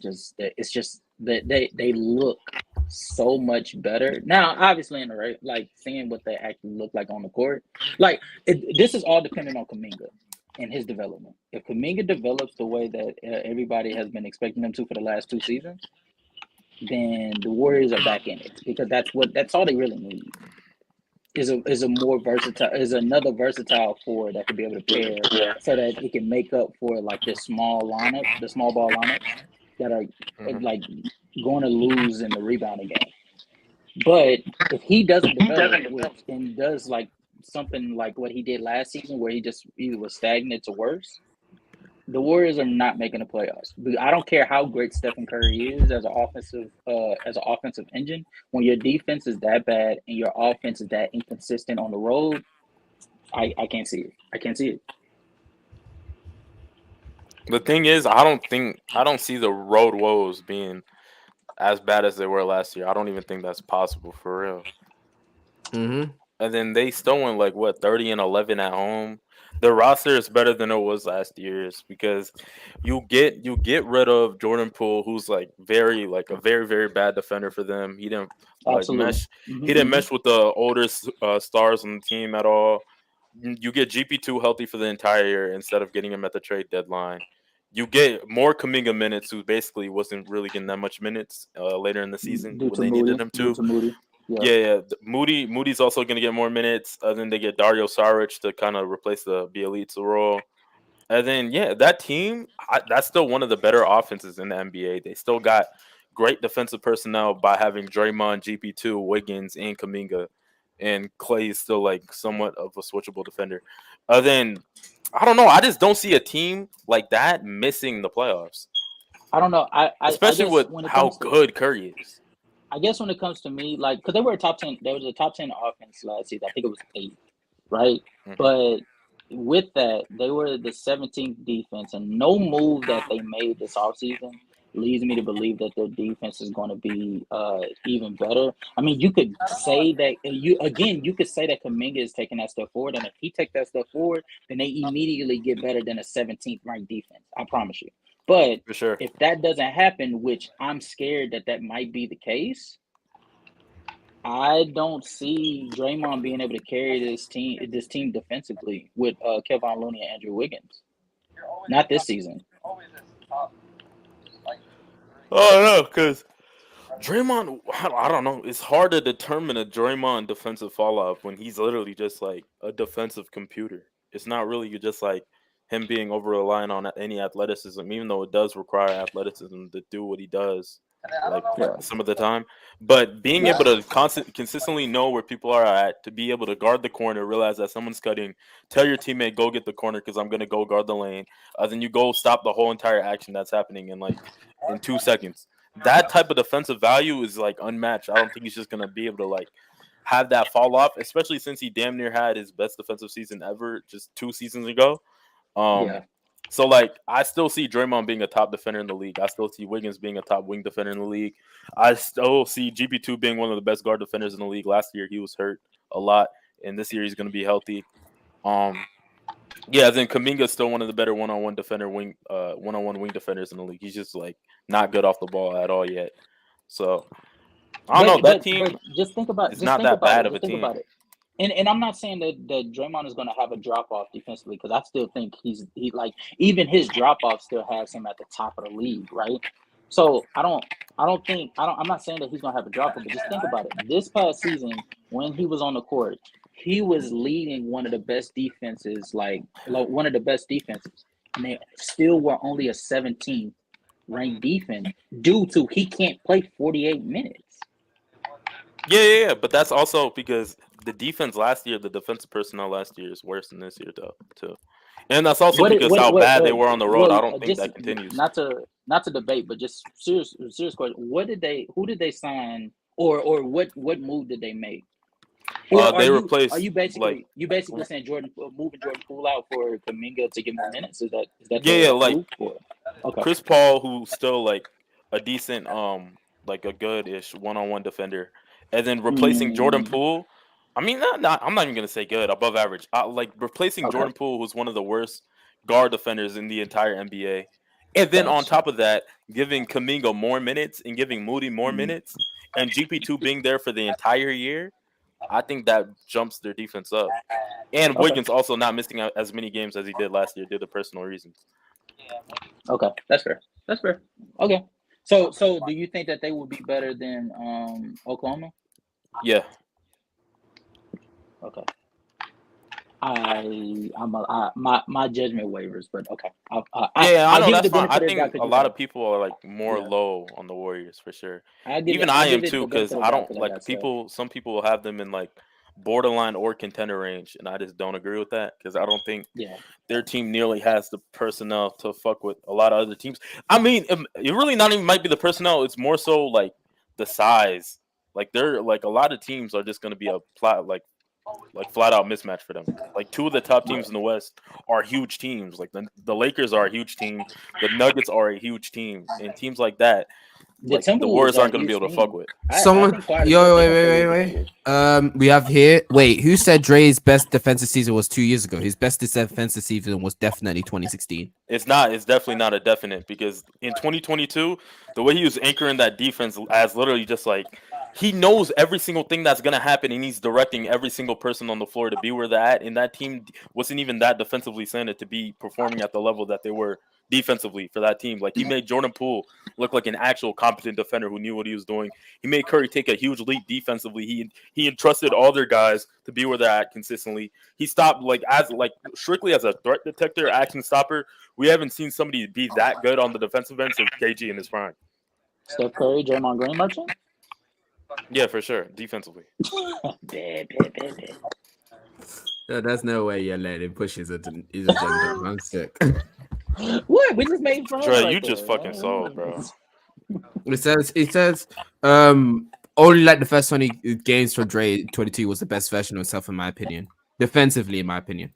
it's just that they look so much better now. Obviously, in the right, like seeing what they actually look like on the court, like this is all dependent on Kuminga and his development. If Kuminga develops the way that everybody has been expecting them to for the last 2 seasons, then the Warriors are back in it because that's all they really need. Is another versatile forward that could be able to pair so that it can make up for like this small ball lineups that are like going to lose in the rebounding game. But if he doesn't develop and does like something like what he did last season, where he just either was stagnant to worse, the Warriors are not making the playoffs. I don't care how great Stephen Curry is as an offensive engine. When your defense is that bad and your offense is that inconsistent on the road, I can't see it. I can't see it. The thing is, I don't see the road woes being as bad as they were last year. I don't even think that's possible for real. Mm-hmm. And then they still went like what 30-11 at home. The roster is better than it was last year's because you get rid of Jordan Poole, who's like a very very bad defender for them. He didn't like Absolutely. mesh. He didn't mesh with the older stars on the team at all. You get GP2 healthy for the entire year instead of getting him at the trade deadline. You get more Kaminga minutes, who basically wasn't really getting that much minutes later in the season Due when to they needed Moody. him Due to. to Moody. Yeah. Yeah. Moody's also going to get more minutes. Then they get Dario Saric to kind of replace the Bielitsa role. And then, that team, that's still one of the better offenses in the NBA. They still got great defensive personnel by having Draymond, GP2, Wiggins, and Kaminga. And Clay is still like somewhat of a switchable defender. Then, I don't know. I just don't see a team like that missing the playoffs, I don't know. I especially guess with when it how comes to good Curry is. I guess when it comes to me, like, because they were a top 10, there was a top 10 offense last season. I think it was 8, right? Mhm. But with that, they were the 17th defense, and no move that they made this offseason leads me to believe that their defense is going to be even better. I mean, you could say that you could say that Kuminga is taking that step forward, and if he takes that step forward, then they immediately get better than a 17th ranked defense. I promise you. But For sure. if that doesn't happen, which I'm scared that might be the case, I don't see Draymond being able to carry this team defensively with Kevon Looney and Andrew Wiggins. Not this season. Oh no, because Draymond, I don't know. It's hard to determine a Draymond defensive fall off when he's literally just like a defensive computer. It's not really just like him being over reliant on any athleticism, even though it does require athleticism to do what he does, like Yeah. some of the time. But being able to consistently know where people are at, to be able to guard the corner, realize that someone's cutting, tell your teammate go get the corner because I'm gonna go guard the lane. Then you go stop the whole entire action that's happening in 2 seconds. That type of defensive value is like unmatched. I don't think he's just gonna be able to like have that fall off, especially since he damn near had his best defensive season ever just 2 seasons ago. Yeah. So like I still see Draymond being a top defender in the league. I still see Wiggins being a top wing defender in the league. I still see GP2 being one of the best guard defenders in the league. Last year he was hurt a lot, and this year he's gonna be healthy. Then Kuminga's still one of the better one-on-one wing defenders in the league. He's just like not good off the ball at all yet. So I don't know. That But team just think about is not that bad of a team. it. And I'm not saying that Draymond is going to have a drop off defensively, because I still think he like, even his drop off still has him at the top of the league, right? So I'm not saying that he's going to have a drop off, but just think about it. This past season, when he was on the court, he was leading one of the best defenses, one of the best defenses, and they still were only a 17th ranked defense due to he can't play 48 minutes. Yeah. But that's also because the defense last year, the defensive personnel last year is worse than this year too. And that's also because how bad they were on the road. I don't think that continues. Not to debate, but just serious question. Who did they sign, or what move did they make? Or They replaced are you basically saying moving Jordan Poole out for Kuminga to get more minutes? Is that like move? Okay. Chris Paul, who's still like a decent like a good-ish one-on-one defender, and then replacing Jordan Poole. I mean, I'm not even gonna say good, above average. Like replacing Okay. Jordan Poole, who's one of the worst guard defenders in the entire NBA, and then on Thanks. top of that, giving Kuminga more minutes and giving Moody more minutes, and GP2 being there for the entire year. I think that jumps their defense up. And Wiggins also not missing out as many games as he did last year due to personal reasons. Okay, that's fair. Okay, so do you think that they will be better than Oklahoma? Yeah. Okay. My judgment wavers, but okay. I know that's fine. I think think a lot of people are like more low on the Warriors for sure. Even I am too, because I don't like people. Some people will have them in like borderline or contender range, and I just don't agree with that because I don't think Yeah. their team nearly has the personnel to fuck with a lot of other teams. I mean, it really not even might be the personnel. It's more so like the size. Like they're like a lot of teams are just going to be a flat out mismatch for them. Like two of the top teams in the West are huge teams. Like the Lakers are a huge team, the Nuggets are a huge team, and teams like that, The like the Timberwolves Warriors are a aren't going to be huge able to fuck team. with. I Someone, think quite a yo, bit. wait, They wait, can wait, play with wait. Timberwolves. We have here. Wait, who said Dre's best defensive season was 2 years ago? His best defensive season was definitely 2016. It's not. It's definitely not a definite because in 2022, the way he was anchoring that defense as literally just like he knows every single thing that's gonna happen, and he's directing every single person on the floor to be where they're at. And that team wasn't even that defensively centered to be performing at the level that they were defensively for that team. Like he made Jordan Poole look like an actual competent defender who knew what he was doing. He made Curry take a huge leap defensively. He entrusted all their guys to be where they're at consistently. He stopped like strictly as a threat detector, action stopper. We haven't seen somebody be that good on the defensive end since KG in his prime. Steph Curry, Draymond Green merchant. Yeah, for sure. Defensively. Bad. No, there's no way you're letting him push his agenda. I'm sick. What? We just made fun. Dre, right you just there. fucking sold, bro. It says only like the first 20 games for Dre 22 was the best version of himself in my opinion. Defensively, in my opinion.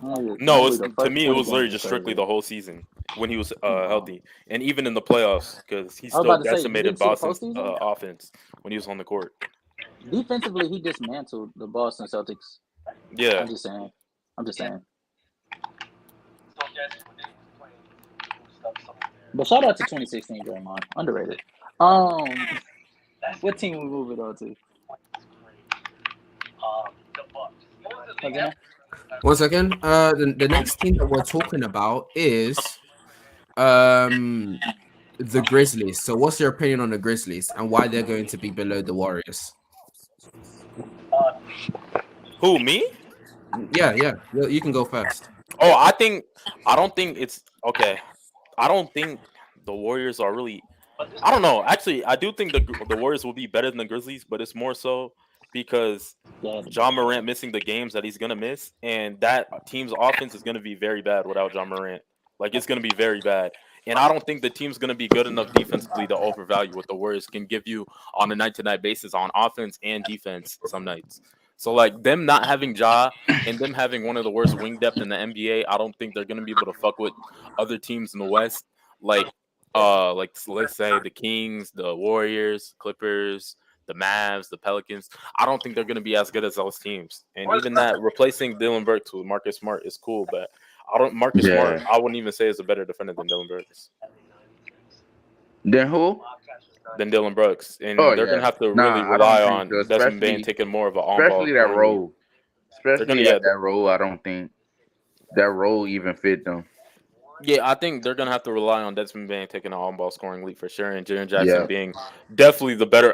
No, to me it was literally just strictly the whole season when he was healthy, and even in the playoffs because he I was still about to say, you decimated didn't see the Boston's postseason? offense when he was on the court. Defensively, he dismantled the Boston Celtics. Yeah, I'm just saying. But shout out to 2016 Draymond, underrated. What team we moving on to? Okay. 1 second. The next team that we're talking about is the Grizzlies. So what's your opinion on the Grizzlies and why they're going to be below the Warriors? who, me? Yeah. You can go first. Oh, I don't think it's okay. I don't think the Warriors are really. I don't know. Actually, I do think the Warriors will be better than the Grizzlies, but it's more so because John Morant missing the games that he's gonna miss, and that team's offense is gonna be very bad without John Morant. Like it's gonna be very bad, and I don't think the team's gonna be good enough defensively to overvalue what the Warriors can give you on a night-to-night basis on offense and defense some nights. So like them not having Ja and them having one of the worst wing depth in the NBA, I don't think they're gonna be able to fuck with other teams in the West, like let's say the Kings, the Warriors, Clippers, the Mavs, the Pelicans. I don't think they're going to be as good as those teams. And even that replacing Dylan Brooks with Marcus Smart is cool, but Marcus Smart, I wouldn't even say is a better defender than Dylan Brooks. Then who? Than Dylan Brooks. And they're going to have to really rely on Desmond Bain taking more of an on-ball. Especially that role. Especially at that role, I don't think that role even fit them. Yeah, I think they're gonna have to rely on Desmond Bain taking an on-ball scoring lead for sure, and Jaren Jackson being definitely the better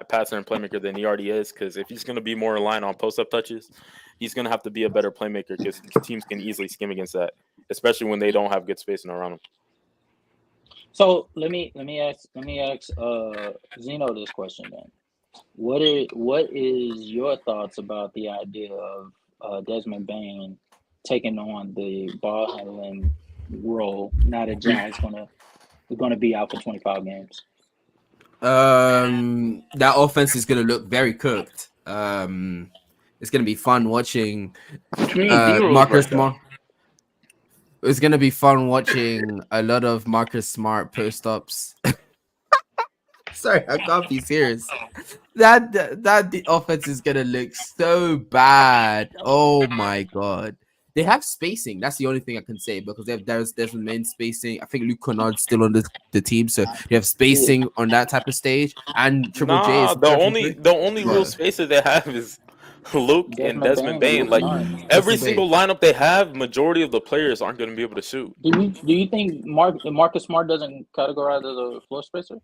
passer and playmaker than he already is. Because if he's gonna be more reliant on post-up touches, he's gonna have to be a better playmaker because teams can easily skim against that, especially when they don't have good spacing around them. So let me ask Xeno this question then. What is your thoughts about the idea of Desmond Bain taking on the ball handling role now that Ja is gonna be out for 25 games? That offense is gonna look very cooked. It's gonna be fun watching Marcus Smart. It's gonna be fun watching a lot of Marcus Smart post ups. Sorry, I can't be serious. That the offense is gonna look so bad. Oh my god. They have spacing. That's the only thing I can say because there's main spacing. I think Luke Kennard's still on the team, so they have spacing on that type of stage. And Triple J is the only real spacer they have is Luke and Desmond Bain. Like every single lineup they have, majority of the players aren't going to be able to shoot. Do you think Marcus Smart doesn't categorize as a floor spacer?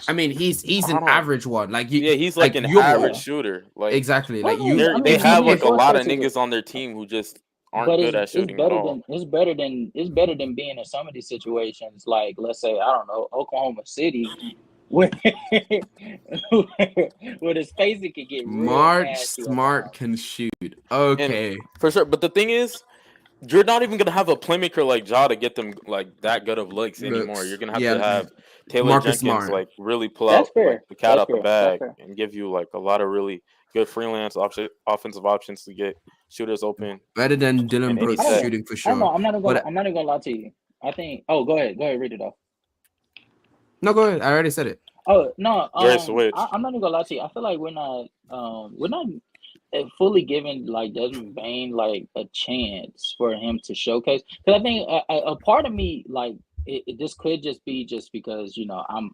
I mean, he's an average one. Like he's like an average shooter. Like exactly. Like they have like a lot of niggas on their team who just aren't good at shooting at all. It's better than being in some of these situations. Like let's say I don't know Oklahoma City, Where, where the spacing can get real March nasty at times. Smart can shoot. And Okay. for sure. But the thing is, you're not even gonna have a playmaker like Ja to get them like that good of looks anymore. You're Looks. gonna have to Yeah. have Taylor Marcus Jenkins Smart. like really pull That's out like fair. the cat That's out the fair. That's bag fair. and give you like a lot of really good freelance offensive options to get shooters open Better than in Dylan any I Brooks don't set. know. shooting for I don't know. sure. But I'm not even gonna lie to you. I think. Oh, go ahead. Go ahead. Read it off. no, go ahead. I already said it. Oh no. Great switch. I'm not even gonna lie to you. I feel like we're not fully giving like Desmond Bain like a chance for him to showcase. Because I think a part of me like this could just be just because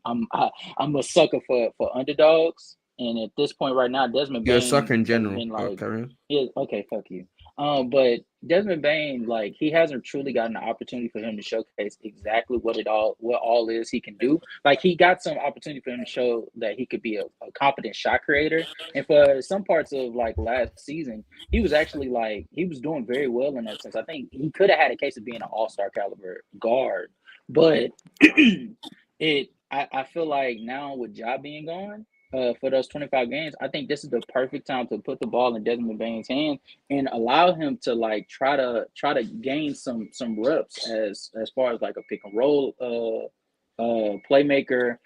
I'm a sucker for underdogs, and at this point right now, Desmond You're a Bain sucker in has general. been Oh, like, carry on. yeah, okay, fuck you. But Desmond Bain, like, he hasn't truly gotten the opportunity for him to showcase exactly what all is he can do. Like, he got some opportunity for him to show that he could be a competent shot creator. And for some parts of like last season, he was actually like he was doing very well in that sense. I think he could have had a case of being an all-star caliber guard, but I feel like now with Ja being gone for those 25 games, I think this is the perfect time to put the ball in Desmond Bain's hands and allow him to like try to gain some reps as far as like a pick and roll playmaker,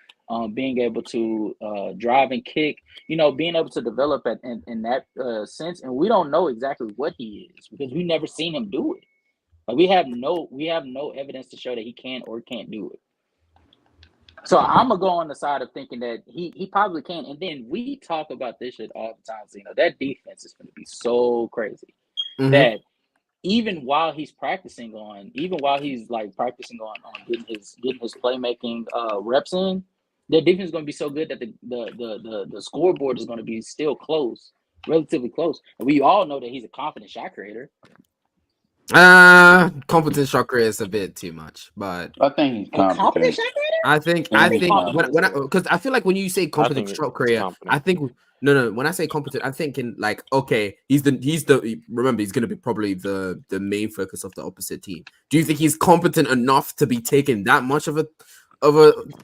being able to drive and kick, being able to develop in that sense. And we don't know exactly what he is because we've never seen him do it. Like we have no evidence to show that he can or can't do it. So I'm gonna go on the side of thinking that he probably can. And then we talk about this shit all the time. So, that defense is gonna be so crazy Mm-hmm. that even while he's like practicing on getting his playmaking reps in, the defense is gonna be so good that the scoreboard is gonna be still close, relatively close. And we all know that he's a confident shot creator. Competent shot creator is a bit too much, but I think he's A confident competent. shot creator? I think I I think What he's does think confidence when I mean? because I feel like when you say I competent think shot it's creator, I confident. think no. When I say competent, I'm thinking like okay, he's the remember he's gonna be probably the main focus of the opposite team. Do you think he's competent enough to be taking that much of a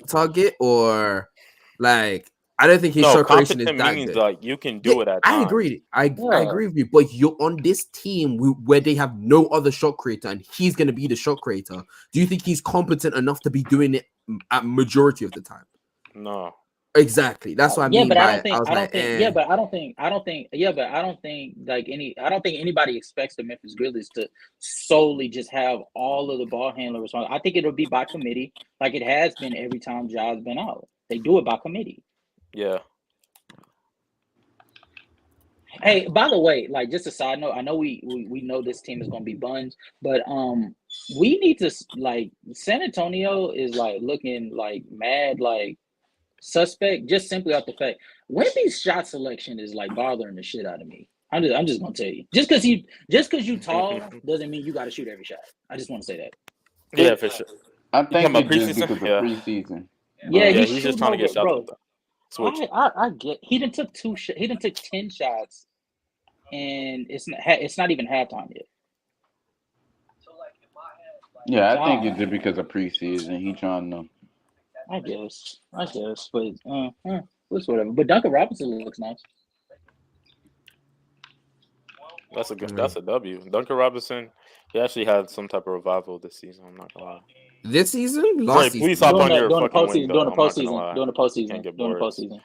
target, or like I don't think his No, shot creation is competent that means good. like you can Yeah, do it at I times. agree. I Yeah. agree with you. But you're on this team where they have no other shot creator, and he's gonna be the shot creator. Do you think he's competent enough to be doing it at majority of the time? No. Exactly. That's what I Yeah, mean but I by don't it. I think was I like, don't think yeah, eh. but I don't think I don't think yeah, but I don't think like I don't think anybody expects the Memphis Grizzlies to solely just have all of the ball handler responsibility. I think it'll be by committee, like it has been every time Ja's been out. They do it by committee. Yeah. Hey, by the way, like just a side note, I know we know this team is gonna be buns, but we need to like San Antonio is like looking like mad like suspect just simply off the fact Wemby's shot selection is like bothering the shit out of me. I'm just gonna tell you. Just cause you tall doesn't mean you gotta shoot every shot. I just want to say that. Yeah, for sure. I You talking think about it's just preseason? because of Yeah. preseason. Yeah, But he's He's just shooting trying to get over, shots bro. like that. Switch. I get he didn't took he didn't took 10 shots and it's not even halftime yet. yeah, I think it's God, just because of preseason. He trying to. I guess, but it's whatever. But Duncan Robinson looks nice. That's a W. Duncan Robinson, he actually had some type of revival this season. I'm not gonna lie. This season, Trey, last please season. hop During on the your during the fucking wing postseason, though. during the I'm not gonna postseason, lie. during the Can't postseason, get during the boards. postseason.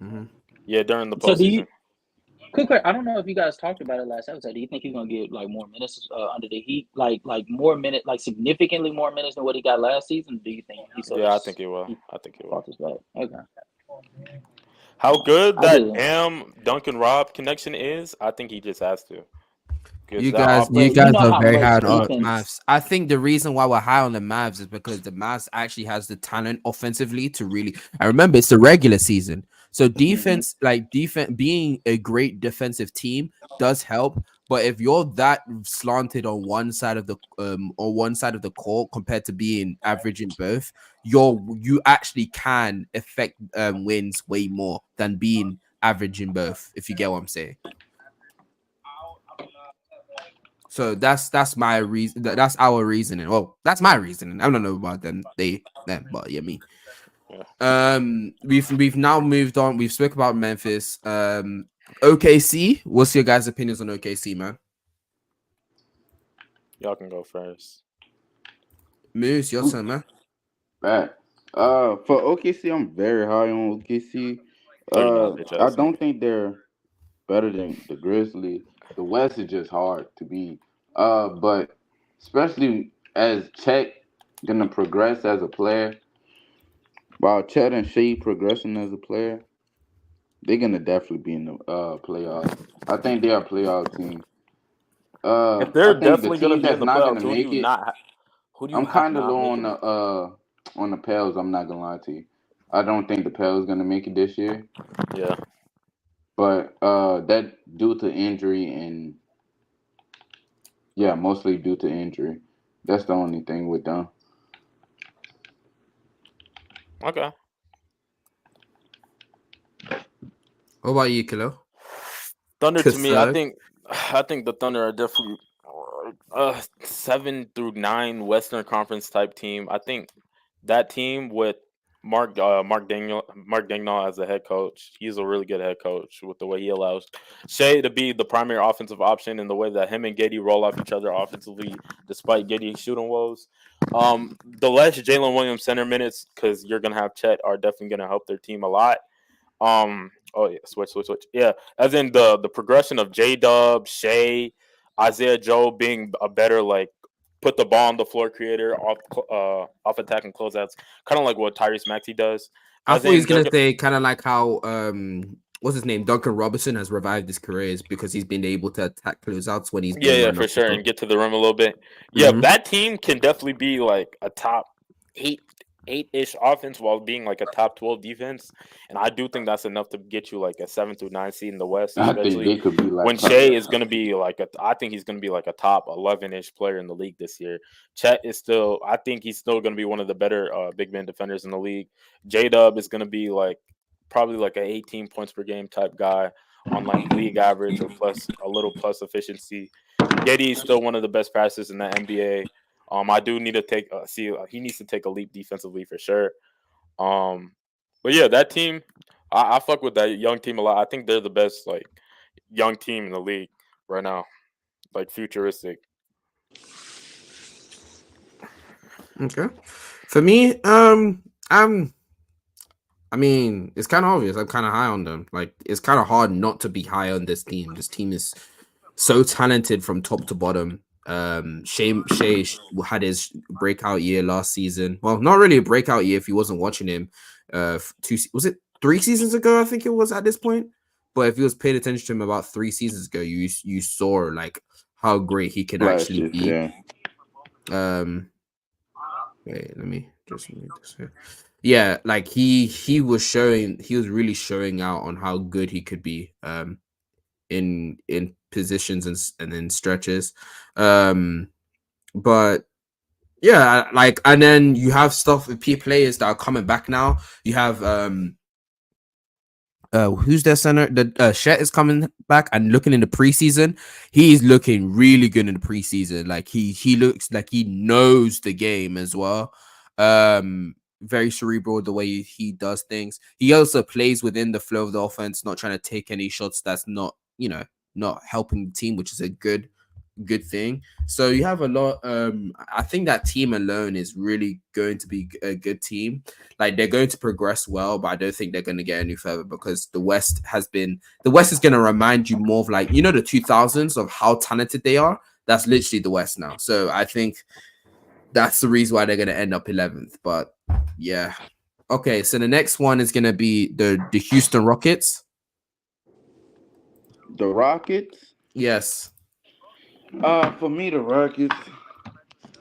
Mm-hmm. Yeah, during the So do postseason. you? Quick, I don't know if you guys talked about it last episode. Do you think he's gonna get like more minutes under the Heat, like more minutes, like significantly more minutes than what he got last season? Do you think he sort of Yeah, I think it will. he I think it will. falters back? Okay, How good I that just Duncan Rob connection is, I think he just has to. Because You that guys, offense you but you guys know are how very much hard on defense. Mavs. I think the reason why we're high on the Mavs is because the Mavs actually has the talent offensively to really. I remember it's the regular season, so Mhm. defense, being a great defensive team does help. But if you're that slanted on one side of the court compared to being average in both, you actually can affect wins way more than being average in both. If you get what I'm saying. So that's my reason. That's our reasoning. Well, that's my reasoning. I don't know about them, but yeah, me. Yeah, We've now moved on. We've spoke about Memphis. OKC. What's your guys' opinions on OKC, man? y'all can go first. Moose, your turn, man. Back. For OKC, I'm very high on OKC. No, you're not, bitch I ass don't nigga. think they're better than the Grizzlies. The West is just hard to beat. But especially as Chet gonna progress as a player, while Chet and Shea progressing as a player, they're gonna definitely be in the playoffs. I think they're a playoff team. If I they're think the definitely gonna teams be in that's the not gonna playoffs, who do make you it, not? Who do you I'm have kind of not low making it? on the Pels. I'm not gonna lie to you. I don't think the Pels gonna make it this year, Yeah. but that due to injury and yeah, mostly due to injury. That's the only thing with them. Okay. What about you, Kilo? Thunder to me, Third. I think the Thunder are definitely 7 through 9 Western Conference type team. I think that team with Mark Dagnall as the head coach, he's a really good head coach with the way he allows Shea to be the primary offensive option and the way that him and Giddy roll off each other offensively, despite Giddy shooting woes. The less Jalen Williams center minutes, because you're gonna have Chet, are definitely gonna help their team a lot. Oh yeah, switch. Yeah, as in the progression of J Dub, Shea, Isaiah Joe being a better like put the ball on the floor creator off attack and closeouts, kind of like what Tyrese Maxey does. I As thought he was in they're gonna say kind of like how what's his name, Duncan Robinson has revived his career is because he's been able to attack closeouts when he's been yeah, run for off the sure, shot. and get to the rim a little bit. Yeah, Mm-hmm. that team can definitely be like a top eight, eight-ish offense while being like a top 12 defense, and I do think that's enough to get you like a 7 through 9 seed in the West, I think especially they could be like when Shea is going to be like I think he's going to be like a top 11-ish player in the league this year. Chet is still, I think he's still going to be one of the better big man defenders in the league. J Dub is going to be like probably like a 18 points per game type guy on like league average or plus a little plus efficiency. Getty is still one of the best passers in the NBA. I do need to take he needs to take a leap defensively for sure. Um, but yeah, that team, I fuck with that young team a lot. I think they're the best like young team in the league right now, like futuristic. Okay. For me, I mean, it's kind of obvious. I'm kind of high on them. Like, it's kind of hard not to be high on this team. This team is so talented from top to bottom. Shea had his breakout year last season. Well, not really a breakout year if you wasn't watching him. Was it 3 seasons ago? I think it was at this point. But if you was paying attention to him about 3 seasons ago, you saw like how great he could actually flashes. be. Yeah, Um, wait, let me just make this here. Yeah, like he was really showing out on how good he could be in positions and in stretches. Um but yeah, like, and then you have stuff with players that are coming back now. You have who's their center? The Shet is coming back and looking in the preseason. He's looking really good in the preseason. Like he looks like he knows the game as well. Very cerebral the way he does things. He also plays within the flow of the offense, not trying to take any shots that's not, not helping the team, which is a good thing. So you have a lot. I think that team alone is really going to be a good team. Like, they're going to progress well, but I don't think they're going to get any further because the West is going to remind you more of, like, the 2000s of how talented they are. That's literally the West now. So I think that's the reason why they're going to end up 11th. But yeah. Okay, so the next one is going to be the Houston Rockets. the Rockets. Yes. For me, the Rockets.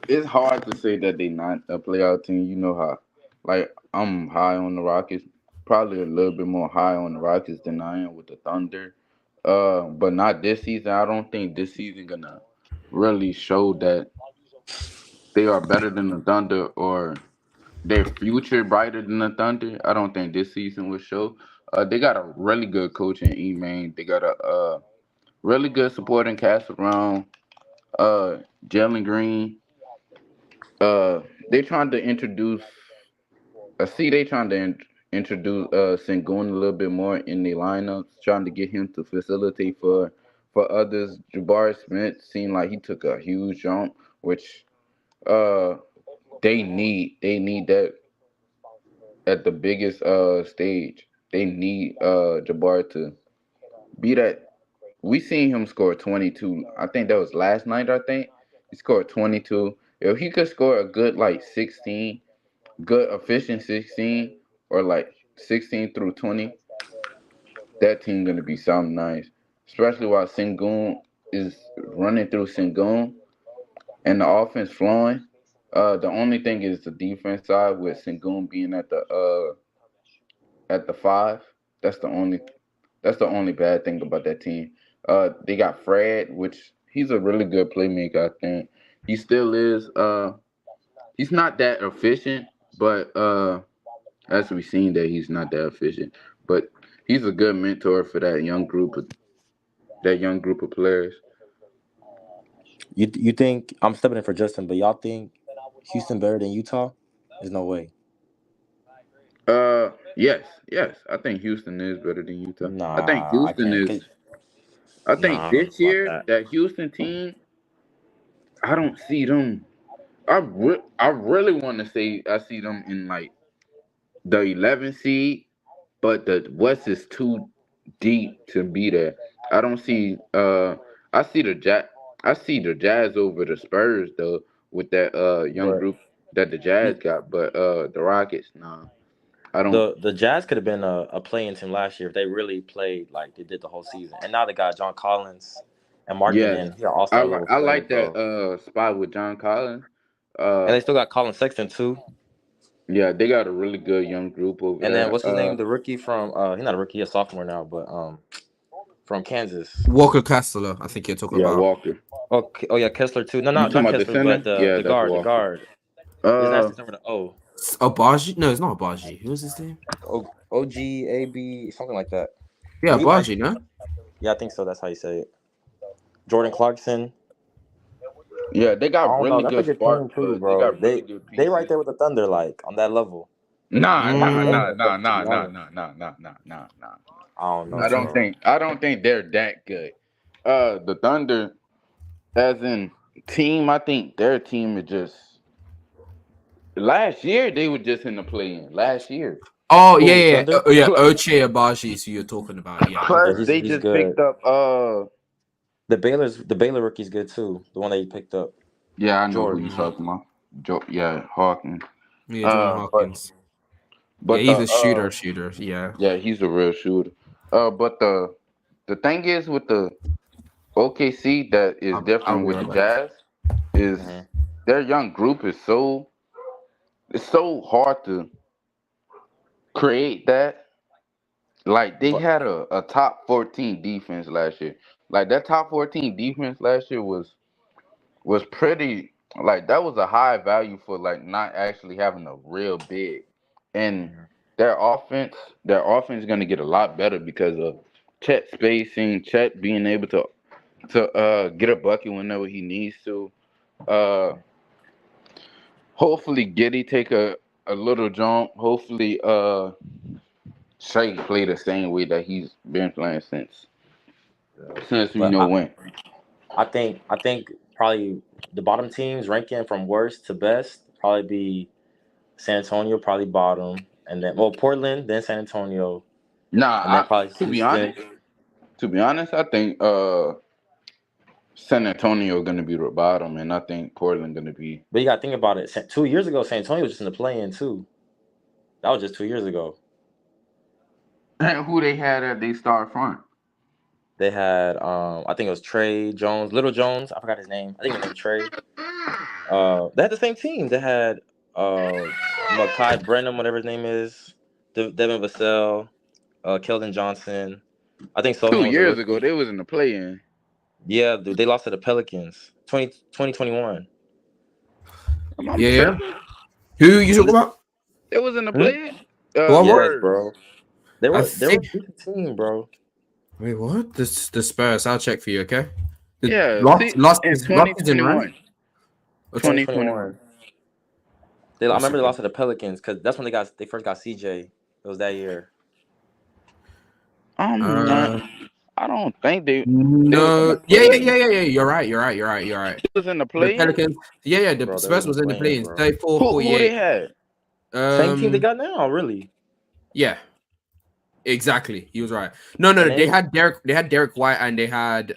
It's hard to say that they not a playoff team. You know how, like, I'm high on the Rockets. Probably a little bit more high on the Rockets than I am with the Thunder. But not this season. I don't think this season gonna really show that they are better than the Thunder or their future brighter than the Thunder. I don't think this season will show. They got a really good coach in E-Main. They got a really good supporting cast around. Jalen Green. They trying to introduce. I see they trying to introduce Sengun a little bit more in the lineups, trying to get him to facilitate for others. Jabari Smith seemed like he took a huge jump, which uh they need that at the biggest stage. They need Jabari to be that. We seen him score 22. I think that was last night. I think he scored 22. If he could score a good like 16, good efficient 16, or like 16 through 20, that team gonna be something nice. Especially while Sengun is running through Sengun and the offense flowing. The only thing is the defense side with Sengun being at the five. That's the only that's the only bad thing about that team. They got Fred, which he's a really good playmaker. I think he still is. He's not that efficient, but as we've seen that he's not that efficient. But he's a good mentor for that young group of players. You think I'm stepping in for Justin, but y'all think Houston better than Utah? There's no way. Yes. I think Houston is better than Utah. I think Nah, I Houston can't. is. I think Nah, I don't know this about year that. that Houston team, I don't see them. I really want to say I see them in like the 11 seed, but the West is too deep to be there. I don't see. I see the Jazz over the Spurs though with that young But group that the Jazz got, but the Rockets, nah. I don't. the Jazz could have been a playing team last year if they really played like they did the whole season. And now they got John Collins and Yes, Markkinen. He's an all star level I player, like that bro. spot with John Collins. And Uh, they still got Colin Sexton too. yeah, they got a really good young group over And then there. what's his name? The rookie from he's not a rookie, he's a sophomore now, but from Kansas. Walker Kessler, I think you're talking Yeah, about. Walker. Oh yeah, Kessler too. No, You not talking not about the Kessler, but center? the Yeah, the that's guard, the Walker. guard. His last Uh, name starts with an O. Abaji? No, it's not Abaji. Who was his name? OGAB, something like that. Yeah, But he might. Abaji, no? Yeah, I think so. That's how you say it. Jordan Clarkson. yeah, they I got don't know. really That's a good good team spark too, plugs. They bro. got really They good they right pieces. there with the Thunder, like on that level. Nah, They might nah, be Mm, nah, better, nah, to nah, be nah, honest. nah, nah, nah, nah, nah, nah. I don't know, I okay. don't bro. think I don't think they're that good. The Thunder, as in team, I think their team is just. Last year they were just in the play-in. Last year. Oh, yeah, Who, yeah, yeah. Thunder? Yeah, Plus, Oche Abaji is who you're talking about. Yeah, Yeah, plus okay. they he's just good. picked up The Baylor rookie's good too. The one that he picked up, yeah, I know who you George. Mm, talking about. Yeah, Hawkins. yeah, Jordan But Hawkins. Yeah, but the he's a shooter. Yeah. yeah, he's a real shooter. But the thing is with the OKC that is I'll different be with the right back. Jazz is Hmm. their young group is so hard to create that. Like they But had a top 14 defense last year. Like that top 14 defense last year was pretty like that was a high value for like not actually having a real big. And mhm. their offense, their offense is gonna get a lot better because of Chet spacing, Chet being able to get a bucket whenever he needs to. Uh Hopefully Giddy take a little jump. Hopefully Shea play the same way that he's been playing since we but know when. I think probably the bottom teams ranking from worst to best probably be San Antonio, probably bottom, and then Portland, then San Antonio, Nah, and then probably to be Houston. honest, I think San Antonio gonna be the bottom, and I think Portland gonna be. But you got to think about it. 2 years ago, San Antonio was just in the play-in too. That was just 2 years ago. And who they had at they start front? They had I think it was Trey Jones, Little Jones. I forgot his name. I think his name was Trey. They had the same team. They had Makai Brenham, whatever his name is, Devin Vassell, Keldon Johnson. I think Two Sochan was a years ago, rookie. they was in the play-in. Yeah, dude, they lost to the Pelicans. 2021. I'm Yeah, yeah. tripping. Who you talking This, about? It was in the hmm? play-in. What? Yes, Spurs. bro. They I were a think. decent team, bro. Wait, what? The Spurs. I'll check for you. Okay. Yeah, see, Lost in season, right? 2021. Or 2021. 2021. I What's remember they it? lost to the Pelicans because that's when they first got CJ. It was that year. I'm not. Uh, I don't think they was in the no. play-in. Yeah. You're right. You're right. They was in the The play-in. Pelicans. Yeah. The Bro, they was Spurs in the was in the play-ins, play-ins. bro. 34, Who they 48. had? Same team they Um. got now, really. Yeah. Exactly. He was right. No. And They then had Derek. They had Derek White, and they had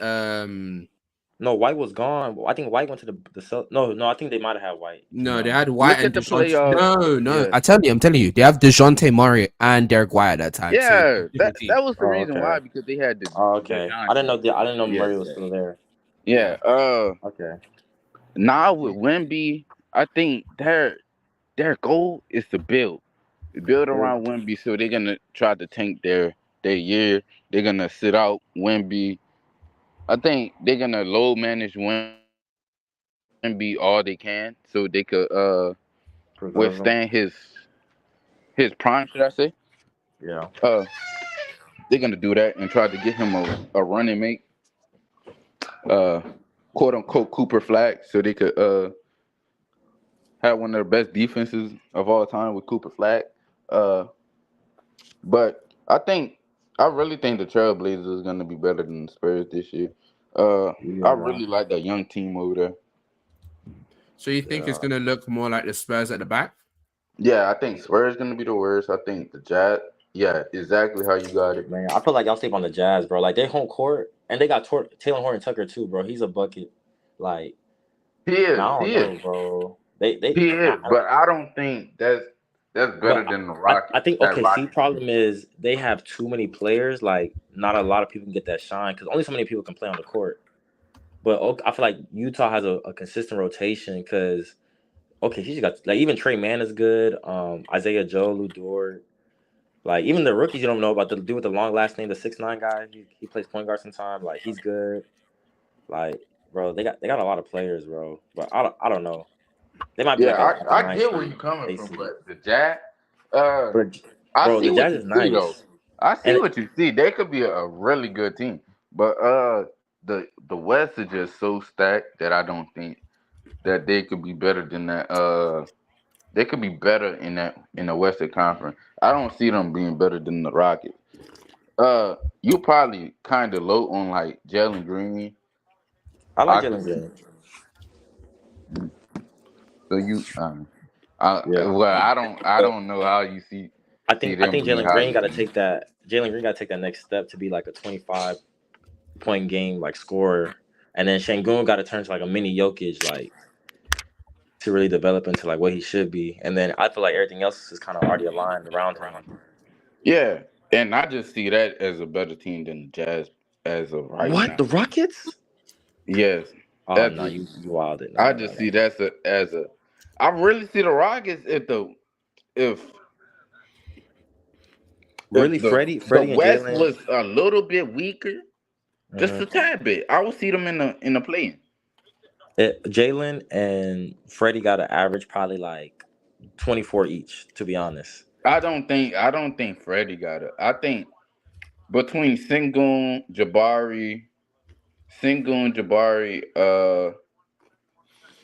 no, White was gone. I think White went to the no. I think they might have had White. To be No, they honest, had White Look and at the Dejounte. playoffs. No. Yeah, I'm telling you, they have Dejounte Murray and Derek White at that time. So it's a yeah. different team. That was the oh reason why okay, because they had the oh okay. Dejounte. I didn't know Yeah, Murray was still there. yeah. Okay. Now with Wemby, I think their goal is to build around Wemby. So they're gonna try to tank their year. They're gonna sit out Wemby. I think they're gonna low manage Wemby all they can, so they could withstand Preserve them. his prime. Should I say? Yeah. Uh, they're gonna do that and try to get him a running mate, uh, quote unquote Cooper Flag, so they could have one of the best defenses of all time with Cooper Flag. Uh, but I really think the Trailblazers is gonna be better than the Spurs this year. I Yeah. really like that young team over there. So you think it's Yeah. gonna look more like the Spurs at the back? Yeah, I think Spurs gonna be the worst. I think the Jazz. Yeah, exactly how you got it. Man, I feel like y'all sleep on the Jazz, bro. Like they home court, and they got Taylor Horton Tucker too, bro. He's a bucket. Like, He man, is. I don't He know, is. bro. He is. But I don't think that's better But than the I Rockets. think That OKC Rockets team. problem is they have too many players. Like, not a lot of people can get that shine because only so many people can play on the court. But I feel like Utah has a consistent rotation because okay, she just got like even Trey Mann is good. Isaiah Joe, Lou Dort, like even the rookies you don't know about the dude with the long last name, the 6'9" guy. He plays point guard sometimes. Like he's good. Like bro, they got a lot of players, bro. But I don't know. They might be Yeah, like a I nine get where you're seed, coming from, AC. but the Jazz, uh, But I bro, see the what Jazz you is see though. nice, I see and what you see. They could be a really good team, but the West is just so stacked that I don't think that they could be better than that. They could be better in the Western Conference. I don't see them being better than the Rockets. You probably kind of low on like Jalen Green. I like I could Jalen see. Green. So you, Yeah. well, I don't know how you see I them think being Jalen Green higher got to than you. take that. Jalen Green got to take that next step to be like a 25-point game like scorer, and then Şengün got to turn to like a mini Jokic like to really develop into like what he should be. And then I feel like everything else is kind of already aligned around him. Yeah, and I just see that as a better team than the Jazz as of right What now. the Rockets? Yes, Oh that's no, just you wilded. I just see that's as a. I really see the Rockets if if Really, the Freddie and West Jalen, was a little bit weaker, just a tad bit, I would see them in the play. Jalen and Freddie got to average probably like 24 each. To be honest, I don't think Freddie got it. I think between Sengun, Jabari,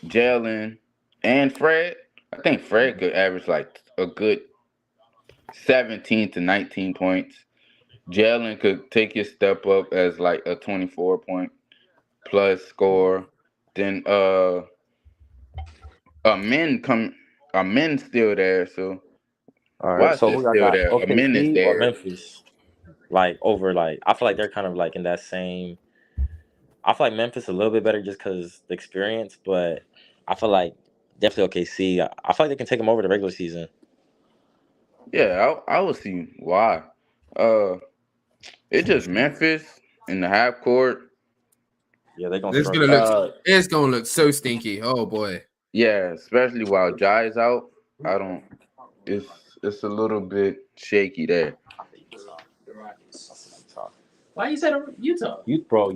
Jalen, and Fred, I think Fred could average like a good 17 to 19 points. Jalen could take his step up as like a 24 point plus score. Then a men come a men still there, so all right. Watts So is who y'all still got? there. A men is OKC or there. Memphis? Like over like I feel like they're kind of like in that same. I feel like Memphis a little bit better just because the experience, but I feel like definitely OKC. I feel like they can take them over the regular season. Yeah, I will see why. Uh it's just Memphis in the half court. Yeah, they're gonna This is struggle. gonna look. Uh It's gonna look so stinky. Oh boy. yeah, especially while Jai is out. I don't it's it's a little bit shaky there. The Rockets. Utah. Why you said Utah? Bro,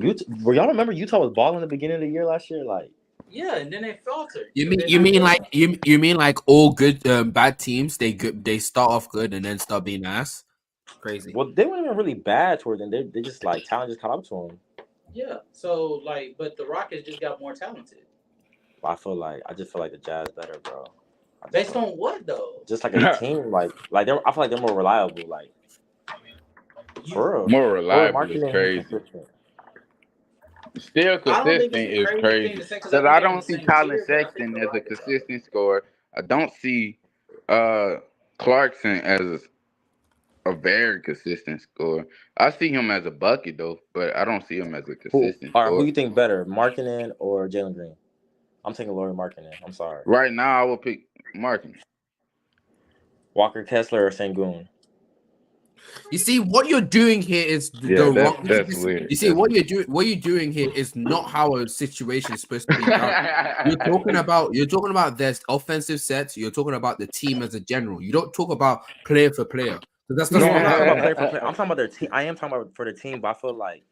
y'all remember Utah was balling in the beginning of the year last year? Like, Yeah, and then they faltered. You mean like you mean like all good bad teams they start off good and then start being ass? Crazy. well, they weren't even really bad toward them. They just like talent just caught up to them. Yeah. So like, but the Rockets just got more talented. I just feel like the Jazz better, bro. I just Based feel like on what though? just like a team, like I feel like they're more reliable, like You, for real. More Lori reliable is marketing, he's crazy. consistent. Still I don't consistent think it's a is crazy thing crazy. to say because I Because think I they're in the don't see same Colin tier, but I think Sexton the as a Rockets are. consistent scorer. I don't see uh Clarkson as a very consistent scorer. I see him as a bucket though, but I don't see him as a consistent Who scorer. you think better, Markkinen or Jalen Green? I'm taking Laurie Markkinen. I'm sorry. Right now, I would pick Martin. Walker Kessler or Sengun? You see, what you're doing here is the Yeah, wrong. that's weird. You see, what you're doing here is not how a situation is supposed to be done. You're talking about their offensive sets. You're talking about the team as a general. You don't talk about player for player. So that's No, not I'm not talking about how. player for player. I'm talking about their team. I am talking about for the team, but I feel like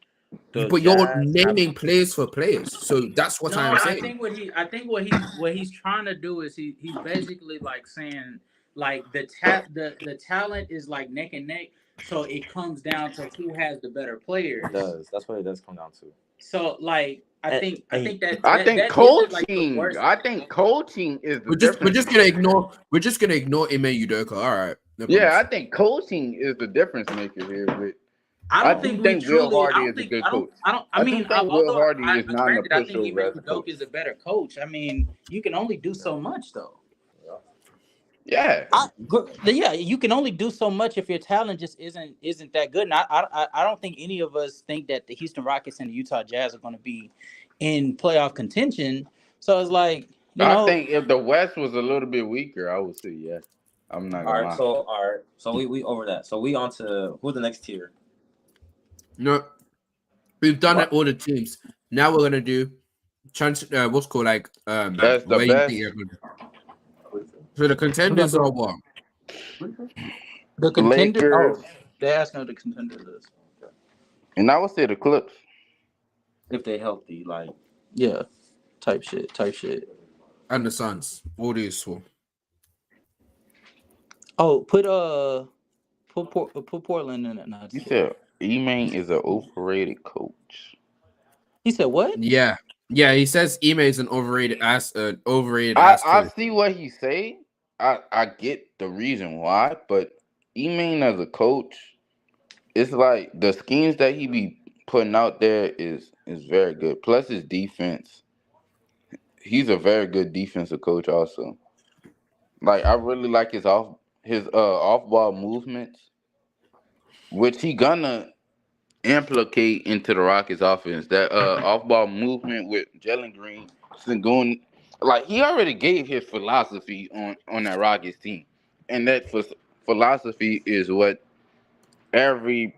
the But you're Jazz have. naming players for players. So that's what No, I'm I saying. think what he's trying to do is he's basically like saying like the talent is like neck and neck, so it comes down to who has the better It players. does. That's what it does come down to. So like I And, think I and think that I that think that isn't like the coaching. worst. I think coaching is the We're difference just gonna maker here. ignore. We're just gonna ignore Ime Udoka. All right, no Yeah, problems. I think coaching is the difference maker here. But I I don't do think we think Will truly. I Hardy don't is a think. good I don't. coach. I don't. I I do mean, think Will although Hardy is not a granted, I think pushover Ime as a coach. Udoka is a better coach. I mean, you can only do so much though. Yeah, Yeah, you can only do so much if your talent just isn't that good. And I don't think any of us think that the Houston Rockets and the Utah Jazz are going to be in playoff contention. So it's like I think if the West was a little bit weaker, I would say yes. I'm not gonna lie. all right. So we over that. So we on to who's the next tier? No, we've done it What? all the teams. Now we're gonna do what's called like That's the where you think best. you're gonna. So the contenders are what? the contender. Lakers, Oh, they're asking what the contender is. and I would say the Clips. If they healthy, like Yeah, type shit. And the Suns. All these four. Oh, put Portland in it. Not You said E-Man is an overrated coach. he said what? Yeah. Yeah, he says Ime is an overrated ass I coach. see what he say. I get the reason why, but E-Man as a coach, it's like the schemes that he be putting out there is very good. Plus his defense, he's a very good defensive coach also. Like I really like his off ball movements, which he gonna implicate into the Rockets offense. That off ball movement with Jalen Green, going like he already gave his philosophy on that Rockets team, and that philosophy is what every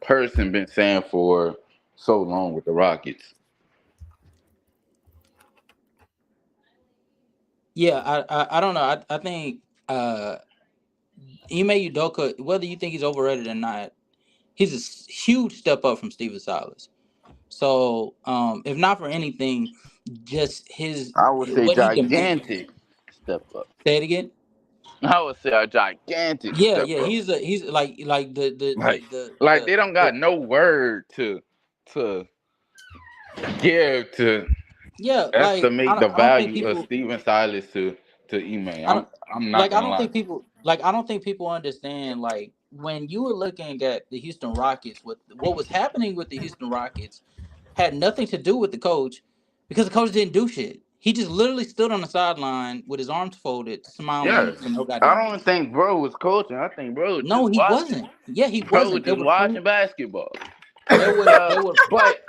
person been saying for so long with the Rockets. Yeah, I don't know. I think Ime Udoka, whether you think he's overrated or not, he's a huge step up from Steven Silas. So, if not for anything, just his I would say what he demands. gigantic step up. Say it again. I would say a gigantic Yeah, step yeah. up. He's like Like they don't the got no word to give to yeah. Like estimate the I don't think value of people. Steven Silas to Ime. I don't I'm not like. I gonna don't lie. think people like. I don't think people understand like when you were looking at the Houston Rockets. What was happening with the Houston Rockets had nothing to do with the coach because the coach didn't do shit. He just literally stood on the sideline with his arms folded, Yeah, smiling for no I goddamn don't reason. think bro was coaching. I think bro was No, just he watching. wasn't. Yeah, he Bro was wasn't. There just was watching plenty. basketball. There was. There was. But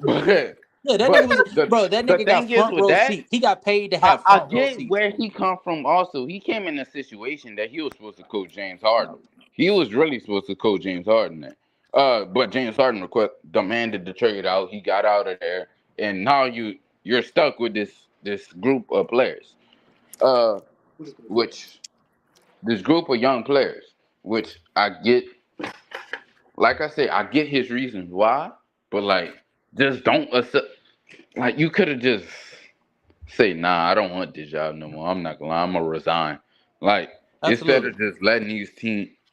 but Yeah, that nigga but was. the Bro, that the nigga got thing is front with row that, seat. He got paid to I, have I front row get seats. where he come from. Also, he came in a situation that he was supposed to coach James Harden. No. He was really supposed to coach James Harden. There. But James Harden demanded the trade out. He got out of there, and now you're stuck with this group of players. Uh, which this group of young players, which I get. Like I said, I get his reasons why, but like, just don't accept. Like, you could have just say, "Nah, I don't want this job no more. I'm not gonna lie. I'm gonna resign." Like, instead Absolutely. of just letting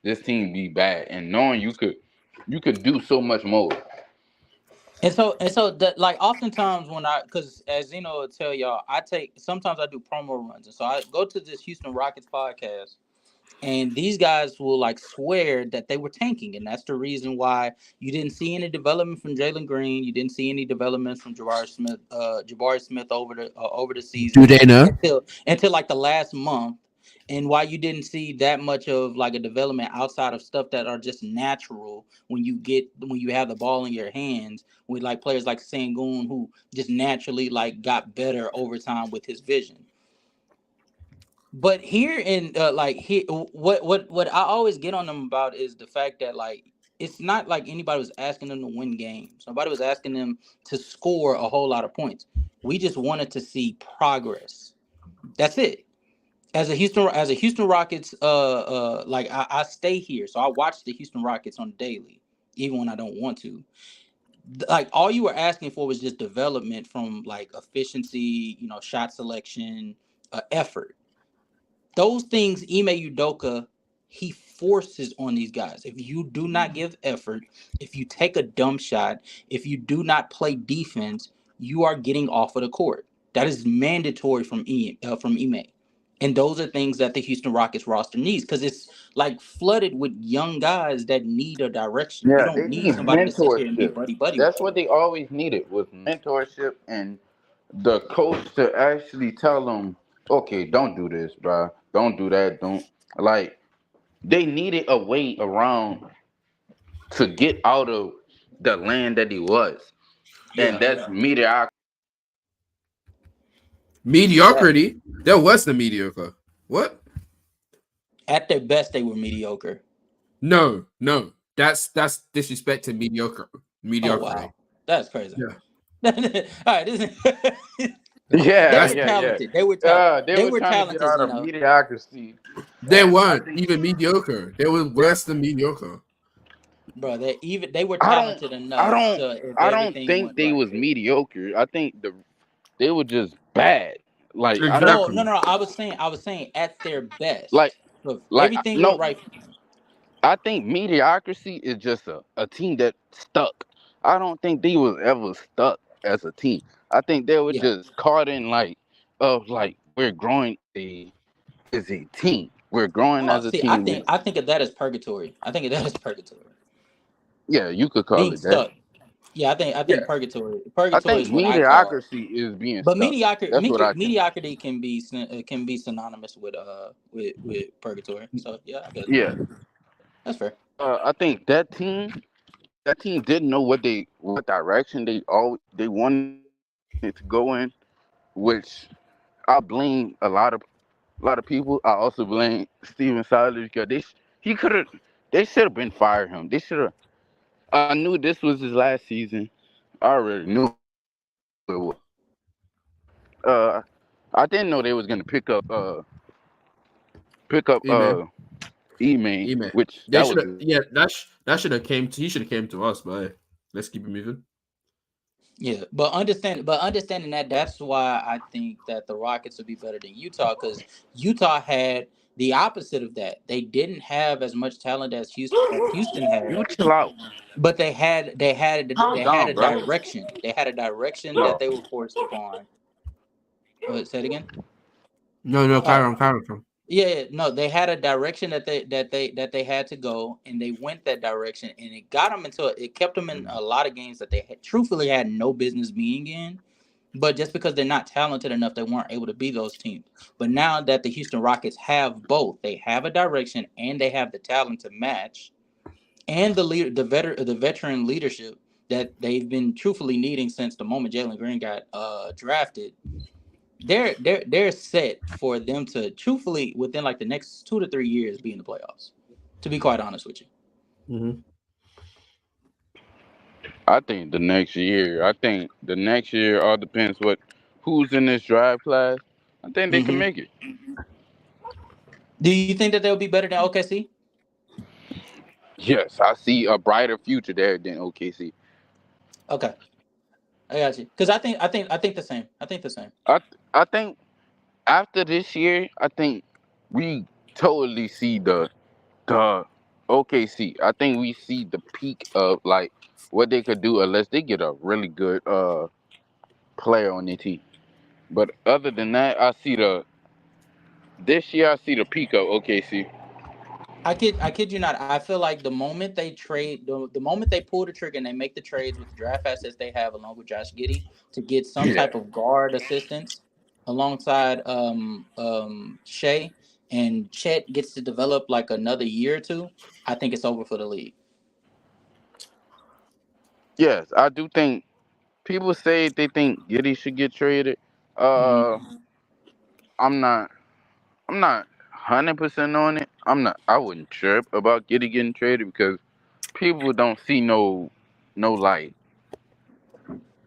this team be bad and knowing you could do so much more. And so that like oftentimes when because as Zeno will tell y'all, sometimes I do promo runs, and so I go to this Houston Rockets podcast. And these guys will like swear that they were tanking, and that's the reason why you didn't see any development from Jalen Green. You didn't see any development from Jabari Smith over the Do season they know? until like the last month, and why you didn't see that much of like a development outside of stuff that are just natural when you have the ball in your hands with like players like Sangoon who just naturally like got better over time with his vision. But here in like here, what I always get on them about is the fact that like it's not like anybody was asking them to win games. Nobody was asking them to score a whole lot of points. We just wanted to see progress. That's it. As a Houston Rockets, like I stay here, so I watch the Houston Rockets on daily, even when I don't want to. Like all you were asking for was just development from like efficiency, shot selection, effort. Those things Ime Udoka he forces on these guys. If you do not give effort, if you take a dumb shot, if you do not play defense, you are getting off of the court. That is mandatory from Ime. And those are things that the Houston Rockets roster needs because it's like flooded with young guys that need a direction. You Yeah, don't they need need somebody to sit here and be mentorship. buddy buddy with That's you. what they always needed was mentorship and the coach to actually tell them, okay, don't do this, bro. Don't do that. Don't like they needed a way around to get out of the land that he was, and Yeah. that's mediocrity. Mediocrity. They're worse than mediocre. What? At their best, they were mediocre. No, no. That's disrespect to mediocre Oh mediocrity. wow, that's crazy. Yeah. All right, they Yeah, That's were yeah, yeah. talented. They were They they were were trying to get talented out of enough. mediocrity, they and I weren't think even mediocre. They were worse than mediocre. Bro, they were I don't, talented I enough don't, to if I don't everything think went they right. was mediocre. I think they were just bad. Like I don't No, no, Exactly. no. I was saying at their like best. So if like everything went no. right for them. I think mediocrity is just a team that stuck. I don't think they was ever stuck as a team. I think they were Yeah. just caught in like we're growing as a team. We're growing Oh, as a see, I team. think I think of that as purgatory. I think of that as purgatory. Yeah, you could call Being it that. stuck. Yeah, I think Yeah, purgatory. I Purgatory think is what I call it. mediocrity is being But stuck. That's what I think. mediocrity can be synonymous with purgatory. So yeah, I guess Yeah, that's fair. I think that team didn't know what direction they wanted to go in, which I blame a lot of people. I also blame Steven Silas because he could have they should have been fired him. They should have. I knew this was his last season. I already knew it was. I didn't know they was gonna pick up Amen. E-Main, Amen. which that They was should have. good. Yeah, that should have came. He should have came to us, but hey, let's keep it moving. Yeah, but understanding that that's why I think that the Rockets would be better than Utah because Utah had the opposite of that. They didn't have as much talent as Houston You had, chill out. but Calm they had down, a bro. direction. They had a direction Yo. that they were forced upon. Say it again. No, no, Oh, Kyron. yeah, yeah, no, they had a direction that they had to go, and they went that direction, and it kept them in a lot of games that they truthfully had no business being in. But just because they're not talented enough, they weren't able to be those teams. But now that the Houston Rockets have both, they have a direction and they have the talent to match, and the veteran leadership that they've been truthfully needing since the moment Jalen Green got drafted. They're set for them to truthfully within like the next 2 to 3 years be in the playoffs. To be quite honest with you. Mm-hmm. I think the next year all depends who's in this draft class. I think they can Hmm. make it. Do you think that they'll be better than OKC? Yes, I see a brighter future there than OKC. Okay, I got you. Because I think the same. I think the same. I I think after this year, I think we totally see the OKC. I think we see the peak of like what they could do unless they get a really good player on their team. But other than that, this year I see the peak of OKC. I kid you not. I feel like the moment they trade, the moment they pull the trigger and they make the trades with the draft assets they have, along with Josh Giddey, to get some Yeah. type of guard assistance alongside Shea, and Chet gets to develop like another year or two, I think it's over for the league. Yes, I do think people say they think Giddy should get traded. Hmm. Uh, I'm not. I'm not 100% on it. I wouldn't trip about Giddy getting traded because people don't see no like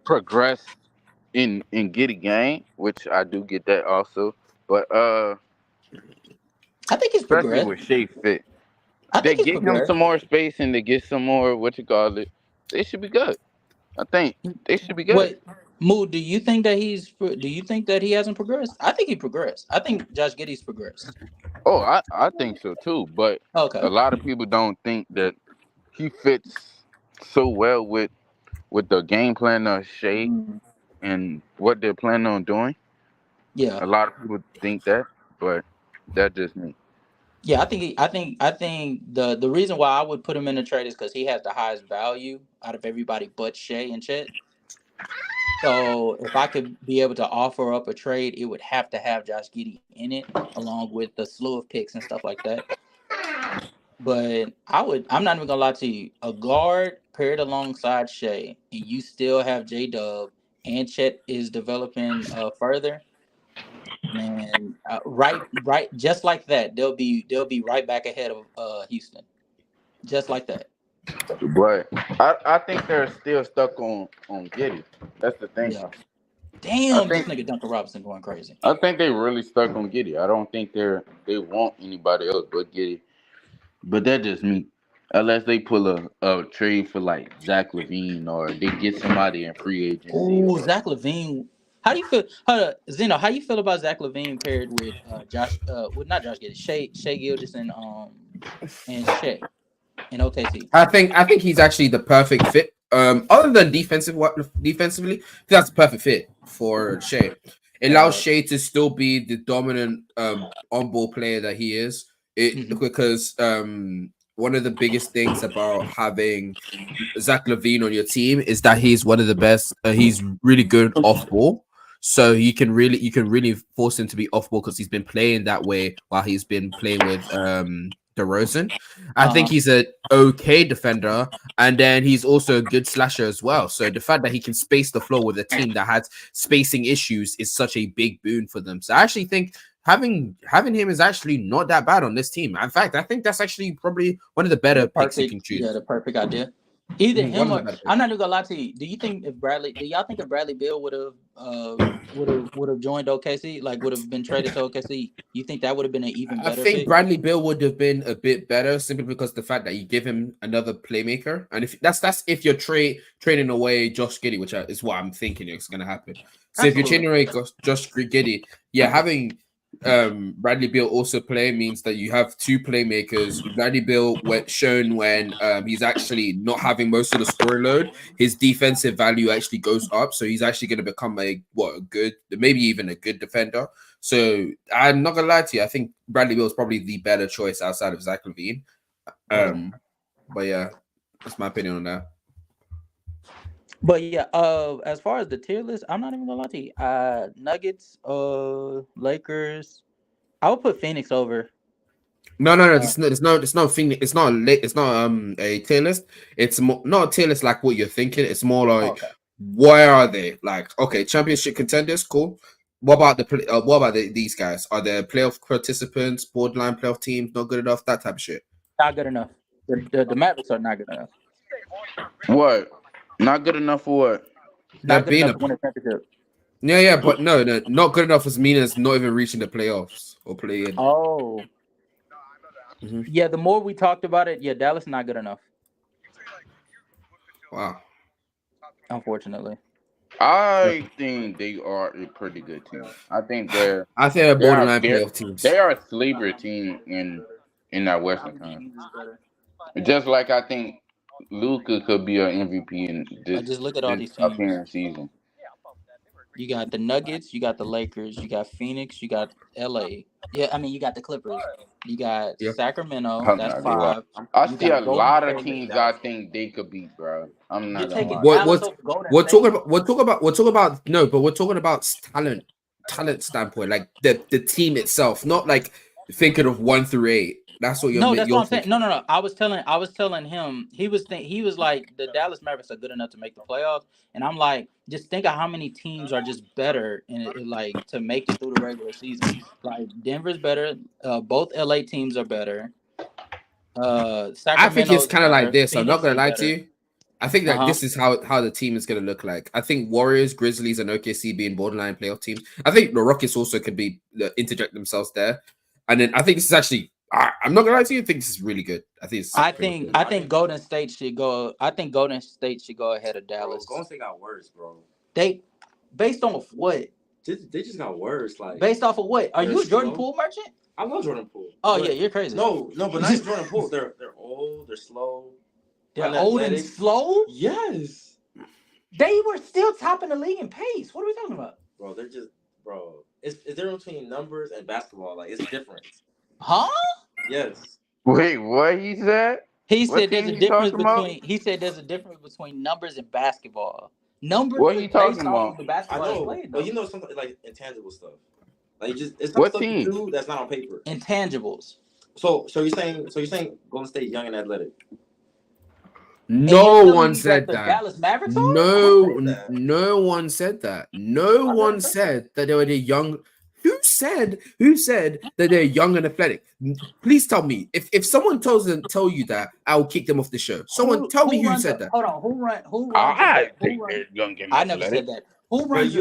progress in Giddy game, which I do get that also. But I think he's especially progressed. with Shea fit, I they think he's get him progressed. some more space and they get some more what you call it. They should be good. I think they should be good. Wait, Mood, do you think that do you think that he hasn't progressed? I think he progressed. I think Josh Giddey's progressed. Oh, I think so too. But a Okay. lot of people don't think that he fits so well with the game plan of Shea Mm. and what they're planning on doing. Yeah. A lot of people think that, but that's just me. Yeah, I think the reason why I would put him in the trade is because he has the highest value out of everybody but Shea and Chet. So if I could be able to offer up a trade, it would have to have Josh Giddey in it, along with the slew of picks and stuff like that. But I'm not even gonna lie to you. A guard paired alongside Shea, and you still have J Dub and Chet is developing further. Man, right, just like that, they'll be right back ahead of Houston, just like that. But I think they're still stuck on Giddy. That's the thing. Yeah. I Damn, this think nigga Duncan Robinson going crazy. I think they really stuck on Giddy. I don't think they want anybody else but Giddy. But that just me. Unless they pull a trade for like Zach Levine or they get somebody in free agency Oh, or Zach Levine. How do you feel? Zeno, how you feel about Zach Levine paired with Josh? Well, not Josh Giddey, Shea Gilgis and Shea in OKC. I think he's actually the perfect fit. Other than defensively, I think that's the perfect fit for Shea. It allows Uh, Shea to still be the dominant on-ball player that he is. It mhm. because one of the biggest things about having Zach Levine on your team is that he's one of the best. He's really good off ball, so you can really force him to be off ball because he's been playing that way while he's been playing with DeRozan. I think Uh-huh. he's a okay defender, and then he's also a good slasher as well. So the fact that he can space the floor with a team that has spacing issues is such a big boon for them. So I actually think having him is actually not that bad on this team. In fact, I think that's actually probably one of the better picks you can The choose. perfect idea. Either One him of the or better I'm picks. not even gonna lie to you. Do y'all think if Bradley Bill would have joined OKC, like would have been traded to OKC, you think that would have been an even I better think fit? Bradley Bill would have been a bit better simply because the fact that you give him another playmaker, and if that's if you're trading away Josh Giddey, which is what I'm thinking is going to happen. So if you're Absolutely. trading away Josh Giddey, yeah, having Bradley Bill also play means that you have two playmakers. Bradley Bill went shown when he's actually not having most of the scoring load, his defensive value actually goes up, so he's actually going to become a good, maybe even a good defender. So I'm not gonna lie to you. I think Bradley Bill is probably the better choice outside of Zach Levine. Yeah. But yeah, that's my opinion on that. But yeah, as far as the tier list, I'm not even gonna lie to you. Nuggets, Lakers. I would put Phoenix over. No. Uh, It's not thing. It's not a tier list. It's not a tier list like what you're thinking. It's more like okay. where are they? Like okay, championship contenders, cool. What about these guys? Are they playoff participants, borderline playoff teams, not good enough? That type of shit. Not good enough. The Mavericks are not good enough. what? Not good enough for what? They're Not good being enough a to win a championship. yeah, but no, not good enough as mean as not even reaching the playoffs or play in. Oh, Mhm. yeah. The more we talked about it, yeah, Dallas not good enough. Wow. Unfortunately. I think they are a pretty good team. I think I think they're they are borderline they're playoff teams. they are a sleeper team in that Western Conference. Just like I think Luka could be an MVP in Just look at all this these teams. appearing season. You got the Nuggets, you got the Lakers, you got Phoenix, you got LA. Yeah, I mean you got the Clippers. You got Yeah. Sacramento, I'm that's not gonna lie. 5. I You see a got Golden lot of State. teams I think they could beat, bro. I'm You're not gonna taking lie. What Dallas what over Golden we're State. talking about? No, but we're talking about talent standpoint, like the team itself, not like thinking of 1 through 8. That's what No, that's what you're I'm saying. thinking. No. I was telling him he was like the Dallas Mavericks are good enough to make the playoffs, and I'm like, just think of how many teams are just better like to make it through the regular season. Like Denver's better. Both LA teams are better. I think it's Sacramento's kind of like better. this. I'm not Phoenix gonna is lie to better. you. I think that Uh-huh. this is how the team is gonna look like. I think Warriors, Grizzlies, and OKC being borderline playoff teams. I think the Rockets also could be interject themselves there, and then I think this is actually. I'm not gonna lie to you. I think this is really good. I think it's pretty good. I think Golden State should go. I think Golden State should go ahead of Dallas. Bro, Golden State got worse, bro. They based off what? They just got worse. Like Based off of what? Are you a Jordan Poole merchant? I love Jordan Poole. Oh yeah, you're crazy. No, but not Jordan Poole. They're old. They're slow. They're old and slow. Yes. They were still topping the league in pace. What are we talking about? Bro, It's different between numbers and basketball. Like it's different. Huh? Yes. Wait, what he said? He What said there's a team you difference talking about? between. He said there's a difference between numbers and basketball. Numbers What is he based talking off about? of the I basketball know, played. but Though. you know something like intangible stuff. Like it's What stuff team? you do that's not on paper. Intangibles. So you're saying Golden State young and athletic. No one said The that. Dallas Mavericks are? No one said that. No one said that they were the young. Who said that they're young and athletic? Please tell me. If someone tell you that, I'll kick them off the show. Someone tell me who said that. Hold on. Who runs? I think they're young and I never athletic. said that. Who runs?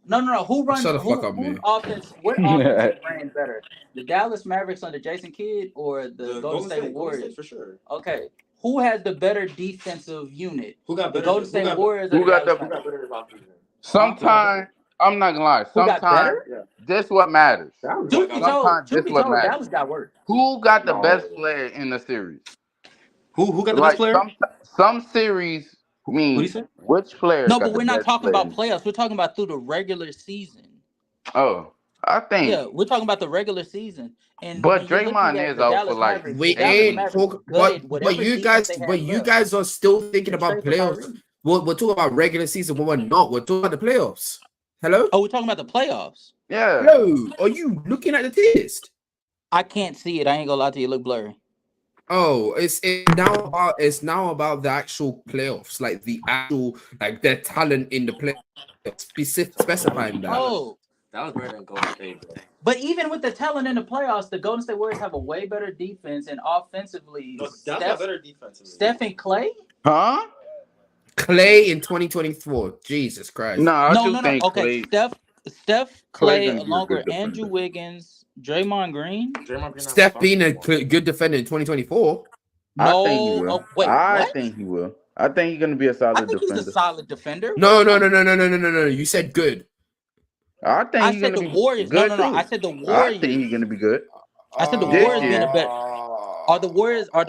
No. Who runs? Shut the fuck up, man. Offense? What offense ran better? The Dallas Mavericks under Jason Kidd or the Golden State Warriors? Golden State for sure. Okay. Who has the better defensive unit? Who got better? The Golden State Warriors. Who got the? better offense? Sometimes I'm not gonna lie. Who got Sometimes better? this what matters. Truth be told, Dallas got worse. Who got the best player in the series? Who got the best player? Some series mean which player? No, but we're not talking about playoffs. We're talking about through the regular season. Oh, I think. Yeah, we're talking about the regular season. And but Draymond is out for like. We ain't talking. But you guys are still thinking about playoffs. We're talking about regular season. But we're not. We're talking about the playoffs. Hello? Oh, we're talking about the playoffs. Yeah. Hello? Are you looking at the list? I can't see it. I ain't gonna lie to you. It look blurry. Oh, it's now about the actual playoffs, like the actual their talent in the playoffs, specifying that. Oh, that was better than Golden State, bro. But even with the talent in the playoffs, the Golden State Warriors have a way better defense and offensively. No, that's not better defensively. Steph and Clay? Huh? Clay in 2024. Jesus Christ. No. Okay, Steph, Clay, along with Andrew Wiggins, Draymond Green. Steph being a good defender in 2024. I think he will. I think he will. I think he's gonna be a solid defender. He's a solid defender. No. You said good. I think he's gonna be Warriors. Good No. I said the Warriors. I think he's gonna be good. I said the Warriors being a better. Are the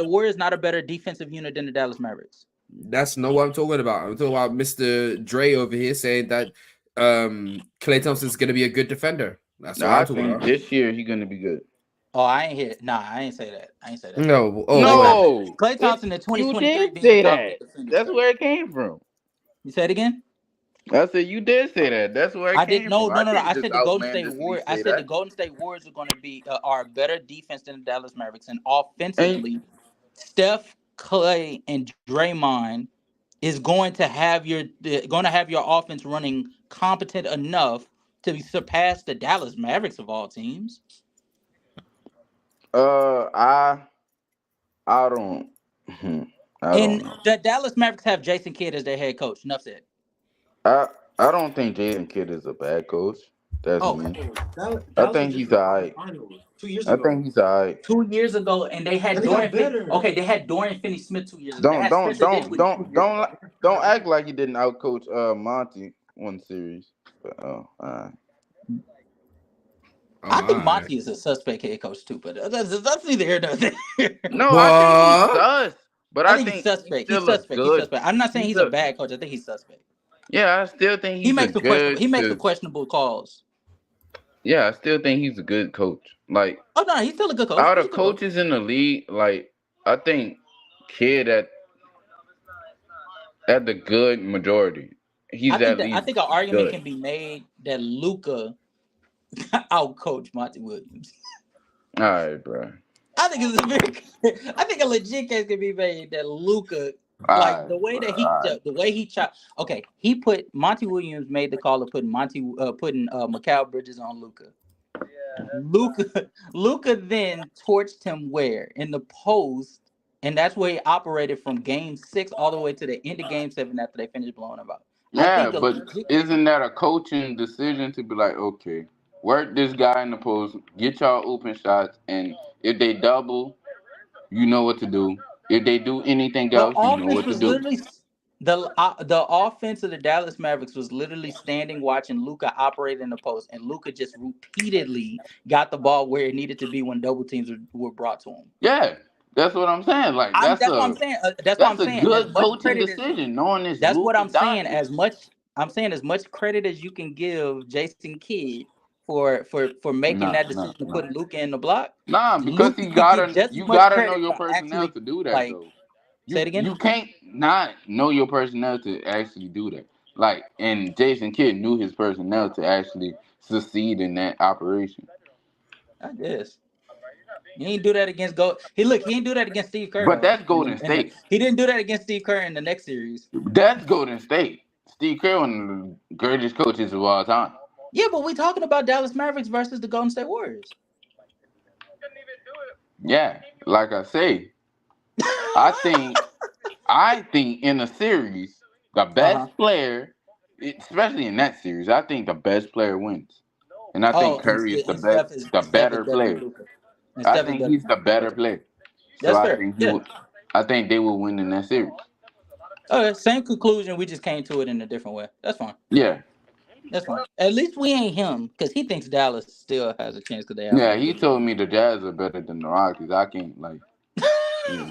Warriors not a better defensive unit than the Dallas Mavericks? That's not what I'm talking about. I'm talking about Mr. Dre over here saying that Klay Thompson's gonna be a good defender. That's what I'm talking about. This year he's gonna be good. Oh, I ain't hear. Nah, I ain't say that. No. No. Klay Thompson in 2023. You did say that. That's where it came from. You say it again? I said you did say that. That's where it came from. No. I said the Golden State Warriors. I said the Golden State Warriors are going to be are better defense than the Dallas Mavericks, and offensively, Steph, Clay, and Draymond is going to have your offense running competent enough to surpass the Dallas Mavericks of all teams. I don't. The Dallas Mavericks have Jason Kidd as their head coach. Enough said. I don't think Jason Kidd is a bad coach. That's me. I think he's alright. 2 years ago. I think he's alright. 2 years ago, and they had Dorian. Okay, they had Dorian Finney-Smith 2 years ago. Don't act like he didn't outcoach Monty one series. But, I think Monty is a suspect head coach too, but that's neither here nor there. No, I think he does. But I I think he's think suspect. He's still a suspect. He's good. suspect. I'm not saying He's he's a a bad coach. I think he's suspect. I still think He he's a makes the questionable. good He makes the to. questionable calls. Yeah, I still think he's a good coach. Like Oh no, he's still a good coach. out He's a of good coach. coaches in the league, like I think Kid at the good majority. He's at I least think an argument good. can be made that Luca outcoached Monty Williams. All right, bro. I think it's a very. I think a legit case can be made that Luca, All like right, the way bro. that All right. the way he chopped. Okay, he put Monty Williams made the call of putting Mikal Bridges on Luca. Luca then torched him where in the post, and that's where he operated from Game 6 all the way to the end of Game 7 after they finished blowing him out. I Yeah, think a but legit. isn't that a coaching decision to be like, okay, work this guy in the post, get y'all open shots, and if they double, you know what to do. If they do anything The else, you know offense what to was do. literally the offense of the Dallas Mavericks was literally standing watching Luca operate in the post, and Luca just repeatedly got the ball where it needed to be when double teams were brought to him. Yeah, that's what I'm saying. Like That's what I'm saying. That's what I'm that's a saying. As good much coaching credit as decision, knowing this that's what Luka I'm saying. Doncic. As much credit as you can give Jason Kidd for making that decision to put Luca in the block. Nah, because Luca should get just as you much gotta know credit your for personnel actually to do that like. though. Say it You again. can't not know your personnel to actually do that. Like, and Jason Kidd knew his personnel to actually succeed in that operation. I guess. He didn't do that against He didn't do that against Steve Kerr But though. that's Golden State. He didn't do that against Steve Kerr in the next series. That's Golden State. Steve Kerr, one of the greatest coaches of all time. Yeah, but we're talking about Dallas Mavericks versus the Golden State Warriors. Yeah, like I say, I think in a series, the best player, especially in that series, I think the best player wins. And I think Oh, Curry is the Steph is better better than player. Luka. And I Steph is think better he's than the Luka. better Okay. player. So That's fair. Yeah. I think they will win in that series. Okay, same conclusion. We just came to it in a different way. That's fine. Yeah. That's fine. At least we ain't him because he thinks Dallas still has a chance because they have Yeah, one he good. told me the Jazz are better than the Rockies. I can't like yeah.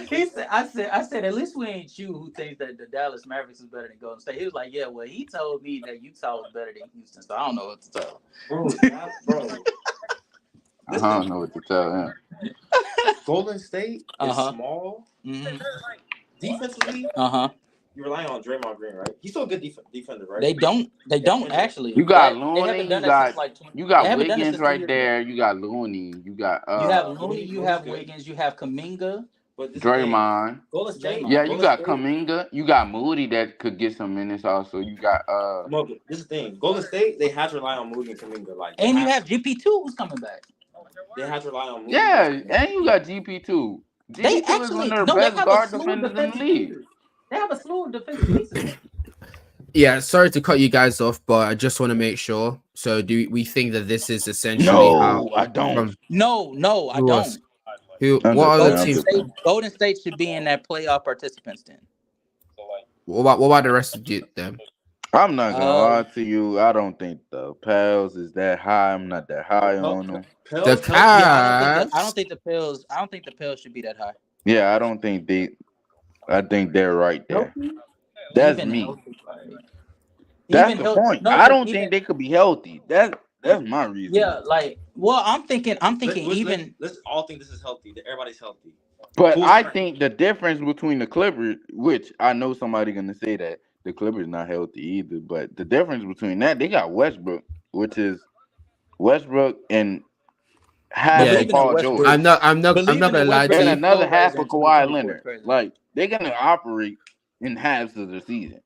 He said, I said, at least we ain't you who thinks that the Dallas Mavericks is better than Golden State. He was like, yeah, well, he told me that Utah was better than Houston, so I don't know what to tell him. Bro. I don't know what to tell him. Golden State is small. Mm-hmm. Defensively, you're relying on Draymond Green, right? He's still a good defender, right? They don't actually. You got They Looney, haven't done that since like 20. you got They haven't done it Wiggins since 2 right years there. ago. You got Looney. You got You have Looney, you Looney's have good. Wiggins, you have Kaminga. But this Draymond. Golden State. Draymond. Yeah, you Golden got State, Kuminga. You got Moody that could get some minutes also. You got no, but this is the thing. Golden State, they have to rely on Moody and Kuminga. Like, And you have GP2 who's coming back. They have to rely on Moody. Yeah, and you got GP2. They GP2 is one actually of the they best have a guard slew of defenders in the defensive league. pieces. They have a slew of defensive pieces. Yeah, sorry to cut you guys off, but I just want to make sure. So, do we think that this is essentially No, I don't. No, I who don't. else? What other teams? Golden State should be in that playoff participants then. What about the rest of them? I'm not gonna lie to you. I don't think the Pels is that high. I'm not that high on them. The Cavs. Yeah, I don't think the Pels should be that high. Yeah, I don't think they. I think they're right there. That's Even me. healthy, That's the point. No, I don't think they could be healthy. That's my reason. Yeah, like, well, I'm thinking let's all think this is healthy. That everybody's healthy. But I think the difference between the Clippers, which I know somebody gonna say that the Clippers not healthy either, but the difference between that, they got Westbrook, which is Westbrook and half of Paul George. I'm not gonna lie to and you. another half of Kawhi Leonard. Like they're gonna operate in halves of the season.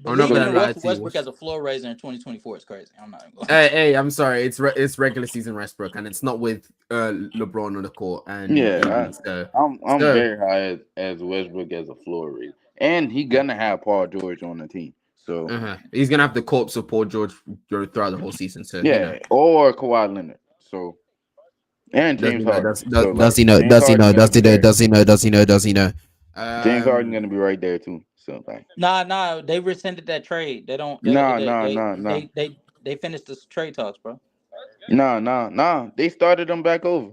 I'm not gonna lie to you. Westbrook as a floor raiser in 2024 is crazy. I'm not gonna Hey, I'm sorry. It's regular season Westbrook, and it's not with LeBron on the court. And yeah, I'm very high as Westbrook as a floor raiser, and he gonna have Paul George on the team. So he's gonna have the corpse of Paul George throughout the whole season. So yeah, or Kawhi Leonard. So and James Harden. Does he know? Does he know? James Harden gonna be right there too. So like, nah, they rescinded that trade. They don't. They finished the trade talks, bro. Nah. They started them back over.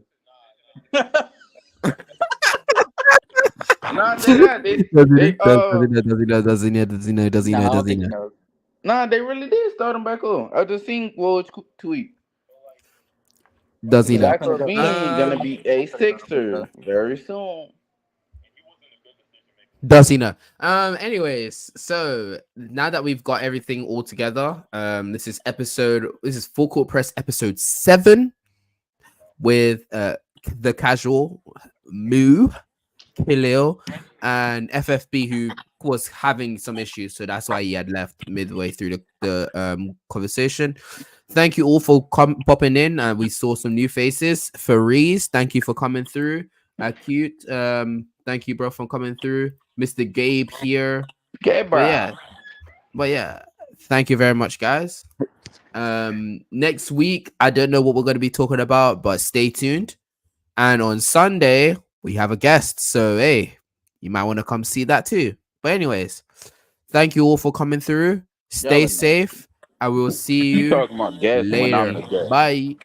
Nah, they not. Does he No, know? I Does don't he think know? he knows. Nah, they really did start him back on. I just seen Woj tweet. Does he know? Zach I'm gonna go. Levine gonna Um, be a Sixer very soon. does he know? Anyways, so now that we've got everything all together, this is Full Court Press episode 7 with the casual Moo, Khalil, and FFB, who was having some issues, so that's why he had left midway through the conversation. Thank you all for popping in. We saw some new faces. Fariz, thank you for coming through. Acute, thank you, bro, for coming through. Mr. Gabe here. Okay, But bro. yeah, but yeah, thank you very much, guys. Next week, I don't know what we're going to be talking about, but stay tuned. And on Sunday, we have a guest. So, hey, you might want to come see that too. But, anyways, thank you all for coming through. Y'all Stay are nice. safe. I will see You you talking about guests when I'm the later. guest. Bye.